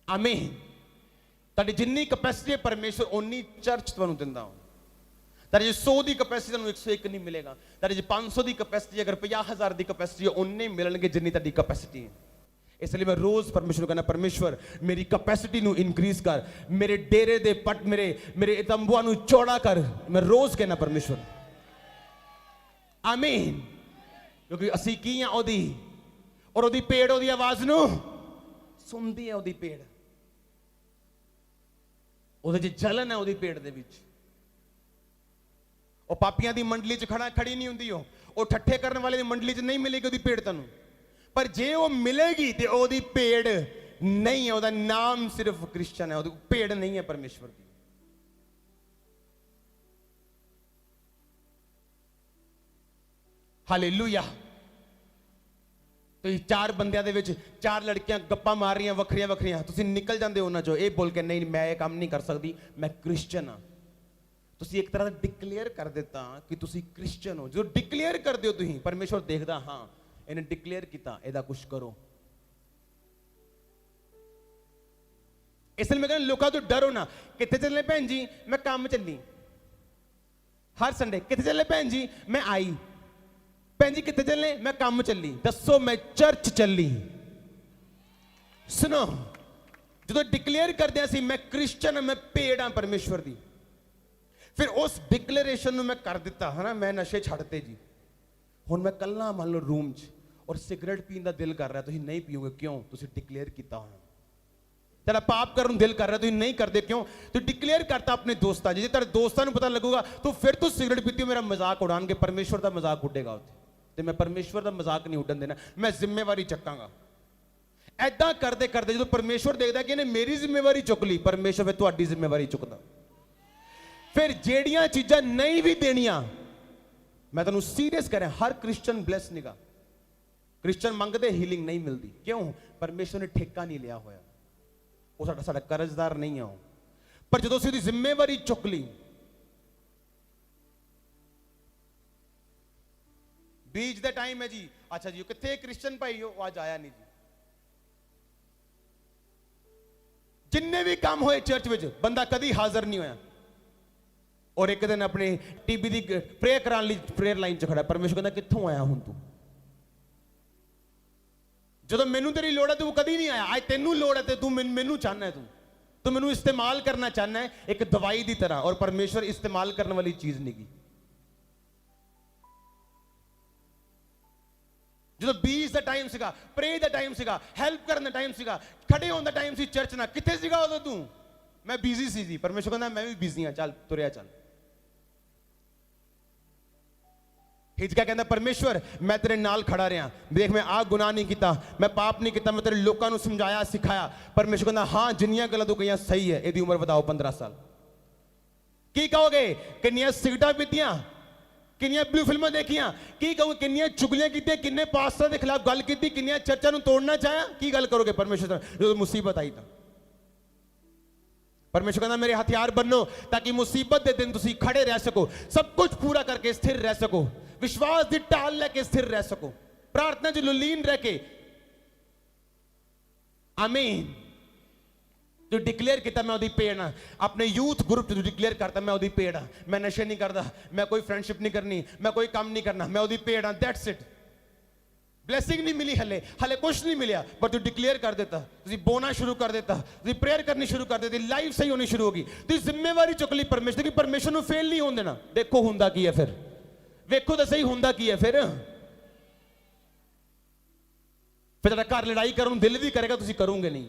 ਆਮੀਨ। ਤੁਹਾਡੀ ਜਿੰਨੀ ਕੈਪੈਸਿਟੀ ਹੈ ਪਰਮੇਸ਼ਵਰ ਓਨੀ ਚਰਚ ਤੁਹਾਨੂੰ ਦਿੰਦਾ। ਤੁਹਾਡੇ ਜੇ 100 ਦੀ ਕੈਪੈਸਿਟੀ ਤੁਹਾਨੂੰ 101 ਨਹੀਂ ਮਿਲੇਗਾ। ਤੁਹਾਡੇ ਜੇ 500 ਦੀ ਕੈਪੈਸਿਟੀ, ਅਗਰ 50,000 ਦੀ ਕੈਪੈਸਿਟੀ ਹੈ, ਉਨੇ ਮਿਲਣਗੇ ਜਿੰਨੀ ਤੁਹਾਡੀ ਕੈਪੈਸਿਟੀ ਹੈ। ਇਸ ਲਈ ਮੈਂ ਰੋਜ਼ ਪਰਮੇਸ਼ਵਰ ਨੂੰ ਕਹਿੰਦਾ, ਪਰਮੇਸ਼ਵਰ ਮੇਰੀ ਕੈਪੈਸਿਟੀ ਨੂੰ ਇਨਕਰੀਜ਼ ਕਰ, ਮੇਰੇ ਡੇਰੇ ਦੇ ਪੱਟ, ਮੇਰੇ ਤੰਬੂਆਂ ਨੂੰ ਚੌੜਾ ਕਰ। ਮੈਂ ਰੋਜ਼ ਕਹਿੰਦਾ ਪਰਮੇਸ਼ਵਰ। ਆਮੀਨ। ਕਿਉਂਕਿ ਅਸੀਂ ਕੀ ਆ ਉਹਦੀ, ਔਰ ਉਹਦੀ ਭੇਡ ਉਹਦੀ ਆਵਾਜ਼ ਨੂੰ ਸੁਣਦੀ ਹੈ। ਉਹਦੀ ਭੇਡ, ਉਹਦੇ 'ਚ ਜਲਨ ਹੈ ਉਹਦੀ ਭੇਡ ਦੇ ਵਿੱਚ। ਉਹ ਪਾਪੀਆਂ ਦੀ ਮੰਡਲੀ 'ਚ ਖੜੀ ਨਹੀਂ ਹੁੰਦੀ। ਉਹ ਠੱਠੇ ਕਰਨ ਵਾਲੇ ਦੀ ਮੰਡਲੀ 'ਚ ਨਹੀਂ ਮਿਲੇਗੀ ਉਹਦੀ ਭੇਡ ਤੁਹਾਨੂੰ। ਪਰ ਜੇ ਉਹ ਮਿਲੇਗੀ ਤੇ ਉਹਦੀ ਭੇਡ ਨਹੀਂ ਹੈ, ਉਹਦਾ ਨਾਮ ਸਿਰਫ ਕ੍ਰਿਸਚਨ ਹੈ, ਉਹਦੀ ਭੇਡ ਨਹੀਂ ਹੈ ਪਰਮੇਸ਼ਵਰ ਦੀ। ਹਾਲੇਲੂਇਆ। ਤੁਸੀਂ 4 ਬੰਦਿਆਂ ਦੇ ਵਿੱਚ 4 ਲੜਕੀਆਂ ਗੱਪਾਂ ਮਾਰ ਰਹੀਆਂ ਵੱਖਰੀਆਂ ਵੱਖਰੀਆਂ, ਤੁਸੀਂ ਨਿਕਲ ਜਾਂਦੇ ਹੋ ਉਹਨਾਂ 'ਚੋਂ ਇਹ ਬੋਲ ਕੇ ਨਹੀਂ ਮੈਂ ਇਹ ਕੰਮ ਨਹੀਂ ਕਰ ਸਕਦੀ, ਮੈਂ ਕ੍ਰਿਸਚਨ ਹਾਂ। ਤੁਸੀਂ ਇੱਕ ਤਰ੍ਹਾਂ ਦਾ ਡਿਕਲੇਅਰ ਕਰ ਦਿੱਤਾ ਕਿ ਤੁਸੀਂ ਕ੍ਰਿਸਚਨ ਹੋ। ਜਦੋਂ ਡਿਕਲੇਅਰ ਕਰਦੇ ਹੋ ਤੁਸੀਂ, ਪਰਮੇਸ਼ਵਰ ਦੇਖਦਾ ਹਾਂ ਇਹਨੇ ਡਿਕਲੇਅਰ ਕੀਤਾ, ਇਹਦਾ ਕੁਝ ਕਰੋ। ਇਸ ਲਈ ਮੈਂ ਕਹਿੰਦਾ ਲੋਕਾਂ ਤੋਂ ਡਰੋ ਨਾ। ਕਿੱਥੇ ਚੱਲੇ ਭੈਣ ਜੀ? ਮੈਂ ਕੰਮ ਚੱਲੀ ਹਰ ਸੰਡੇ। ਕਿੱਥੇ ਚੱਲੇ ਭੈਣ ਜੀ? ਮੈਂ ਆਈ। ਭੈਣ ਜੀ ਕਿੱਥੇ ਚੱਲੇ? ਮੈਂ ਕੰਮ ਚੱਲੀ। ਦੱਸੋ ਮੈਂ ਚਰਚ ਚੱਲੀ। ਸੁਣੋ, ਜਦੋਂ ਡਿਕਲੇਅਰ ਕਰਦੇ ਅਸੀਂ ਮੈਂ ਕ੍ਰਿਸਚਨ, ਮੈਂ ਭੇਡ ਹਾਂ ਪਰਮੇਸ਼ਵਰ ਦੀ, ਫਿਰ ਉਸ ਡਿਕਲੇਰੇਸ਼ਨ ਨੂੰ ਮੈਂ ਕਰ ਦਿੱਤਾ ਹੈ ਨਾ, ਮੈਂ ਨਸ਼ੇ ਛੱਡਤੇ ਜੀ। ਹੁਣ ਮੈਂ ਕੱਲਾ ਮੰਨ ਲਓ ਰੂਮ 'ਚ, ਔਰ ਸਿਗਰਟ ਪੀਣ ਦਾ ਦਿਲ ਕਰ ਰਿਹਾ, ਤੁਸੀਂ ਨਹੀਂ ਪੀਓਗੇ। ਕਿਉਂ? ਤੁਸੀਂ ਡਿਕਲੇਅਰ ਕੀਤਾ ਹੋਣਾ। ਤੁਹਾਡਾ ਪਾਪ ਕਰਨ ਨੂੰ ਦਿਲ ਕਰ ਰਿਹਾ, ਤੁਸੀਂ ਨਹੀਂ ਕਰਦੇ। ਕਿਉਂ? ਤੁਸੀਂ ਡਿਕਲੇਅਰ ਕਰਤਾ ਆਪਣੇ ਦੋਸਤਾਂ। ਜੇ ਤੁਹਾਡੇ ਦੋਸਤਾਂ ਨੂੰ ਪਤਾ ਲੱਗੂਗਾ ਤੂੰ ਫਿਰ ਤੂੰ ਸਿਗਰਟ ਪੀਤੀ, ਮੇਰਾ ਮਜ਼ਾਕ ਉਡਾਣਗੇ, ਪਰਮੇਸ਼ਵਰ ਦਾ ਮਜ਼ਾਕ ਉੱਡੇਗਾ ਉੱਥੇ। ਤੇ ਮੈਂ ਪਰਮੇਸ਼ਵਰ ਦਾ ਮਜ਼ਾਕ ਨਹੀਂ ਉੱਡਣ ਦੇਣਾ, ਮੈਂ ਜ਼ਿੰਮੇਵਾਰੀ ਚੱਕਾਂਗਾ। ਐਦਾਂ ਕਰਦੇ ਕਰਦੇ ਜਦੋਂ ਪਰਮੇਸ਼ਵਰ ਦੇਖਦਾ ਕਿ ਇਹਨੇ ਮੇਰੀ ਜ਼ਿੰਮੇਵਾਰੀ ਚੁੱਕ ਲਈ, ਪਰਮੇਸ਼ਵਰ ਫਿਰ ਤੁਹਾਡੀ ਜ਼ਿੰਮੇਵਾਰੀ ਚੁੱਕਦਾ। ਫਿਰ ਜਿਹੜੀਆਂ ਚੀਜ਼ਾਂ ਨਹੀਂ ਵੀ ਦੇਣੀਆਂ, ਮੈਂ ਤੁਹਾਨੂੰ ਸੀਰੀਅਸ ਕਰ ਰਿਹਾ, ਹਰ ਕ੍ਰਿਸਚਨ ਬਲੈਸ ਨਹੀਂਗਾ। ਕ੍ਰਿਸਚਨ ਮੰਗਦੇ ਹੀਲਿੰਗ ਨਹੀਂ ਮਿਲਦੀ। ਕਿਉਂ? ਪਰਮੇਸ਼ਵਰ ਨੇ ਠੇਕਾ ਨਹੀਂ ਲਿਆ ਹੋਇਆ, ਉਹ ਸਾਡਾ ਕਰਜ਼ਦਾਰ ਨਹੀਂ ਆ ਉਹ। ਪਰ ਜਦੋਂ ਅਸੀਂ ਉਹਦੀ ਜ਼ਿੰਮੇਵਾਰੀ ਚੁੱਕ ਲਈ, ਬੀਜ ਦਾ ਟਾਈਮ ਹੈ ਜੀ, ਅੱਛਾ ਜੀ ਕਿੱਥੇ ਕ੍ਰਿਸਚਨ ਭਾਈ? ਉਹ ਅੱਜ ਆਇਆ ਨਹੀਂ ਜੀ। ਜਿੰਨੇ ਵੀ ਕੰਮ ਹੋਏ ਚਰਚ ਵਿੱਚ, ਬੰਦਾ ਕਦੀ ਹਾਜ਼ਰ ਨਹੀਂ ਹੋਇਆ। ਔਰ ਇੱਕ ਦਿਨ ਆਪਣੇ ਟੀਬੀ ਦੀ ਪ੍ਰੇਅਰ ਕਰਾਉਣ ਲਈ ਪ੍ਰੇਅਰ ਲਾਈਨ 'ਚ ਖੜਾ, ਪਰਮੇਸ਼ਵਰ ਕਹਿੰਦਾ ਕਿੱਥੋਂ ਆਇਆ ਹੁਣ ਤੂੰ? ਜਦੋਂ ਮੈਨੂੰ ਤੇਰੀ ਲੋੜ ਹੈ ਤੂੰ ਕਦੀ ਨਹੀਂ ਆਇਆ, ਅੱਜ ਤੈਨੂੰ ਲੋੜ ਹੈ ਤੇ ਤੂੰ ਮੈਨੂੰ ਚਾਹਨਾ ਹੈ, ਤੂੰ ਮੈਨੂੰ ਇਸਤੇਮਾਲ ਕਰਨਾ ਚਾਹਨਾ ਹੈ ਇੱਕ ਦਵਾਈ ਦੀ ਤਰ੍ਹਾਂ। ਔਰ ਪਰਮੇਸ਼ਵਰ ਇਸਤੇਮਾਲ ਕਰਨ ਵਾਲੀ ਚੀਜ਼ ਨਹੀਂ ਗੀ। ਜਦੋਂ ਬੀਜ ਦਾ ਟਾਈਮ ਸੀਗਾ, ਪ੍ਰੇ ਦਾ ਟਾਈਮ ਸੀਗਾ, ਹੈਲਪ ਕਰਨ ਦਾ ਟਾਈਮ ਸੀਗਾ, ਖੜੇ ਹੋਣ ਦਾ ਟਾਈਮ ਸੀ ਚਰਚ ਨਾਲ, ਕਿੱਥੇ ਸੀਗਾ ਉਦੋਂ ਤੂੰ? ਮੈਂ ਬਿਜ਼ੀ ਸੀ ਜੀ। ਪਰਮੇਸ਼ਰ ਕਹਿੰਦਾ ਮੈਂ ਵੀ ਬਿਜ਼ੀ ਹਾਂ, ਚੱਲ ਤੁਰਿਆ ਚੱਲ। ਹਿਜਕਿਯਾਹ ਕਹਿੰਦਾ ਪਰਮੇਸ਼ਵਰ ਮੈਂ ਤੇਰੇ ਨਾਲ ਖੜਾ ਰਿਹਾ, ਦੇਖ ਮੈਂ ਆਹ ਗੁਨਾਹ ਨਹੀਂ ਕੀਤਾ, ਮੈਂ ਪਾਪ ਨਹੀਂ ਕੀਤਾ, ਮੈਂ ਤੇਰੇ ਲੋਕਾਂ ਨੂੰ ਸਮਝਾਇਆ ਸਿਖਾਇਆ। ਪਰਮੇਸ਼ਰ ਕਹਿੰਦਾ ਹਾਂ ਜਿੰਨੀਆਂ ਗੱਲਾਂ ਤੂੰ ਕਹੀਆਂ ਸਹੀ ਹੈ, ਇਹਦੀ ਉਮਰ ਵਧਾਓ 15 ਸਾਲ। ਕੀ ਕਹੋਗੇ? ਕਿੰਨੀਆਂ ਸਿਗਰਟਾਂ ਪੀਤੀਆਂ, ਕਿੰਨੀਆਂ ਬਲੂ ਫਿਲਮਾਂ ਦੇਖੀਆਂ, ਕੀ ਕਹੋਗੇ? ਕਿੰਨੀਆਂ ਚੁਗਲੀਆਂ ਕੀਤੀਆਂ, ਕਿੰਨੇ ਪਾਸਟਰਾਂ ਦੇ ਖਿਲਾਫ ਗੱਲ ਕੀਤੀ, ਕਿੰਨੀਆਂ ਚਰਚਾਂ ਨੂੰ ਤੋੜਨਾ ਚਾਹਿਆ। ਕੀ ਗੱਲ ਕਰੋਗੇ ਪਰਮੇਸ਼ਰ ਨਾਲ ਜਦੋਂ ਮੁਸੀਬਤ ਆਈ ਤਾਂ? ਪਰਮੇਸ਼ਰ ਕਹਿੰਦਾ ਮੇਰੇ ਹਥਿਆਰ ਬਣੋ ਤਾਂ ਕਿ ਮੁਸੀਬਤ ਦੇ ਦਿਨ ਤੁਸੀਂ ਖੜੇ ਰਹਿ ਸਕੋ, ਸਭ ਕੁਝ ਪੂਰਾ ਕਰਕੇ ਸਥਿਰ ਰਹਿ ਸਕੋ, ਵਿਸ਼ਵਾਸ ਦੀ ਢਾਲ ਲੈ ਕੇ ਸਥਿਰ ਰਹਿ ਸਕੋ, ਪ੍ਰਾਰਥਨਾ ਚ ਲੀਨ ਰਹਿ ਕੇ। ਆਮੀਨ। जो डिक्लेयर किया मैं ਉਹਦੀ पेड़ हाँ, अपने यूथ ग्रुप जो डिक्लेयर करता मैं ਉਹਦੀ पेड़ हाँ, मैं नशे नहीं करता, मैं कोई फ्रेंडशिप नहीं करनी, मैं कोई काम नहीं करना, मैं ਉਹਦੀ पेड़ हाँ, दैट्स इट। ब्लैसिंग नहीं मिली हले, हले कुछ नहीं मिला, पर तू डिक्लेयर कर देता, तुझे बोना शुरू कर देता, तुझे प्रेयर करनी शुरू कर देती, लाइफ सही होनी शुरू होगी। तुझे जिम्मेवारी चुक ली परमेश्वर की, परमेश्वर ਨੂੰ फेल नहीं होने देना। देखो हुंदा की है फिर, वेखो तो सही हुंदा की है फिर तेरा घर लड़ाई करने ਨੂੰ दिल भी करेगा, तुझे करोगे नहीं।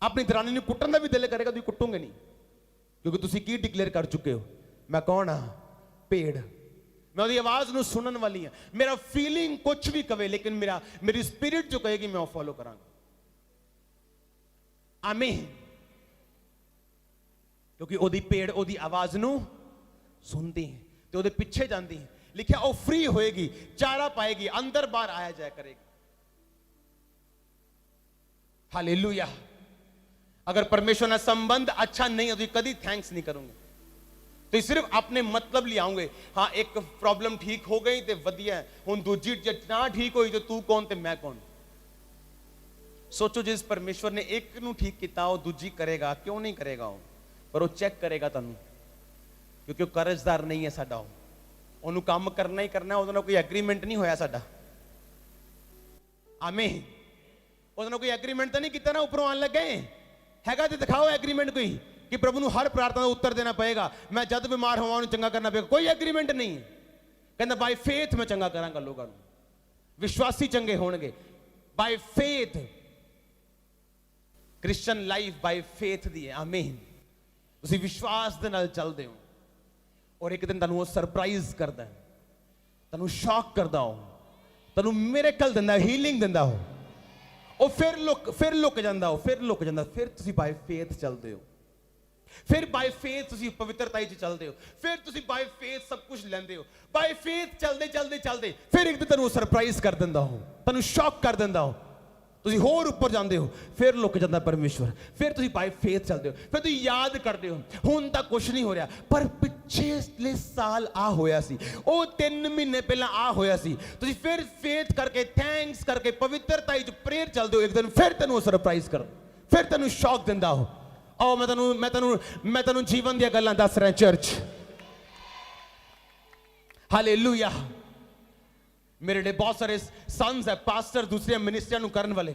अपनी दरानी ਨੂੰ ਕੁੱਟਣ ਦਾ ਵੀ ਦਿਲ ਕਰੇਗਾ, ਤੁਸੀਂ ਕੁੱਟੋਗੇ ਨਹੀਂ, ਕਿਉਂਕਿ ਤੁਸੀਂ ਕੀ ਡਿਕਲੇਅਰ ਕਰ ਚੁੱਕੇ ਹੋ? ਮੈਂ ਕੌਣ ਆ? ਭੇਡ। मैं ਉਹਦੀ ਆਵਾਜ਼ ਨੂੰ ਸੁਣਨ ਵਾਲੀ ਹਾਂ। ਮੇਰਾ ਫੀਲਿੰਗ ਕੁਝ ਵੀ ਕਵੇ, ਲੇਕਿਨ ਮੇਰੀ ਸਪਿਰਿਟ ਜੋ ਕਹੇਗੀ ਮੈਂ ਉਹ ਫੋਲੋ ਕਰਾਂਗਾ। ਆਮੀਨ। ਕਿਉਂਕਿ ਉਹਦੀ ਭੇਡ ਉਹਦੀ ਆਵਾਜ਼ ਨੂੰ ਸੁਣਦੀ ਹੈ ਤੇ ਉਹਦੇ ਪਿੱਛੇ ਜਾਂਦੀ ਹੈ। ਲਿਖਿਆ ਉਹ ਫ੍ਰੀ ਹੋਏਗੀ, ਚਾਰਾ ਪਾਏਗੀ, ਅੰਦਰ ਬਾਹਰ ਆਇਆ ਜਾਇਆ ਕਰੇਗੀ। हालेलुया। अगर परमेश्वर ना संबंध अच्छा नहीं हो तो कभी थैंक्स नहीं करूंगे, तो सिर्फ अपने मतलब ले आऊंगे। हाँ एक प्रॉब्लम ठीक हो गई तो वधिया है, हुण दूजी ना ठीक हुई तो तू कौन ते मैं कौन। सोचो जिस परमेश्वर ने एक नू ठीक किया वो दूजी करेगा, क्यों नहीं करेगा वो? पर वो चेक करेगा तुहानू, क्योंकि वो कर्जदार नहीं है साडा, ओनू काम करना ही करना, उहदे नाल कोई एग्रीमेंट नहीं होया साडा। आमीन। उहदे नाल कोई एग्रीमेंट तो नहीं किया ना उपरों आन लगे हैगा, तो दिखाओ एग्रीमेंट कोई कि प्रभु ਨੂੰ हर प्रार्थना का उत्तर देना पएगा, मैं जब बीमार होवां उन्हें चंगा करना पएगा। कोई एग्रीमेंट नहीं है। कहना बाय फेथ मैं चंगा करांगा लोगों को, विश्वासी चंगे होणगे by faith. Christian life by faith दी है। आमीन। ਤੁਸੀਂ ਵਿਸ਼ਵਾਸ ਦੇ ਨਾਲ ਚੱਲਦੇ ਹੋ ਔਰ ਇੱਕ ਦਿਨ ਤੁਹਾਨੂੰ ਉਹ ਸਰਪ੍ਰਾਈਜ਼ ਕਰਦਾ ਹੈ, ਤੁਹਾਨੂੰ ਸ਼ੌਕ ਕਰਦਾ ਹੋ, ਤੁਹਾਨੂੰ ਮਿਰੇਕਲ ਦਿੰਦਾ, ਹੀਲਿੰਗ ਦਿੰਦਾ ਹੋ। ਉਹ ਫਿਰ ਲੁਕ ਜਾਂਦਾ ਹੋ, ਫਿਰ ਤੁਸੀਂ ਬਾय ਫੇਥ ਚੱਲਦੇ ਹੋ, ਫਿਰ ਬਾय ਫੇਥ ਤੁਸੀਂ ਪਵਿੱਤਰਤਾ 'ਚ ਚੱਲਦੇ ਹੋ, ਫਿਰ ਤੁਸੀਂ ਬਾय ਫੇਥ ਸਭ ਕੁਝ ਲੈਂਦੇ ਹੋ। ਬਾय ਫੇਥ ਚੱਲਦੇ ਫਿਰ ਇੱਕ ਦਿਨ ਤੁਹਾਨੂੰ ਸਰਪ੍ਰਾਈਜ਼ ਕਰ ਦਿੰਦਾ ਹੋ, ਤੁਹਾਨੂੰ ਸ਼ੌਕ ਕਰ ਦਿੰਦਾ ਹੋ, ਤੁਸੀਂ ਹੋਰ ਉੱਪਰ ਜਾਂਦੇ ਹੋ, ਫਿਰ ਲੁਕ ਜਾਂਦਾ ਪਰਮੇਸ਼ਵਰ, ਫਿਰ ਤੁਸੀਂ ਬਾय ਫੇਥ ਚੱਲਦੇ ਹੋ, ਫਿਰ ਤੁਸੀਂ ਯਾਦ ਕਰਦੇ ਹੋ ਹੁਣ ਤਾਂ ਕੁਝ ਨਹੀਂ ਹੋ ਰਿਹਾ, ਪਰ ਪਿਛਲੇ ਸਾਲ ਆ ਹੋਇਆ ਸੀ, ਉਹ 3 ਮਹੀਨੇ ਪਹਿਲਾਂ ਆ ਹੋਇਆ ਸੀ। ਤੁਸੀਂ ਫਿਰ ਫੇਥ ਕਰਕੇ, ਥੈਂਕਸ ਕਰਕੇ, ਪਵਿੱਤਰਤਾ 'ਚ ਪ੍ਰੇਅਰ ਚੱਲਦੇ ਹੋ, ਇੱਕ ਦਿਨ ਫਿਰ ਤੈਨੂੰ ਸਰਪ੍ਰਾਈਜ਼ ਕਰ, ਫਿਰ ਤੈਨੂੰ ਸ਼ੌਕ ਦਿੰਦਾ ਹੋ। ਆਓ ਮੈਂ ਤੁਹਾਨੂੰ ਜੀਵਨ ਦੀਆਂ ਗੱਲਾਂ ਦੱਸ ਰਿਹਾ ਚਰਚ। ਹਾਲੇਲੂਇਆ। मेरे लिए बहुत सारे सन्स है पास्टर, दूसरे मिनिस्ट्रियां करने वाले,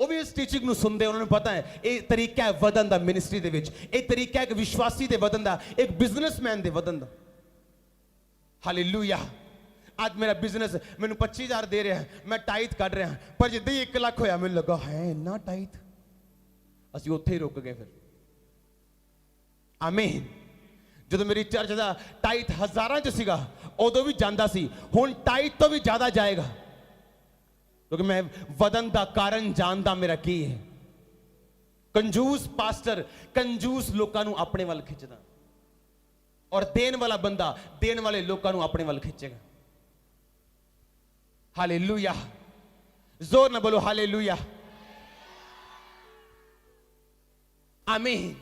वो भी इस टीचिंग ਨੂੰ ਸੁਣਦੇ, ਉਹਨਾਂ ਨੂੰ ਪਤਾ ਹੈ ਇਹ ਤਰੀਕਾ ਹੈ ਵਧਣ ਦਾ ਮਿਨਿਸਟਰੀ ਦੇ ਵਿੱਚ, ਇਹ ਤਰੀਕਾ ਹੈ ਇੱਕ ਵਿਸ਼ਵਾਸੀ ਦੇ ਵਧਣ ਦਾ, ਇੱਕ ਬਿਜ਼ਨਸਮੈਨ ਦੇ ਵਧਣ ਦਾ। ਹਾਲੇਲੂਇਆ। ਅੱਜ ਮੇਰਾ ਬਿਜ਼ਨਸ ਮੈਨੂੰ 25,000 ਦੇ ਰਿਹਾ, ਮੈਂ ਟਾਈਥ ਕੱਢ ਰਿਹਾ, ਪਰ ਜਿੱਦਾਂ ਹੀ 1 ਲੱਖ ਹੋਇਆ ਮੈਨੂੰ ਲੱਗਾ ਹੈ ਇੰਨਾ ਟਾਈਥ, ਅਸੀਂ ਉੱਥੇ ਹੀ ਰੁਕ ਗਏ ਫਿਰ। ਆਮੀਨ। ਜਦੋਂ ਮੇਰੀ ਚਰਚ ਦਾ ਟਾਈਥ ਹਜ਼ਾਰਾਂ 'ਚ ਸੀਗਾ ਉਦੋਂ ਵੀ ਜਾਂਦਾ ਸੀ, ਹੁਣ ਟਾਈਥ ਤੋਂ ਵੀ ਜ਼ਿਆਦਾ ਜਾਏਗਾ, ਕਿਉਂਕਿ ਮੈਂ ਵਧਣ ਦਾ ਕਾਰਨ ਜਾਣਦਾ ਮੇਰਾ ਕੀ ਹੈ। ਕੰਜੂਸ ਪਾਸਟਰ ਕੰਜੂਸ ਲੋਕਾਂ ਨੂੰ ਆਪਣੇ ਵੱਲ ਖਿੱਚਦਾ, ਔਰ ਦੇਣ ਵਾਲਾ ਬੰਦਾ ਦੇਣ ਵਾਲੇ ਲੋਕਾਂ ਨੂੰ ਆਪਣੇ ਵੱਲ ਖਿੱਚੇਗਾ। ਹਾਲੇਲੂਇਆ। ਜ਼ੋਰ ਨਾਲ ਬੋਲੋ ਹਾਲੇਲੂਇਆ। ਆਮੀਨ।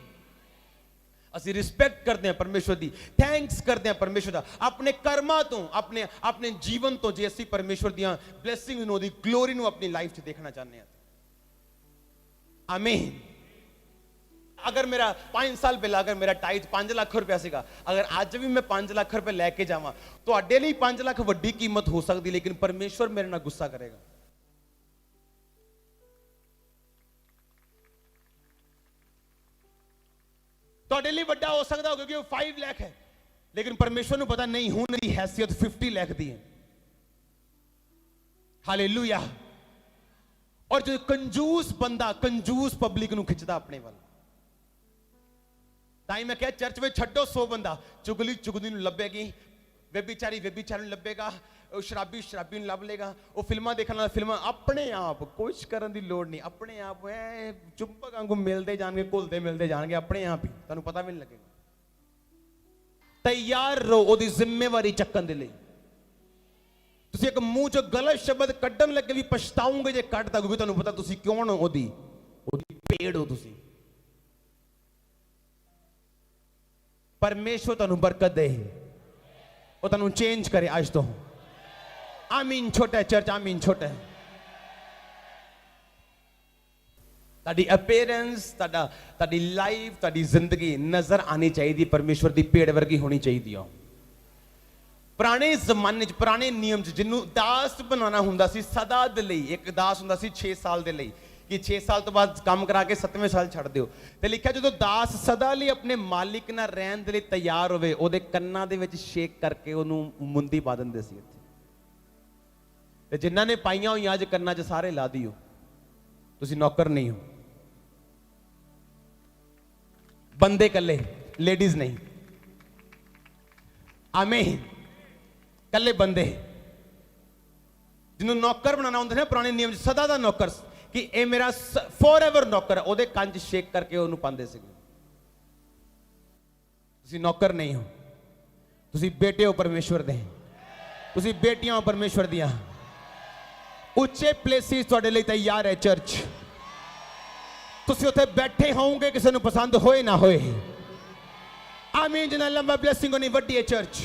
ਅਸੀਂ ਰਿਸਪੈਕਟ ਕਰਦੇ ਹਾਂ ਪਰਮੇਸ਼ਵਰ ਦੀ, ਥੈਂਕਸ ਕਰਦੇ ਹਾਂ ਪਰਮੇਸ਼ਵਰ ਦਾ, ਆਪਣੇ ਕਰਮਾਂ ਤੋਂ, ਆਪਣੇ ਜੀਵਨ ਤੋਂ, ਜੇ ਅਸੀਂ ਪਰਮੇਸ਼ਵਰ ਦੀਆਂ ਬਲੇਸਿੰਗ ਨੂੰ, ਉਹਦੀ ਗਲੋਰੀ ਨੂੰ ਆਪਣੀ ਲਾਈਫ 'ਚ ਦੇਖਣਾ ਚਾਹੁੰਦੇ ਹਾਂ। ਆਮੀਨ। ਅਗਰ ਮੇਰਾ 5 ਸਾਲ ਪਹਿਲਾਂ ਅਗਰ ਮੇਰਾ ਟਾਈਥ 5 ਲੱਖ ਰੁਪਇਆ ਸੀਗਾ, ਅਗਰ ਅੱਜ ਵੀ ਮੈਂ 5 ਲੱਖ ਰੁਪਏ ਲੈ ਕੇ ਜਾਵਾਂ, ਤੁਹਾਡੇ ਲਈ 5 ਲੱਖ ਵੱਡੀ ਕੀਮਤ ਹੋ ਸਕਦੀ, ਲੇਕਿਨ ਪਰਮੇਸ਼ਵਰ ਮੇਰੇ ਨਾਲ ਗੁੱਸਾ ਕਰੇਗਾ। ਤੁਹਾਡੇ ਲਈ ਵੱਡਾ ਹੋ ਸਕਦਾ ਹੋ ਕਿਉਂਕਿ ਉਹ 5 ਲੱਖ ਹੈ, ਲੇਕਿਨ ਪਰਮੇਸ਼ਵਰ ਨੂੰ ਪਤਾ ਨਹੀਂ ਹੁਣ ਦੀ ਹੈਸੀਅਤ 50 ਲੱਖ ਦੀ ਹੈ। हालेलुया। और जो कंजूस बंदा कंजूस पब्लिक ਨੂੰ ਖਿੱਚਦਾ ਆਪਣੇ ਵੱਲ। ਤਾਂ ਹੀ ਮੈਂ ਕਿਹਾ ਚਰਚ ਵਿੱਚ ਛੱਡੋ 100 ਬੰਦਾ, ਚੁਗਲੀ ਚੁਗਲੀ ਨੂੰ ਲੱਭੇਗੀ, व्यभिचारी व्यभिचारी ਲੱਭੇਗਾ, ਉਹ ਸ਼ਰਾਬੀ ਸ਼ਰਾਬੀ ਨੂੰ ਲੱਭ ਲੇਗਾ, ਉਹ ਫਿਲਮਾਂ ਦੇਖਣ ਵਾਲਾ ਫਿਲਮਾਂ, ਆਪਣੇ ਆਪ ਕੁਝ ਕਰਨ ਦੀ ਲੋੜ ਨਹੀਂ, ਆਪਣੇ ਆਪ ਐ ਚੁੰਬਕ ਵਾਂਗੂ ਮਿਲਦੇ ਜਾਣਗੇ, ਘੁਲਦੇ ਮਿਲਦੇ ਜਾਣਗੇ ਆਪਣੇ ਆਪ ਹੀ, ਤੁਹਾਨੂੰ ਪਤਾ ਵੀ ਨਹੀਂ ਲੱਗੇਗਾ। ਤਿਆਰ ਰਹੋ ਉਹਦੀ ਜ਼ਿੰਮੇਵਾਰੀ ਚੱਕਣ ਦੇ ਲਈ। ਤੁਸੀਂ ਇੱਕ ਮੂੰਹ ਚੋਂ ਗਲਤ ਸ਼ਬਦ ਕੱਢਣ ਲੱਗੇ ਵੀ ਪਛਤਾਓਗੇ ਜੇ ਕੱਢਦਾ, ਕਿਉਂਕਿ ਤੁਹਾਨੂੰ ਪਤਾ ਤੁਸੀਂ ਕੌਣ ਹੋ, ਉਹਦੀ ਭੇਡ ਹੋ ਤੁਸੀਂ। ਪਰਮੇਸ਼ਵਰ ਤੁਹਾਨੂੰ ਬਰਕਤ ਦੇ, ਉਹ ਤੁਹਾਨੂੰ ਚੇਂਜ ਕਰੇ ਅੱਜ ਤੋਂ। ਆਮੀਨ। ਛੋਟਾ ਚਰਚ, ਆਮੀਨ। ਛੋਟਾ ਤੁਹਾਡੀ ਅਪੀਅਰੈਂਸ, ਤੁਹਾਡੀ ਲਾਈਫ, ਤੁਹਾਡੀ ਜ਼ਿੰਦਗੀ ਨਜ਼ਰ ਆਣੀ ਚਾਹੀਦੀ, ਪਰਮੇਸ਼ਵਰ ਦੀ ਭੇਡ ਵਰਗੀ ਹੋਣੀ ਚਾਹੀਦੀ ਆ। ਪੁਰਾਣੇ ਜ਼ਮਾਨੇ 'ਚ, ਪੁਰਾਣੇ ਨਿਯਮ 'ਚ ਜਿਹਨੂੰ ਦਾਸ ਬਣਾਉਣਾ ਹੁੰਦਾ ਸੀ ਸਦਾ ਦੇ ਲਈ, ਇੱਕ ਦਾਸ ਹੁੰਦਾ ਸੀ 6 ਸਾਲ ਦੇ ਲਈ, ਕਿ 6 ਸਾਲ ਤੋਂ ਬਾਅਦ ਕੰਮ ਕਰਾ ਕੇ 7ਵੇਂ ਸਾਲ ਛੱਡ ਦਿਓ। ਤੇ ਲਿਖਿਆ ਜਦੋਂ ਦਾਸ ਸਦਾ ਲਈ ਆਪਣੇ ਮਾਲਿਕ ਨਾਲ ਰਹਿਣ ਦੇ ਲਈ ਤਿਆਰ ਹੋਵੇ, ਉਹਦੇ ਕੰਨਾਂ ਦੇ ਵਿੱਚ ਸ਼ੇਕ ਕਰਕੇ ਉਹਨੂੰ ਮੁੰਦੀ ਪਾ ਦਿੰਦੇ ਸੀ ਇੱਥੇ। ਤੇ ਜਿਨ੍ਹਾਂ ਨੇ ਪਾਈਆਂ ਹੋਈਆਂ ਅੱਜ ਕੰਨਾਂ 'ਚ ਸਾਰੇ ਲਾ ਦਿਓ, ਤੁਸੀਂ ਨੌਕਰ ਨਹੀਂ ਹੋ। ਬੰਦੇ ਕੱਲੇ, ਲੇਡੀਜ਼ ਨਹੀਂ। ਆਮੀਨ। ਕੱਲੇ ਬੰਦੇ ਜਿਹਨੂੰ ਨੌਕਰ ਬਣਾਉਣਾ ਹੁੰਦਾ ਸੀ ਨਾ ਪੁਰਾਣੇ ਨਿਯਮ 'ਚ, ਸਦਾ ਦਾ ਨੌਕਰ, ਕਿ ਇਹ ਮੇਰਾ ਫੋਰਐਵਰ ਨੌਕਰ, ਉਹਦੇ ਕੰਨ 'ਚ ਸ਼ੇਕ ਕਰਕੇ ਉਹਨੂੰ ਪਾਉਂਦੇ ਸੀਗੇ। ਤੁਸੀਂ ਨੌਕਰ ਨਹੀਂ ਹੋ, ਤੁਸੀਂ ਬੇਟੇ ਹੋ ਪਰਮੇਸ਼ਵਰ ਦੇ, ਤੁਸੀਂ ਬੇਟੀਆਂ ਹੋ ਪਰਮੇਸ਼ਵਰ ਦੀਆਂ। ਉੱਚੇ ਪਲੇਸਿਸ ਤੁਹਾਡੇ ਲਈ ਤਿਆਰ ਹੈ ਚਰਚ। ਤੁਸੀਂ ਉੱਥੇ ਬੈਠੇ ਹੋਵੋਗੇ ਕਿਸੇ ਨੂੰ ਪਸੰਦ ਹੋਏ ਨਾ ਹੋਏ। ਆਮੀਨ। ਜਿੰਨਾ ਲੰਬਾ ਬਲੇਸਿੰਗ ਹੋਣੀ ਵੱਡੀ ਹੈ ਚਰਚ।